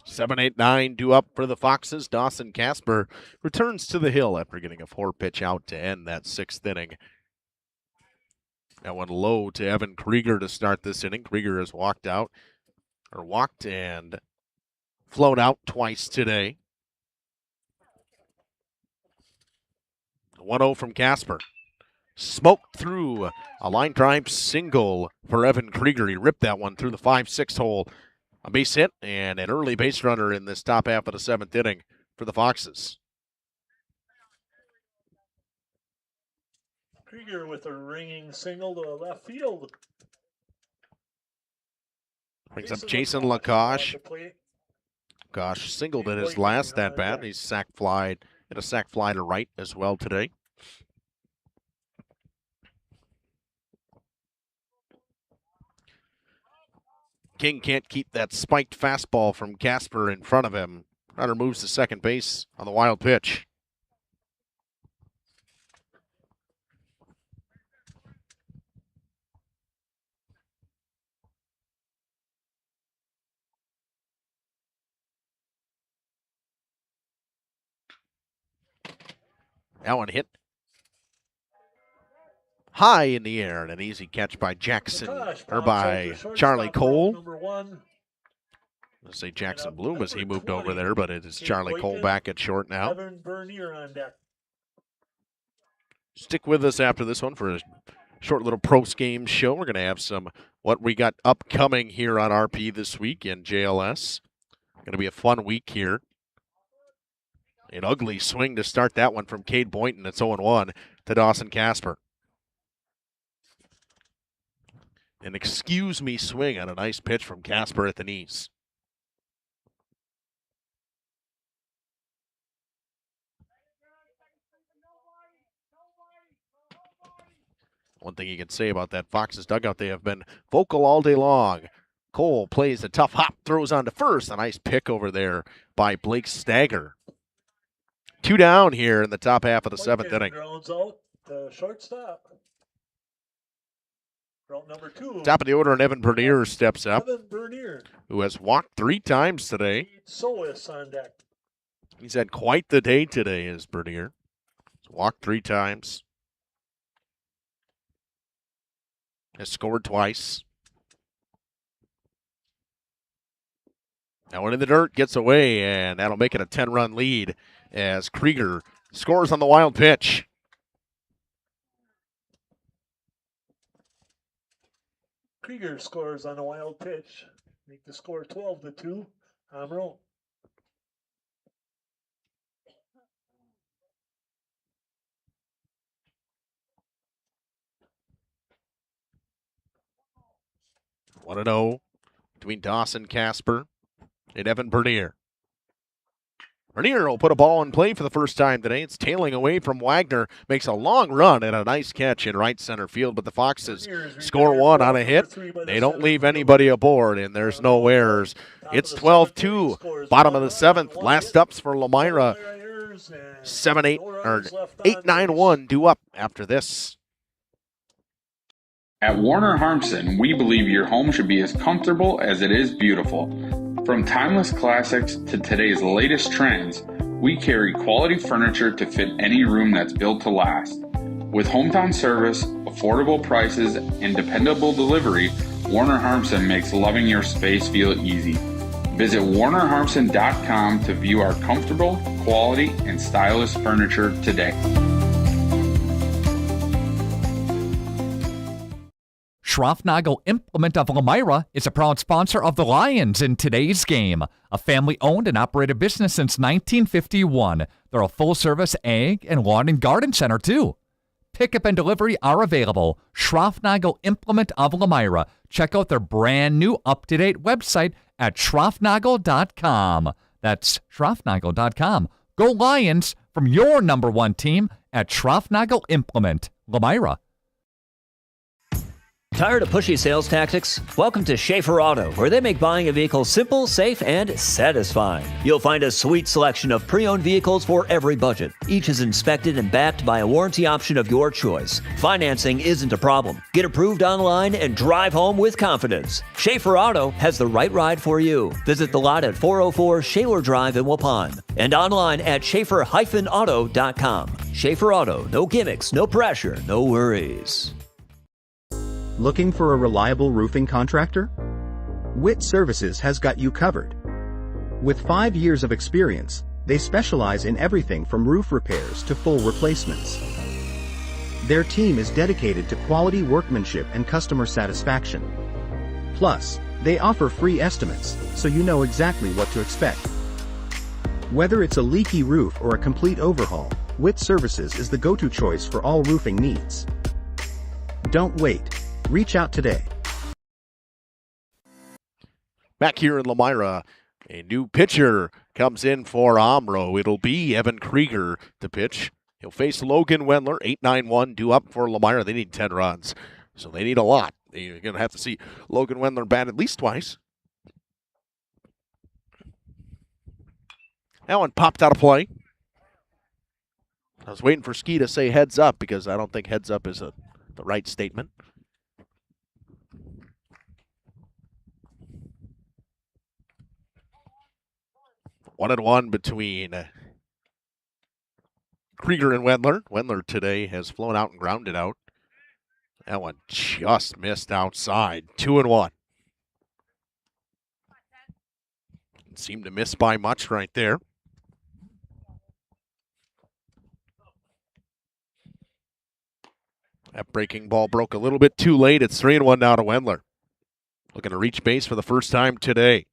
7, 8, 9 due up for the Foxes. Dawson Casper returns to the hill after getting a 4-pitch out to end that 6th inning. That one low to Evan Krieger to start this inning. Krieger has walked and flown out twice today. 1-0 from Casper. Smoked through a line drive single for Evan Krieger. He ripped that one through the 5-6 hole. A base hit and an early base runner in this top half of the 7th inning for the Foxes. Krieger with a ringing single to left field. Brings up Jason Lacoste. Gosh, singled in his last at bat. He's hit a sac fly to right as well today. King can't keep that spiked fastball from Casper in front of him. Runner moves to second base on the wild pitch. That one hit high in the air, and an easy catch by by Charlie Cole. Let's say Jackson Bloom as he moved over there, but it is Charlie Cole back at short now. Evan Bernier on deck. Stick with us after this one for a short little post-game show. We're going to have some what we got upcoming here on RP this week in JLS. Going to be a fun week here. An ugly swing to start that one from Cade Boynton. It's 0-1 to Dawson Casper. An excuse-me swing on a nice pitch from Casper at the knees. One thing you can say about that Foxes dugout, they have been vocal all day long. Cole plays a tough hop, throws on to first. A nice pick over there by Blake Stagger. 2 down here in the top half of the 7th inning. Grounds out to shortstop. Route number 2. Top of the order, and Evan Bernier steps up. Evan Bernier. Who has walked 3 times today. Sois on deck. He's had quite the day today, as Bernier. He's walked 3 times. Has scored twice. That one in the dirt, gets away, and that'll make it a 10-run lead as Krieger scores on the wild pitch. Krieger scores on a wild pitch. Make the score 12-2. Omro. 1-0 between Dawson Casper and Evan Bernier. Bernier will put a ball in play for the first time today. It's tailing away from Wagner. Makes a long run and a nice catch in right center field, but the Foxes score one on a hit. They don't leave anybody aboard, and there's no errors. It's 12-2. Bottom of the seventh. Last ups for Lomira. 7-8 or 8-9-1 due up after this. At Warner Harmson, we believe your home should be as comfortable as it is beautiful. From timeless classics to today's latest trends, we carry quality furniture to fit any room that's built to last. With hometown service, affordable prices, and dependable delivery, Warner Harmson makes loving your space feel easy. Visit WarnerHarmson.com to view our comfortable, quality, and stylish furniture today. Schroffnagel Implement of Lomira is a proud sponsor of the Lions in today's game. A family-owned and operated business since 1951. They're a full-service ag and lawn and garden center, too. Pickup and delivery are available. Schroffnagel Implement of Lomira. Check out their brand-new, up-to-date website at schroffnagel.com. That's schroffnagel.com. Go Lions from your number one team at Schroffnagel Implement, Lomira. Tired of pushy sales tactics? Welcome to Schaefer Auto, where they make buying a vehicle simple, safe, and satisfying. You'll find a sweet selection of pre-owned vehicles for every budget. Each is inspected and backed by a warranty option of your choice. Financing isn't a problem. Get approved online and drive home with confidence. Schaefer Auto has the right ride for you. Visit the lot at 404 Shaler Drive in Waupun and online at schaefer-auto.com. Schaefer Auto, no gimmicks, no pressure, no worries. Looking for a reliable roofing contractor? Witt Services has got you covered. With 5 years of experience, they specialize in everything from roof repairs to full replacements. Their team is dedicated to quality workmanship and customer satisfaction. Plus, they offer free estimates, so you know exactly what to expect. Whether it's a leaky roof or a complete overhaul, Witt Services is the go-to choice for all roofing needs. Don't wait. Reach out today. Back here in Lomira, a new pitcher comes in for Omro. It'll be Evan Krieger to pitch. He'll face Logan Wendler, 8-9-1, due up for Lomira. They need 10 runs, so they need a lot. You're going to have to see Logan Wendler bat at least twice. That one popped out of play. I was waiting for Ski to say heads up because I don't think heads up is the right statement. One and one between Krieger and Wendler. Wendler today has flown out and grounded out. That one just missed outside. 2-1. Seemed to miss by much right there. That breaking ball broke a little bit too late. It's 3-1 now to Wendler. Looking to reach base for the first time today.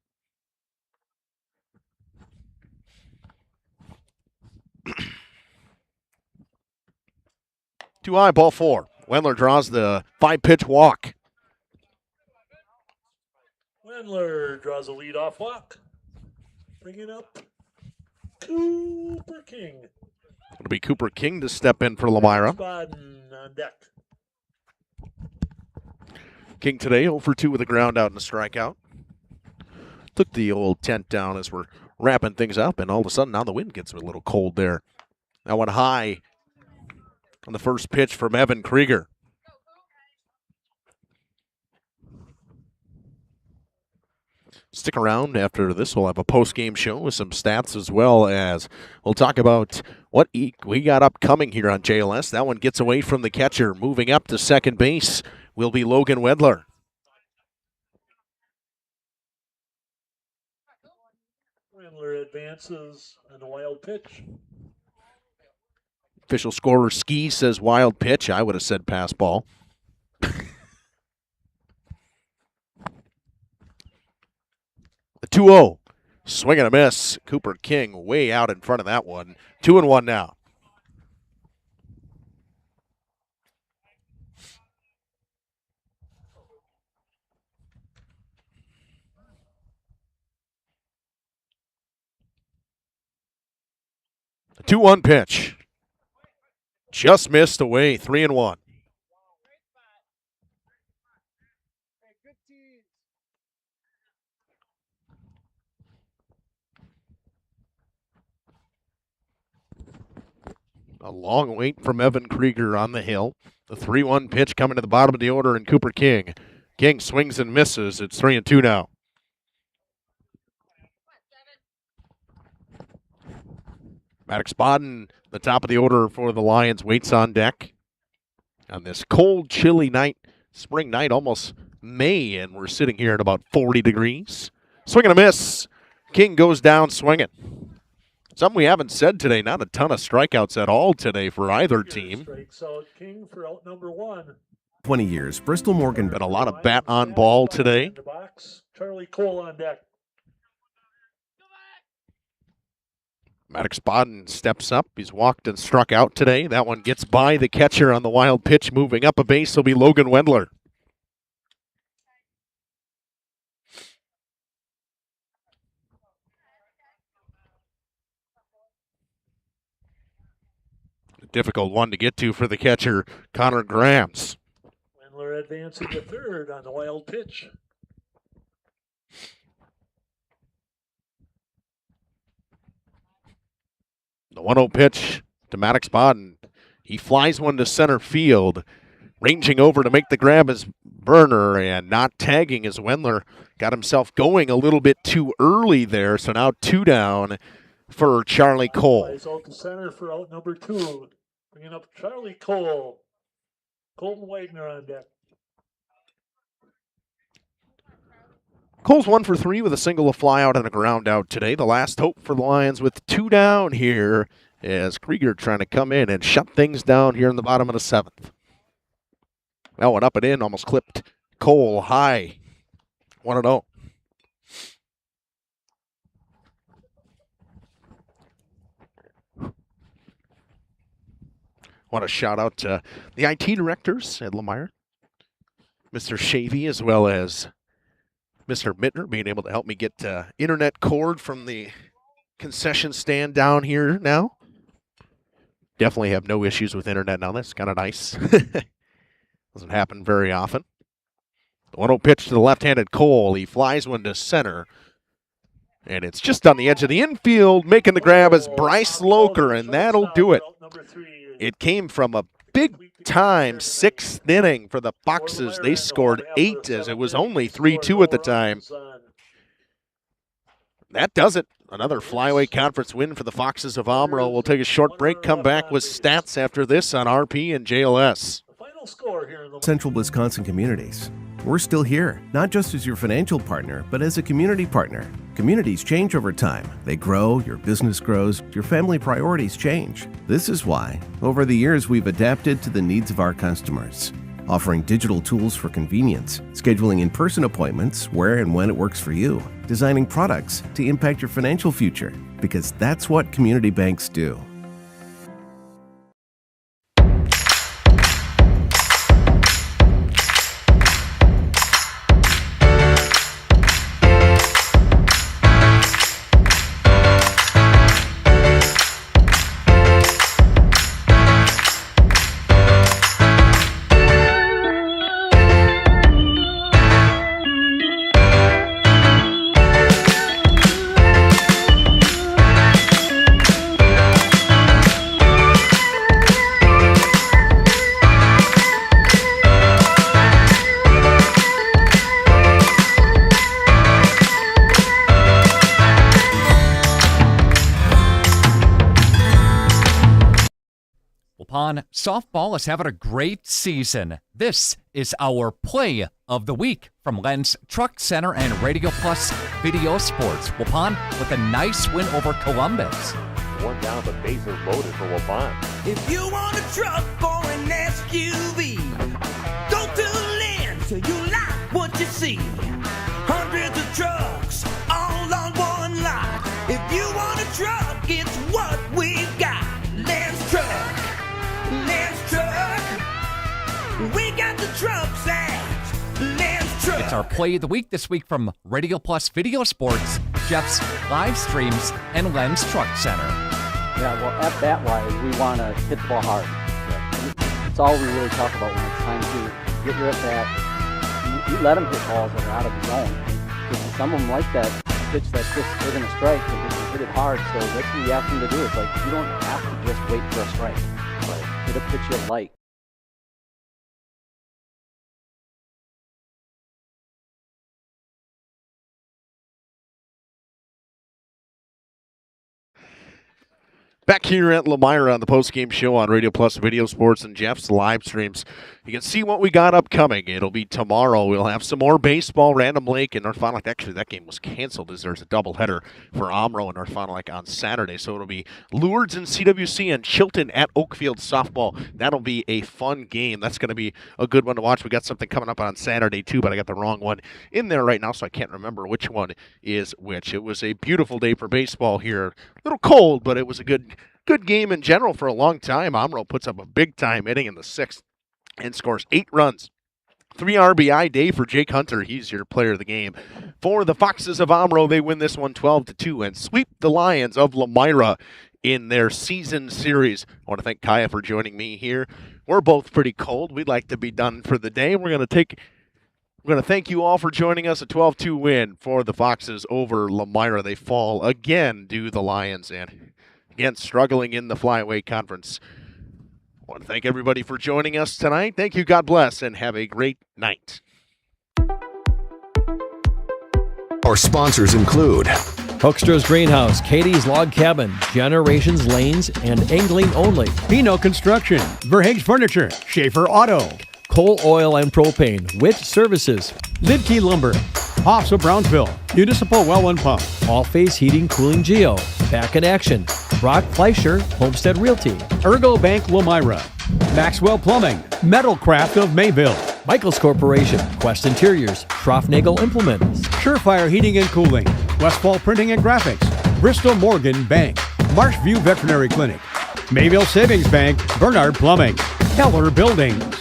Too high, ball 4. Wendler draws the 5-pitch walk. Wendler draws a leadoff walk. Bringing up Cooper King. It'll be Cooper King to step in for Lomira. Baden on deck. King today 0 for 2 with a ground out and a strikeout. Took the old tent down as we're wrapping things up, and all of a sudden now the wind gets a little cold there. That one high on the first pitch from Evan Krieger. Stick around after this. We'll have a post-game show with some stats as well as we'll talk about what we got upcoming here on JLS. That one gets away from the catcher. Moving up to second base will be Logan Wendler. Wendler advances on a wild pitch. Official scorer Ski says wild pitch. I would have said pass ball. The 2-0. Swing and a miss. Cooper King way out in front of that one. 2-1 now. The 2-1 pitch. Just missed away, 3-1. A long wait from Evan Krieger on the hill. The 3-1 pitch coming to the bottom of the order, and Cooper King. King swings and misses. It's 3-2 now. Maddox Bodden, the top of the order for the Lions, waits on deck on this cold, chilly night, spring night, almost May, and we're sitting here at about 40 degrees. Swing and a miss. King goes down swinging. Something we haven't said today, not a ton of strikeouts at all today for either team. Strikes out King for out number 1. 20 years, Bristol Morgan. Been a lot of bat on ball today. In the box, Charlie Cole on deck. Maddox Bodden steps up. He's walked and struck out today. That one gets by the catcher on the wild pitch. Moving up a base will be Logan Wendler. A difficult one to get to for the catcher, Connor Grams. Wendler advancing to third on the wild pitch. The 1-0 pitch to Maddox Bodden. He flies one to center field. Ranging over to make the grab is Burner, and not tagging as Wendler got himself going a little bit too early there. So now 2 down for Charlie Cole. Flies out to center for out number 2. Bringing up Charlie Cole. Colton Wagner on deck. Cole's 1 for 3 with a single, a fly out, and a ground out today. The last hope for the Lions with 2 down here as Krieger trying to come in and shut things down here in the bottom of the 7th. That one up and in, almost clipped Cole high. 1-0. Want to shout out to the IT directors at Lomira, Mr. Shavy, as well as Mr. Mittner, being able to help me get internet cord from the concession stand down here now. Definitely have no issues with internet now. That's kind of nice. Doesn't happen very often. The 1-0 pitch to the left-handed Cole. He flies one to center. And it's just on the edge of the infield. Making the grab is Bryce Loker, and that'll do it. It came from a big-time 6th inning for the Foxes. They scored 8 as it was only 3-2 at the time. That does it. Another Flyway Conference win for the Foxes of Omro. We'll take a short break, come back with stats after this on RP and JLS. Central Wisconsin communities. We're still here, not just as your financial partner, but as a community partner. Communities change over time. They grow, your business grows, your family priorities change. This is why, over the years, we've adapted to the needs of our customers, offering digital tools for convenience, scheduling in-person appointments where and when it works for you, designing products to impact your financial future, because that's what community banks do. Softball is having a great season. This is our play of the week from Lens Truck Center and Radio Plus Video Sports. Waupun with a nice win over Columbus. One down, but bases loaded for Waupun. If you want a truck or an SUV, go to Lens till you like what you see. Hundreds of trucks all on one lot. If you want a truck, it's what we've got. Lens Truck. Lens Truck. We got the trucks at Lens Truck. It's our play of the week this week from Radio Plus Video Sports, Jeff's Livestreams, and Lens Truck Center. Yeah, well, at bat-wise, we want to hit the ball hard. It's all we really talk about when it's time to get your at-bat. You let them hit balls that are out of the zone. Because some of them like that pitch that just they're going to strike and just hit it hard. So that's what we ask them to do. It's like you don't have to just wait for a strike. But hit a pitch you like. Back here at Lomira on the postgame show on Radio Plus Video Sports and Jeff's live streams. You can see what we got upcoming. It'll be tomorrow. We'll have some more baseball, Random Lake and North Fond du Lac. Actually, that game was canceled as there's a doubleheader for Omro and North Fond du Lac on Saturday. So it'll be Lourdes and CWC and Chilton at Oakfield softball. That'll be a fun game. That's going to be a good one to watch. We got something coming up on Saturday too, but I got the wrong one in there right now, so I can't remember which one is which. It was a beautiful day for baseball here. A little cold, but it was a good game in general for a long time. Omro puts up a big-time inning in the 6th and scores 8 runs. 3 RBI day for Jake Hunter. He's your player of the game. For the Foxes of Omro, they win this one 12-2 and sweep the Lions of Lomira in their season series. I want to thank Kaya for joining me here. We're both pretty cold. We'd like to be done for the day. We're going to thank you all for joining us. A 12-2 win for the Foxes over Lomira. They fall again to the Lions and again, struggling in the Flyweight Conference. I want to thank everybody for joining us tonight. Thank you, God bless, and have a great night. Our sponsors include Hoekstra's Greenhouse, Katie's Log Cabin, Generations Lanes, and Angling Only. Pino Construction, Verhaeg's Furniture, Schaefer Auto, Coal Oil and Propane, Witt Services, Lidkey Lumber, Hoffs of Brownsville, Municipal Well and Pump, All Phase Heating, Cooling Geo, Back in Action, Brock Fleischer, Homestead Realty, Ergo Bank Lomira, Maxwell Plumbing, Metalcraft of Mayville, Michaels Corporation, Quest Interiors, Schroffnagel Implements, Surefire Heating and Cooling, Westfall Printing and Graphics, Bristol Morgan Bank, Marshview Veterinary Clinic, Mayville Savings Bank, Bernard Plumbing, Keller Buildings.